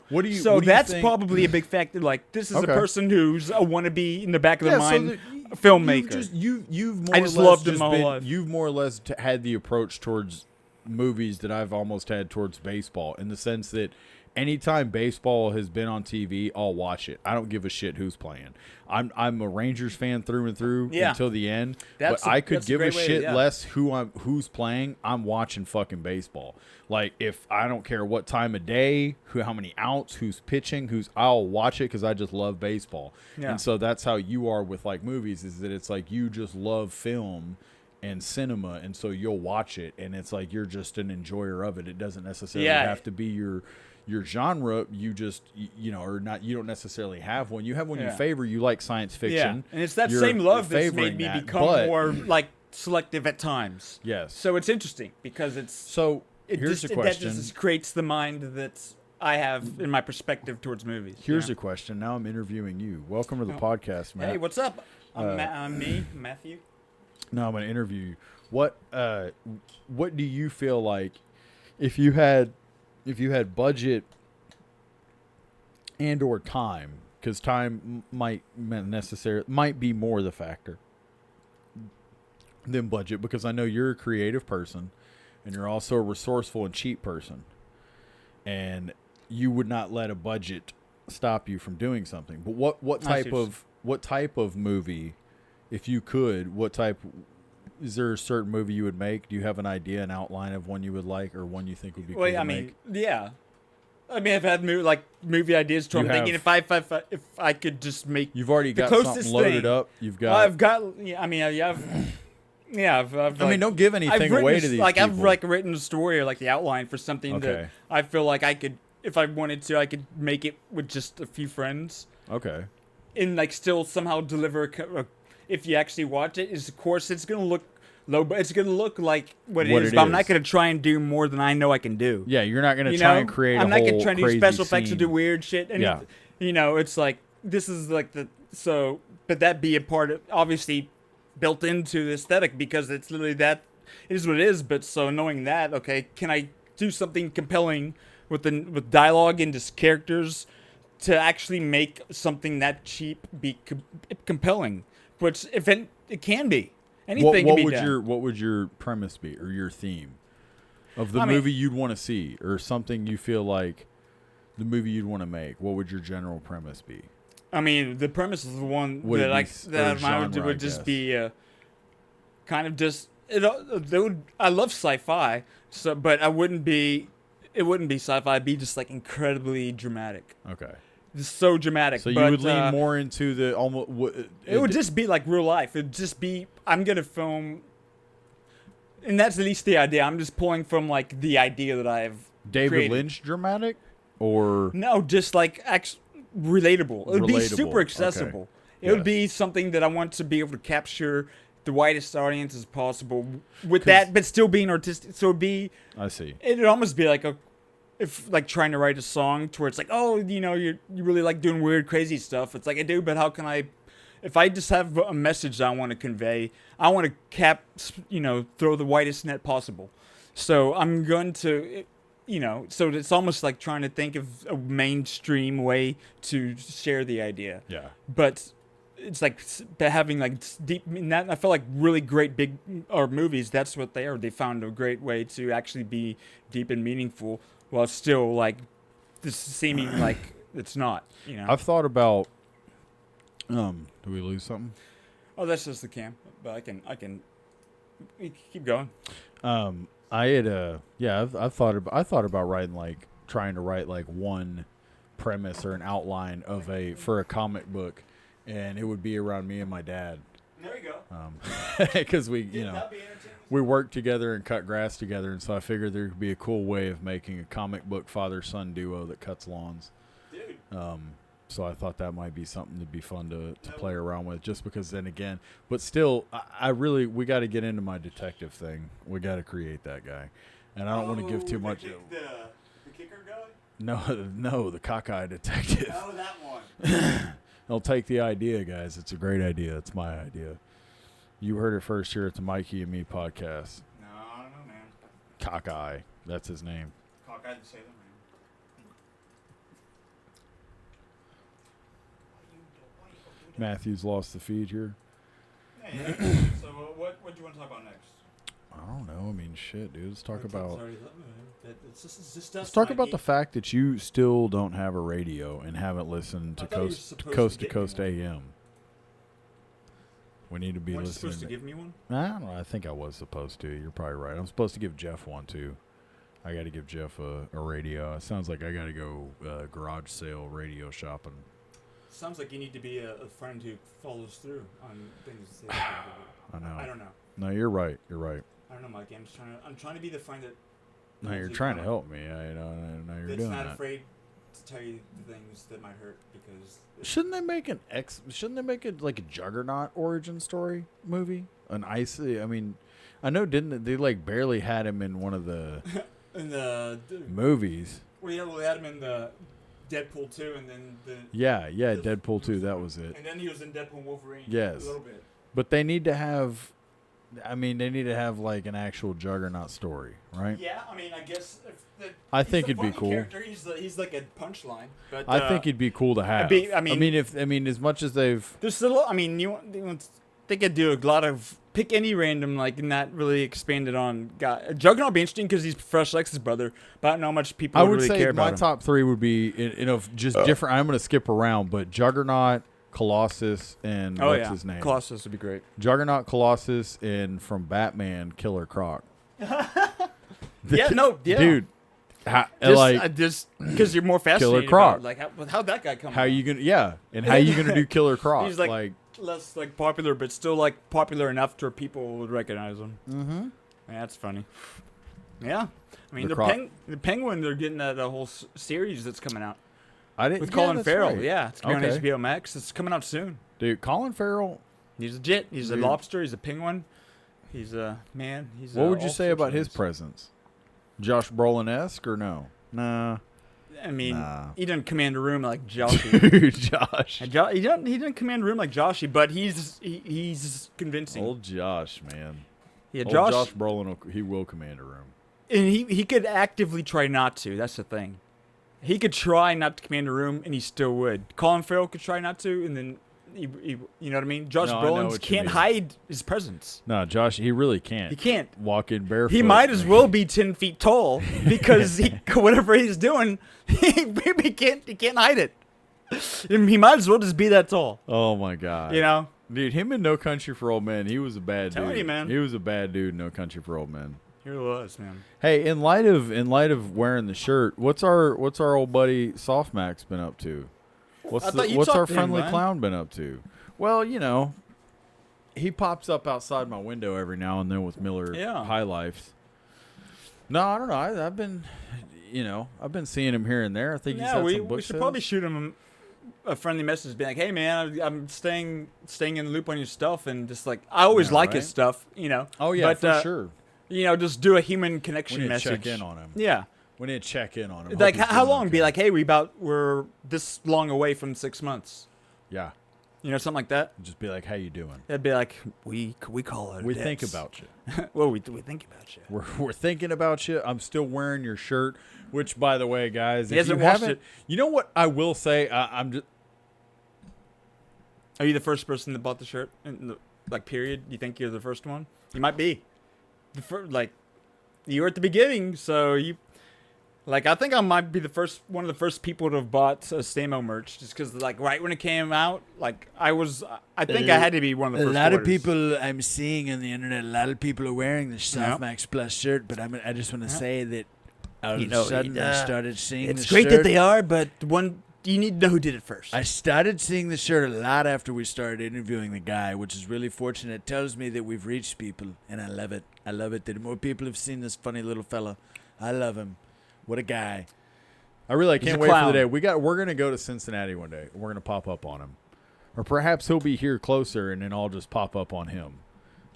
What do you? So what do you that's think? probably a big factor. Like this is a person who's a wannabe in the back of their mind. So Filmmaker. You've more I or just less loved him just my whole life. You've more or less had the approach towards movies that I've almost had towards baseball, in the sense that anytime baseball has been on TV, I'll watch it. I don't give a shit who's playing. I'm a Rangers fan through and through until the end. But I could give a shit less who's playing. I'm watching fucking baseball. Like if I don't care what time of day, how many outs, who's pitching, I'll watch it because I just love baseball. Yeah. And so that's how you are with like movies, is that it's like you just love film and cinema, and so you'll watch it, and it's like you're just an enjoyer of it. It doesn't necessarily have to be your genre. You just or not. You don't necessarily have one. You have one you favor. You like science fiction, and it's that same love that's made me become more like selective at times. Yes. So it's interesting because here's the question. That just creates the mind that I have in my perspective towards movies. Here's the question. Now I'm interviewing you. Welcome to the podcast, Matt. Hey, what's up? I'm me, Matthew. No, I'm going to interview you. What do you feel like if you had budget and or time, because time might be more the factor than budget, because I know you're a creative person and you're also a resourceful and cheap person, and you would not let a budget stop you from doing something. But what type of movie, if you could, is there a certain movie you would make? Do you have an idea, an outline of one you would like, or one you think would be cool to make? I've had movie ideas. So I'm thinking if I could just make. You've already got something loaded up. You've got. I've got. Yeah, I mean, I've don't give anything away to these people. I've written a story or like the outline for something that I feel like I could, if I wanted to, I could make it with just a few friends. Okay. And like still somehow deliver. If you actually watch it, of course it's gonna look low, but it's gonna look like what it is. But I'm not gonna try and do more than I know I can do. Yeah, you're not gonna try and create. I'm not gonna try and do special effects scene. or do weird shit. And it's like this is like but that be a part of obviously built into the aesthetic because it's literally that is what it is. But so knowing that, okay, can I do something compelling with dialogue and just characters to actually make something that cheap be compelling? Which if it can be anything. What would your premise be, or your theme of the movie you'd want to see, or something you feel like the movie you'd want to make? What would your general premise be? I mean, the premise is the one that would just be kind of just I love sci-fi, but it wouldn't be sci-fi. It'd be just like incredibly dramatic. Okay. So dramatic. So you would lean more into the almost. It would just be like real life. It'd just be I'm gonna film, and that's at least the idea. I'm just pulling from like the idea that I've David created. Lynch dramatic, or no, just like relatable. It would be super accessible. Okay. It would be something that I want to be able to capture the widest audience as possible with that, but still being artistic. So it'd be. I see. It'd almost be like if like trying to write a song to where it's like, oh, you really like doing weird, crazy stuff. It's like I do, but how can I? If I just have a message I want to convey, I want to throw the widest net possible. So I'm going to, so it's almost like trying to think of a mainstream way to share the idea. Yeah. But it's like having like deep. I feel like really great big movies. That's what they are. They found a great way to actually be deep and meaningful while still like this seeming like it's not. I've thought about. Did we lose something? Oh, that's just the cam. But I can keep going. I had I thought about trying to write like one premise or an outline of for a comic book, and it would be around me and my dad. There you go. Because we work together and cut grass together, and so I figured there could be a cool way of making a comic book father-son duo that cuts lawns. Dude. So I thought that might be something to be fun to play around with, just because then again, but still, we got to get into my detective thing. We got to create that guy, and I don't want to give too much. The kicker guy? No, the cockeye detective. Oh, that one. Don't take the idea, guys. It's a great idea. It's my idea. You heard it first here at the Mikey and Me podcast. No, I don't know, man. Cockeye. That's his name. Cockeye the Sailor Man. Matthew's lost the feed here. Yeah. So what do you want to talk about next? I don't know. I mean, shit, dude. Let's talk about... Let's talk about the fact that you still don't have a radio and haven't listened to Coast to Coast AM. We need to be listening. Supposed to give me one? I don't know. I think I was supposed to. You're probably right. I'm supposed to give Jeff one too. I got to give Jeff a radio. It sounds like I got to go garage sale radio shopping. Sounds like you need to be a friend who follows through on things. I know. I don't know. No, you're right. You're right. I don't know, Mikey. I'm trying to be the friend that. No, you're trying to help me. I know you're doing that. That's not afraid to tell you the things that might hurt because. Shouldn't they make like a Juggernaut origin story movie? I mean, I know didn't they like barely had him in one of the in the movies. Well, yeah, they had him in the Deadpool 2, and then Deadpool 2. That was it. And then he was in Deadpool Wolverine. Yes, a little bit. But they need to have. I mean, they need to have like an actual Juggernaut story, right? Yeah, I mean, I guess. I think it'd be cool. Character. He's like a punchline. But I think it'd be cool to have. I mean, as much as they've. There's a little. I mean, they could do a lot of pick any random like not really expanded on guy. Juggernaut would be interesting because he's Professor X's brother, but I don't know how much people would really care about him. My top three would be just different. I'm going to skip around, but Juggernaut, Colossus, and what's his name? Colossus would be great. Juggernaut, Colossus, and from Batman, Killer Croc. Dude. Just because you're more fascinated Killer Croc. Like how'd that guy come? How you gonna? Yeah, and how you gonna do Killer Croc? He's like less like popular, but still like popular enough to where people would recognize him. Mm-hmm. Yeah, that's funny. Yeah, I mean the Penguin. They're getting that whole series that's coming out. With Colin Farrell. Right. Yeah, it's coming on HBO Max. It's coming out soon. Dude, Colin Farrell. He's legit. He's a lobster. He's a penguin. He's a man. What would you say about his presence? Josh Brolin-esque or no? Nah. I mean, he doesn't command a room like Joshy. Josh. He doesn't command a room like Joshy, but he's convincing. Old Josh, man. Yeah, Josh Brolin, he will command a room. And he could actively try not to. That's the thing. He could try not to command a room, and he still would. Colin Farrell could try not to, and then he you know what I mean? Josh Brolin can't hide his presence. No, Josh, he really can't. He can't walk in barefoot. He might as well be 10 feet tall because whatever he's doing, he can't hide it. He might as well just be that tall. Oh my God! You know, dude, him in No Country for Old Men, he was a bad dude. Tell you, man, he was a bad dude in No Country for Old Men. He was, man. Hey, in light of wearing the shirt, what's our old buddy Softmax been up to? What's our friendly clown been up to? Well, you know, he pops up outside my window every now and then with Miller High Lifes. No, I don't know. I've been seeing him here and there. I think he's had some book we should probably shoot him a friendly message, being like, "Hey, man, I'm staying in the loop on your stuff," and just like I always like his stuff, you know. Oh yeah, for sure. You know, just do a human connection message. Check in on him. Yeah. We need to check in on him. Like, how long? Okay. Be like, hey, we're this long away from 6 months. Yeah. You know, something like that. Just be like, how you doing? It'd be like, we call it. We think about you. Well, we think about you. We're thinking about you. I'm still wearing your shirt, which, by the way, guys, he hasn't washed it. You know what I will say? I'm just. Are you the first person that bought the shirt? Period. You think you're the first one? You might be. You were at the beginning, so you. Like, I think I might be one of the first people to have bought Stamo merch, just because, like, right when it came out, like, I think I had to be one of the first. A lot of people I'm seeing on the internet, a lot of people are wearing the Softmax Plus shirt, but I just want to say that all of a sudden I started seeing the shirt. It's great that they are, but you need to know who did it first. I started seeing the shirt a lot after we started interviewing the guy, which is really fortunate. It tells me that we've reached people, and I love it. I love it that more people have seen this funny little fella. I love him. What a guy. I really can't wait for the day. We're going to go to Cincinnati one day. We're going to pop up on him. Or perhaps he'll be here closer, and then I'll just pop up on him.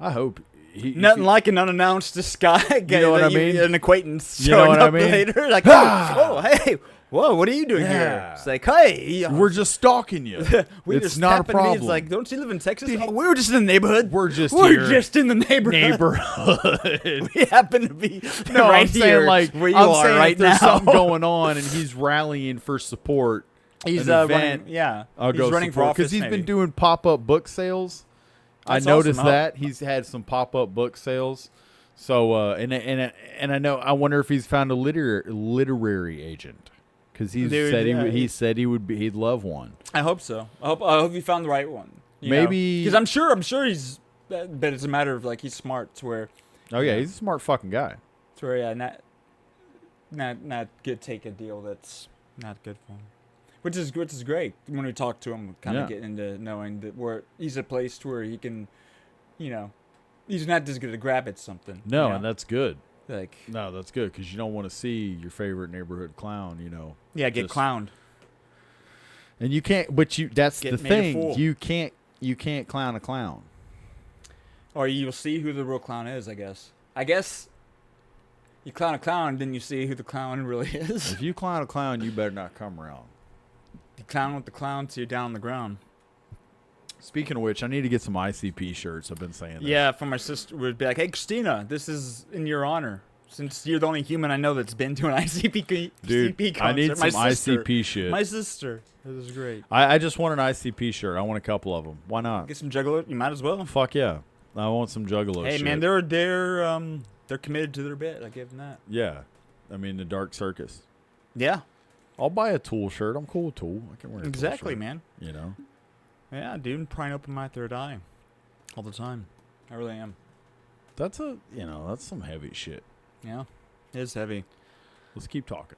I hope. Nothing like an unannounced guy. You know what I mean? An acquaintance You know showing what I up mean? later. Like, oh, hey. Whoa, what are you doing here? It's like, hey. We're just stalking you. It's not a problem. It's like, don't you live in Texas? Oh, we were just in the neighborhood. We're just in the neighborhood. We happen to be I'm saying, like, where you I'm are saying right if there's now. something going on and he's rallying for support. He's running. I'll go running for office because he's been doing pop-up book sales. That's I noticed awesome. that he's had some pop-up book sales. So and I know I wonder if he's found a literary agent. Because he said he'd love one. I hope so. I hope he found the right one. Maybe because I'm sure he's. But it's a matter of like he's smart to where. Oh yeah, he's a smart fucking guy. To where not take a deal that's not good for him, which is great. When we talk to him, kind of get into knowing that where he's a place to where he can, he's not just gonna grab at something. No, and that's good. No, that's good because you don't want to see your favorite neighborhood clown, Yeah, get clowned. And you can't, but that's the thing. You can't clown a clown. Or you'll see who the real clown is, I guess. You clown a clown, then you see who the clown really is. If you clown a clown, you better not come around. You clown with the clown till you're down on the ground. Speaking of which, I need to get some ICP shirts. I've been saying that. Yeah, for my sister would be like, hey, Christina, this is in your honor. Since you're the only human I know that's been to an ICP concert. I need some ICP shit. My sister. This is great. I just want an ICP shirt. I want a couple of them. Why not? Get some Juggalo. You might as well. Fuck yeah. I want some Juggalo shit. Hey, man, they're committed to their bit. I give them that. Yeah. I mean, the Dark Circus. Yeah. I'll buy a Tool shirt. I'm cool with Tool. I can wear a Tool Exactly, shirt, man. Yeah, dude, prying open my third eye all the time. I really am. That's some heavy shit. Yeah, it is heavy. Let's keep talking.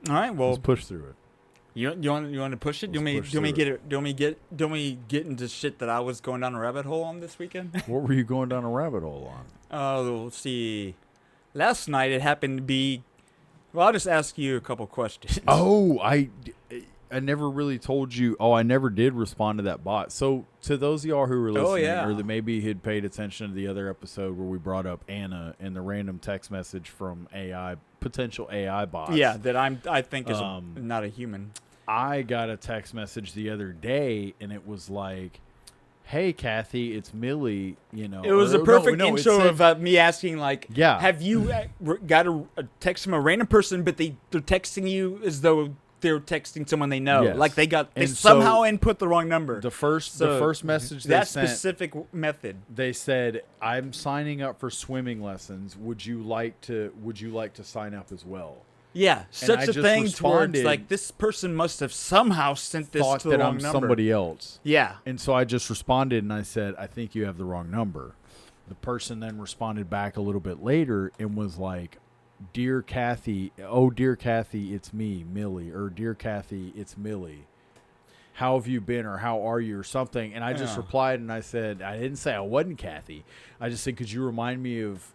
All right, well, let's push through it. You want to push it? Do we get into shit that I was going down a rabbit hole on this weekend? What were you going down a rabbit hole on? Oh, let's see. Last night it happened to be. Well, I'll just ask you a couple questions. Oh, I never really told you. Oh, I never did respond to that bot. So to those of y'all who were listening, or that maybe had paid attention to the other episode where we brought up Anna and the random text message from potential AI bots. Yeah, that I think is not a human. I got a text message the other day, and it was like, "Hey, Kathy, it's Millie." It was a perfect intro of me asking, like, yeah, have you got a text from a random person, but they're texting you as though they're texting someone they know. Yes. Like they somehow input the wrong number. The first message they that sent, specific method. They said, "I'm signing up for swimming lessons. Would you like to sign up as well?" Yeah, such a thing towards like this person must have somehow sent this to the wrong number. Somebody else. Yeah. And so I just responded and I said, "I think you have the wrong number." The person then responded back a little bit later and was like, "Dear Kathy, it's me, Millie," or "Dear Kathy, it's Millie. How have you been?" or "How are you?" or something. And I just replied and I said, I didn't say I wasn't Kathy. I just said, "Could you remind me of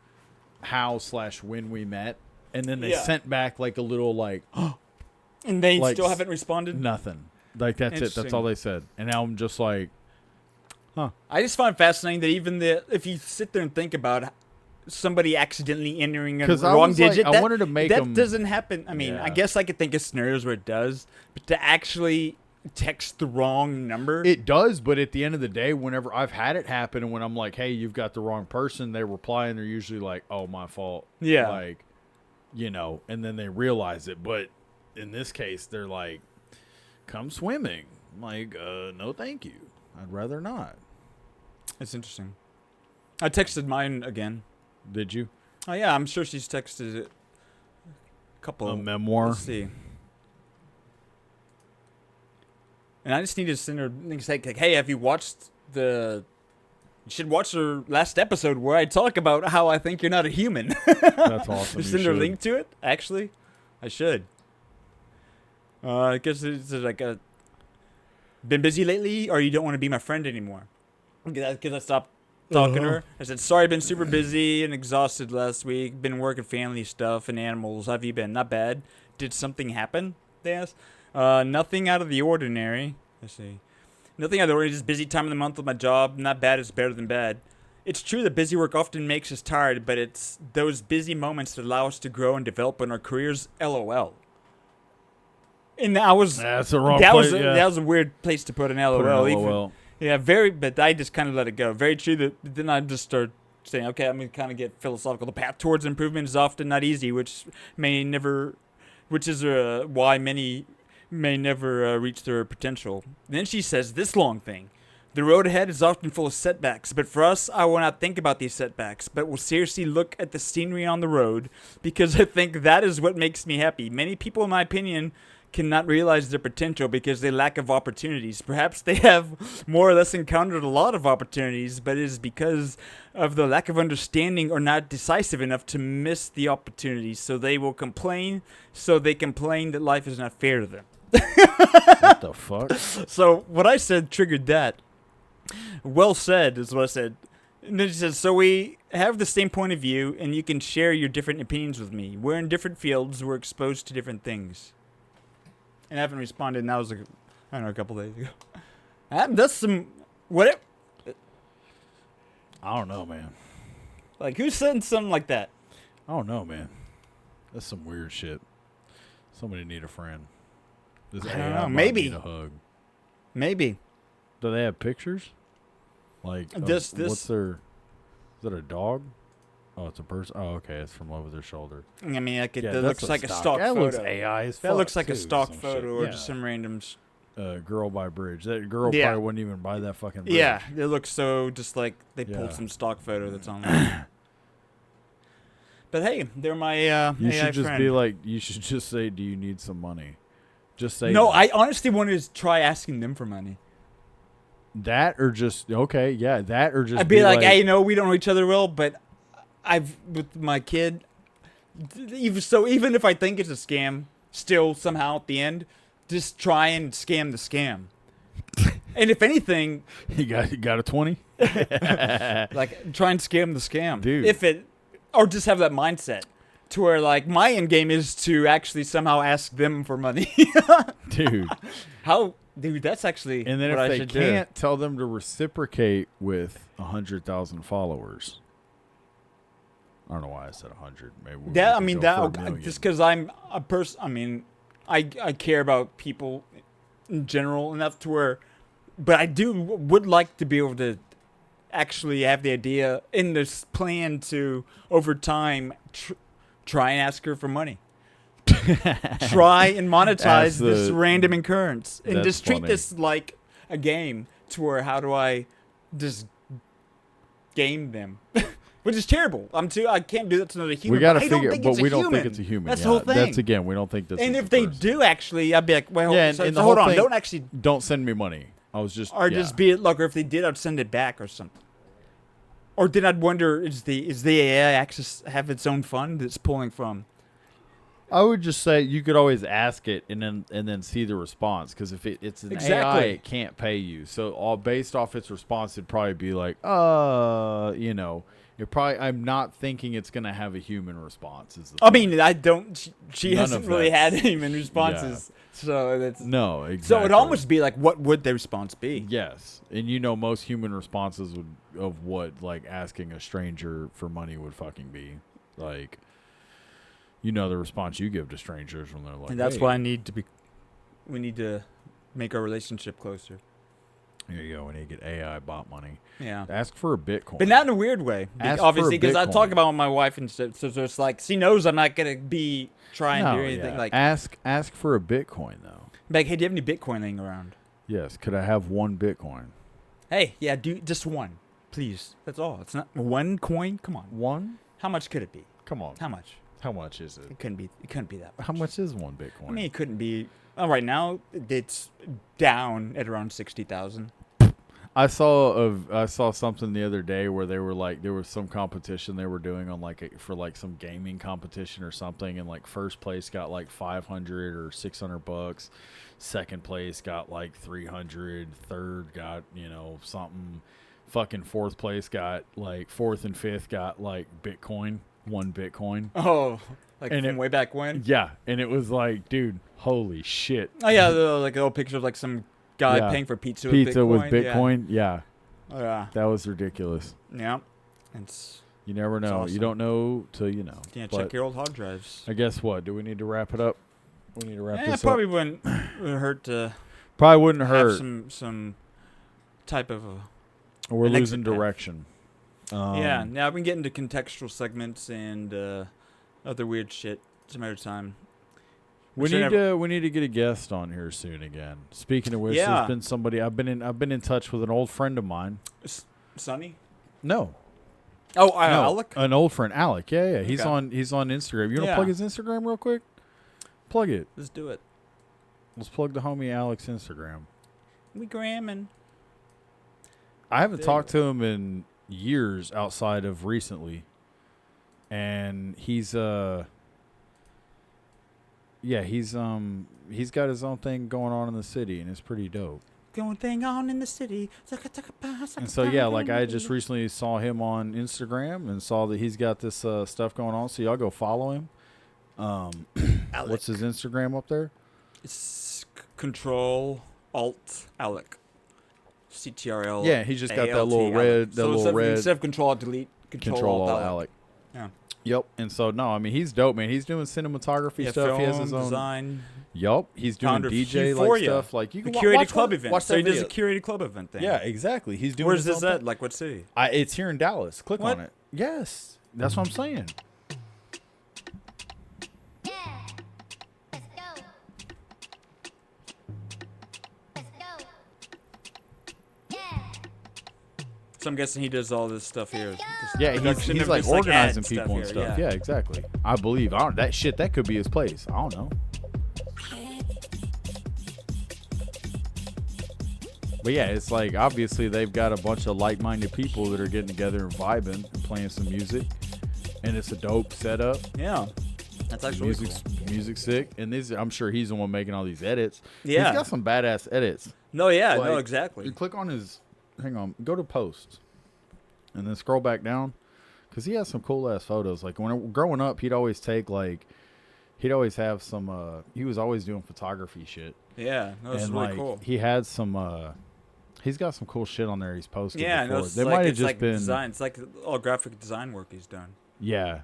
how/when we met?" And then they sent back like a little like, and they still haven't responded? Nothing. Like that's it. That's all they said. And now I'm just like, huh. I just find it fascinating that even if you sit there and think about somebody accidentally entering a wrong digit, I wanted to make that doesn't happen. I mean, I guess I could think of scenarios where it does, but to actually text the wrong number, it does. But at the end of the day, whenever I've had it happen, and when I'm like, "Hey, you've got the wrong person," they reply and they're usually like, "Oh, my fault." Yeah, like, and then they realize it. But in this case, they're like, "Come swimming." I'm like, no, thank you. I'd rather not. It's interesting. I texted mine again. Did you? Oh yeah, I'm sure she's texted it a couple. A memoir. Let's see. And I just need to send her and say, like, hey, have you watched the... You should watch the last episode where I talk about how I think you're not a human. That's awesome. Send her a link to it, actually. I should. I guess it's like a... Been busy lately, or you don't want to be my friend anymore? Because I stopped talking to her. I said, sorry, I've been super busy and exhausted last week. Been working family stuff and animals. How have you been? Not bad. Did something happen? They asked. Nothing out of the ordinary. Let's see. Nothing out of the ordinary. Just busy time of the month with my job. Not bad is better than bad. It's true that busy work often makes us tired, but it's those busy moments that allow us to grow and develop in our careers. LOL. And I was... That's the wrong that place. That was a weird place to put an LOL. Put an even- LOL. Yeah, very, but I just kind of let it go. Very true that then I just start saying, okay, I'm going to kind of get philosophical. The path towards improvement is often not easy, which is why many may never reach their potential. Then she says this long thing. The road ahead is often full of setbacks, but for us, I will not think about these setbacks, but will seriously look at the scenery on the road because I think that is what makes me happy. Many people, in my opinion, cannot realize their potential because they lack of opportunities. Perhaps they have more or less encountered a lot of opportunities, but it is because of the lack of understanding or not decisive enough to miss the opportunities. So they will complain. So they complain that life is not fair to them. What the fuck? So what I said triggered that. Well said is what I said. And then she says, so we have the same point of view and you can share your different opinions with me. We're in different fields. We're exposed to different things. And I haven't responded, and that was, a couple days ago. That's some... What? I don't know, man. Like, who said something like that? I don't know, man. That's some weird shit. Somebody need a friend. This I don't AI know. might Maybe. need a hug. Maybe. Do they have pictures? Like, This- what's their... Is that a dog? Oh, it's a person. Oh, okay. It's from over their shoulder. I mean, like, Yeah, that that's looks like a stock. stock That photo. looks AI as That fuck, looks like a too, stock some photo shit. or Yeah. just some random... Girl by bridge. That girl Yeah. probably wouldn't even buy that fucking bridge. Yeah, it looks so just like they pulled Yeah. some stock photo that's on there. But hey, they're my AI You should just friend. be like, you should just say, do you need some money? Just say No, that. I honestly wanted to try asking them for money. That or just, okay, yeah, that or just I'd be like, hey, no, we don't know each other well, but with my kid, even if I think it's a scam, still somehow at the end, just try and scam the scam. And if anything, you got a 20? like try and scam the scam, dude. Or just have that mindset to where like my end game is to actually somehow ask them for money, dude. Dude, that's actually And then what I if they should can't, tell them to reciprocate with 100,000 followers. I don't know why I said 100. Maybe we That I could mean go for that a million. just because I'm a person. I mean, I care about people in general enough to where, but I would like to be able to actually have the idea in this plan to over time try and ask her for money. Try and monetize this random occurrence and just treat this like a game to where how do I just game them. Which is terrible. I can't do that to another human. We got to I don't figure, think but it's a we don't human. think it's a human. That's yeah, the whole thing. That's again, we don't think this. And is if the they person. do actually, I'd be like, well, yeah, so, and so the hold whole on, thing, don't actually, don't send me money. I was just, or yeah. just be it like, or if they did, I'd send it back or something. Or then I'd wonder, is the AI access have its own fund that's pulling from? I would just say you could always ask it and then see the response, because if it's an AI, it can't pay you. So all based off its response, it'd probably be like, you know, it probably. I'm not thinking it's gonna have a human response. Is the I thing. mean, I don't. She None hasn't of really that's- had human responses, so that's no exactly. So it'd almost be like, what would their response be? Yes, and you know most human responses of what like asking a stranger for money would fucking be like. You know the response you give to strangers when they're like, And that's hey. why we need to make our relationship closer. Here you go. We need to get AI bot money. Yeah. Ask for a Bitcoin. But not in a weird way. Ask for Obviously, a because I Bitcoin. talk about it with my wife and stuff. So it's like, she knows I'm not going to be trying to do anything. yeah. Like, ask for a Bitcoin though. like, hey, do you have any Bitcoin laying around? Yes. Could I have one Bitcoin? Hey, yeah, do just one, please. That's all. It's not one coin. Come on. One? How much could it be? Come on. How much? How much is it? It couldn't be that much. How much is one Bitcoin? I mean, it couldn't be. Oh, right now it's down at around 60,000. I saw something the other day where they were like, there was some competition they were doing on for some gaming competition or something, and like first place got like 500 or $600, second place got like 300, third got something, fucking fourth place got like fourth and fifth got like Bitcoin, 1 Bitcoin. Oh, like and from way back when. Yeah, and it was like, dude, holy shit. Oh yeah, like an old picture of like some guy paying for pizza with Bitcoin. Yeah. Oh, yeah. That was ridiculous. Yeah. You never know. awesome. You don't know till you know. Yeah, check your old hard drives. I guess what? Do we need to wrap it up? We need to wrap this up. Probably wouldn't hurt to. Probably wouldn't hurt. Have some type of a. We're losing direction. Yeah. Now we can get into contextual segments and other weird shit some other time. We need to get a guest on here soon again. Speaking of which, there's been somebody I've been in touch with an old friend of mine. Sonny? No. Oh, no, Alec? An old friend, Alec. Yeah. Okay. He's on Instagram. You want to plug his Instagram real quick? Plug it. Let's do it. Let's plug the homie Alec's Instagram. We gramming. I haven't talked to him in years outside of recently. And he's he's got his own thing going on in the city, and it's pretty dope. Going thing on in the city. And so like I just recently saw him on Instagram and saw that he's got this stuff going on. So y'all go follow him. What's his Instagram up there? It's Control Alt Alec. CTRL. Yeah, he just got that little red. Instead of Control Alt Delete, Control Alt Alec. Yeah. Yep. And so no, I mean he's dope, man. He's doing cinematography stuff. He has his own design. Yup. He's doing DJ like stuff. Like you can curated club event. Watch so he does a curated club event thing. Yeah, exactly. He's doing. Where's this at? Like what city? It's here in Dallas. Click on it. Yes, that's what I'm saying. So I'm guessing he does all this stuff here. Yeah, he's like organizing people and stuff. Yeah, exactly. I believe. That could be his place. I don't know. But yeah, it's like obviously they've got a bunch of like-minded people that are getting together and vibing and playing some music, and it's a dope setup. Yeah, that's actually cool. Music's sick, and I'm sure he's the one making all these edits. Yeah, he's got some badass edits. No, yeah, no, exactly. You click on his. Hang on, go to posts, and then scroll back down, because he has some cool ass photos. Like growing up, he'd always have some. He was always doing photography shit. Yeah, that's really cool. He had some. He's got some cool shit on there. He's posted. Yeah, before. No, They might have just been design. It's like all graphic design work he's done. Yeah,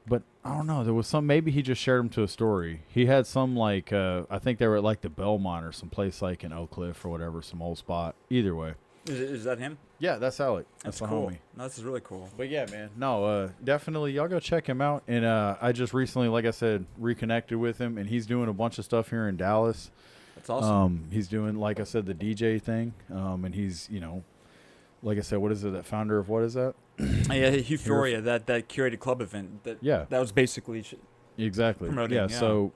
but I don't know. There was some. Maybe he just shared them to a story. He had some like. I think they were at like the Belmont or some place like in Oak Cliff or whatever, some old spot. Either way. Is that him? Yeah, that's Alec. That's the cool. Homie. No, this is really cool. But yeah, man. No, definitely y'all go check him out. And I just recently, like I said, reconnected with him, and he's doing a bunch of stuff here in Dallas. That's awesome. He's doing, like I said, the DJ thing. And he's, like I said, what is it? That founder of what is that? Yeah, Euphoria, that curated club event. That was basically. Exactly. Promoting, yeah. So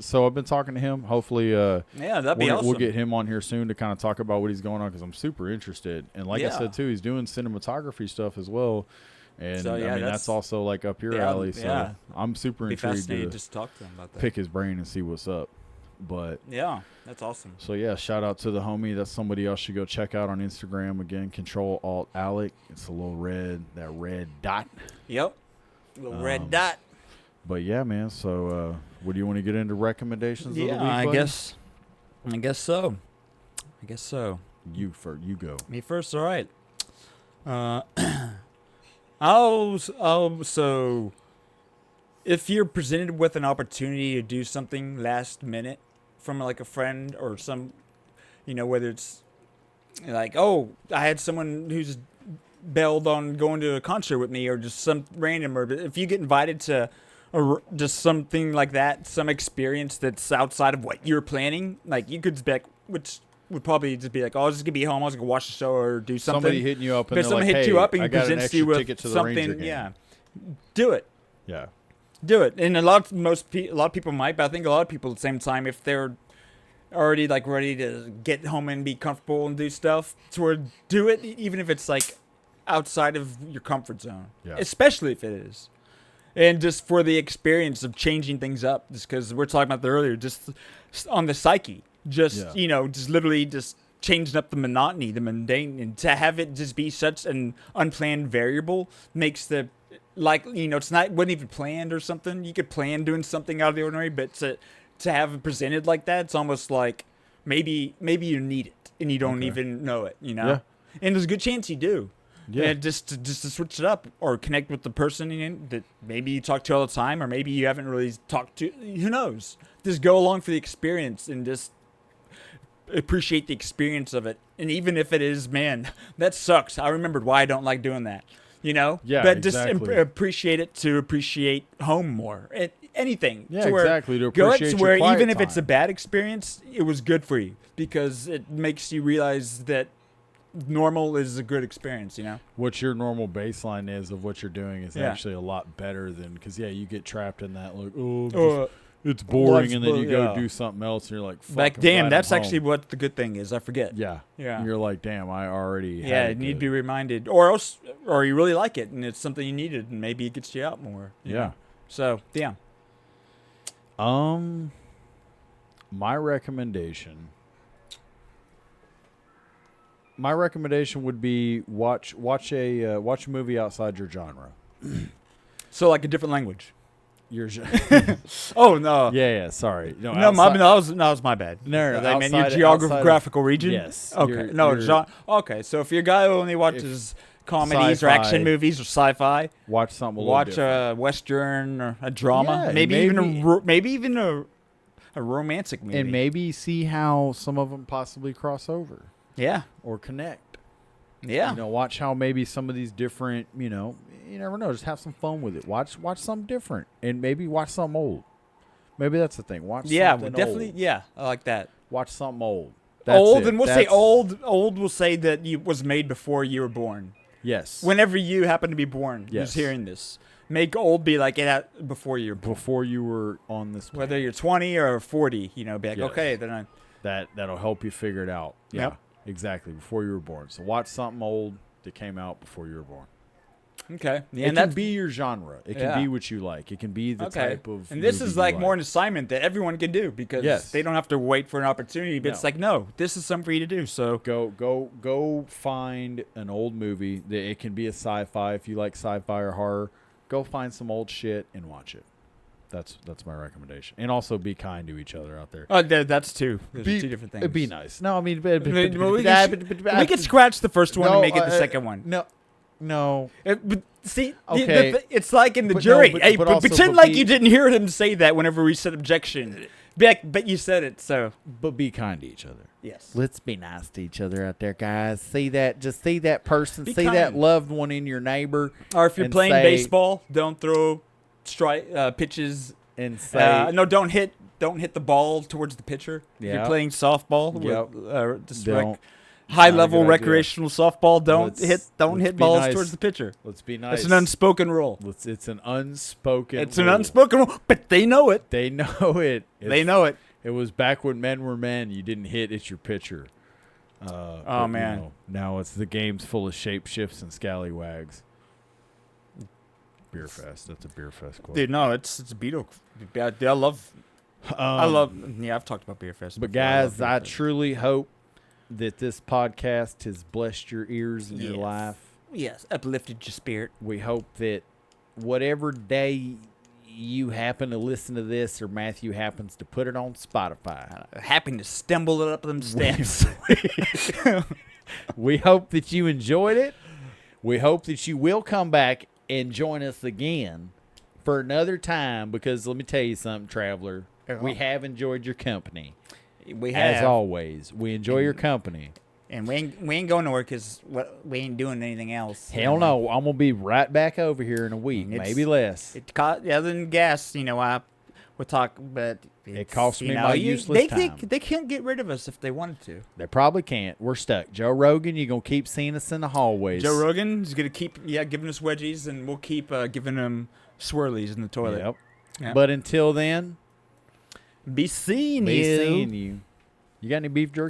so I've been talking to him. Hopefully, that'd be awesome. We'll get him on here soon to kind of talk about what he's going on because I'm super interested. And like I said too, he's doing cinematography stuff as well. And so, I mean that's also like up your alley. So I'm super intrigued to just talk to him about that. Pick his brain and see what's up. But yeah, that's awesome. So yeah, shout out to the homie. That's somebody else should go check out on Instagram again. Control Alt Alec. It's a little red dot. Yep. Little red dot. But yeah, man. So, what do you want to get into recommendations? Of the week, I buddy? guess so. You go. Me first. All right. So, if you're presented with an opportunity to do something last minute from like a friend or some, whether it's like, oh, I had someone who's bailed on going to a concert with me, or just some random, or if you get invited to. Or just something like that, some experience that's outside of what you're planning. Like you could expect, which would probably just be like, oh, I was just gonna be home, I was gonna watch the show or do something. Somebody hitting you up, and but someone like, hit hey, you up and I got presents you with ticket to the something. Ranger game. Yeah, do it. Yeah. do it. And a lot of people might, but I think a lot of people at the same time, if they're already like ready to get home and be comfortable and do stuff, do it, even if it's like outside of your comfort zone, especially if it is. And just for the experience of changing things up, just because we're talking about that earlier, just on the psyche, just just literally just changing up the monotony, the mundane, and to have it just be such an unplanned variable makes the it's not wasn't even planned or something. You could plan doing something out of the ordinary, but to have it presented like that, it's almost like maybe you need it and you don't even know it, And there's a good chance you do. Yeah, and just to switch it up or connect with the person that maybe you talk to all the time, or maybe you haven't really talked to. Who knows? Just go along for the experience and just appreciate the experience of it. And even if it is, man, that sucks. I remembered why I don't like doing that. Yeah, but exactly. Just appreciate it to appreciate home more. Anything. Yeah, to where exactly. To appreciate go to where your quiet even if time. it's a bad experience, it was good for you because it makes you realize that normal is a good experience, What your normal baseline is of what you're doing is actually a lot better than, because you get trapped in that it's boring, and then you go do something else and you're like, fuck, damn, that's actually what the good thing is. I forget. Yeah. And you're like, damn, I already you need to be reminded, or you really like it and it's something you needed and maybe it gets you out more. You know? So yeah. My recommendation would be watch a movie outside your genre. So like a different language. Your oh no. Yeah. Sorry. No, that was my bad. No. I mean your geographical region. Yes. Okay. Okay. So if you're a guy who only watches comedies or action movies or sci-fi, watch something. Watch a western or a drama. Maybe even a romantic movie. And maybe see how some of them possibly cross over. Yeah. Or connect. Yeah. Watch how maybe some of these different, you never know. Just have some fun with it. Watch something different. And maybe watch something old. Maybe that's the thing. Watch something definitely. old. Yeah, I like that. Watch something old. And we'll say old. Old will say that it was made before you were born. Yes. Whenever you happen to be born, who's hearing this. Make old be like it before you were born. Before you were on this planet. Whether you're 20 or 40, be like, okay, then that'll help you figure it out. Yeah. Yep. Exactly, before you were born. So watch something old that came out before you were born. Okay. Yeah, it can be your genre. It can be what you like. It can be the type of And this movie is like you more an assignment that everyone can do because they don't have to wait for an opportunity. But it's like, no, this is something for you to do. So go find an old movie. It can be a sci-fi if you like sci-fi or horror. Go find some old shit and watch it. That's my recommendation. And also be kind to each other out there. That's two. Those are two different things. Be nice. No, I mean, we can scratch the first one and make it the second one. No. See, okay. It's like in the jury. Pretend like you didn't hear him say that whenever we said objection. But you said it, so. But be kind to each other. Yes. Let's be nice to each other out there, guys. See that person, be see kind. that loved one in your neighbor. Or if you're playing baseball, don't throw pitches and say don't hit the ball towards the pitcher. If you're playing softball with high level recreational softball, don't hit balls towards the pitcher. Let's be nice. It's an unspoken rule. It's an unspoken rule, but they know it. They know it. They know it. It was back when men were men. You didn't hit, it's your pitcher. Man. Now it's the game's full of shapeshifts and scallywags. Beer Fest. That's a Beer Fest quote. Dude, no, it's a Beatle. I love. I've talked about Beer Fest. But guys, I truly hope that this podcast has blessed your ears and your life. Yes, uplifted your spirit. We hope that whatever day you happen to listen to this, or Matthew happens to put it on Spotify, happen to stumble it up them steps. We hope that you enjoyed it. We hope that you will come back and join us again for another time, because let me tell you something, traveler. We have enjoyed your company. We have. As always, we enjoy your company. And we ain't going nowhere because we ain't doing anything else. Hell no. I'm going to be right back over here in a week, maybe less. Other than gas, we'll talk, but it costs me my useless time. They can't get rid of us if they wanted to. They probably can't. We're stuck. Joe Rogan, you're going to keep seeing us in the hallways. Joe Rogan is going to keep giving us wedgies, and we'll keep giving him swirlies in the toilet. Yep. Yeah. But until then, be seeing be you. seeing you. You got any beef jerky?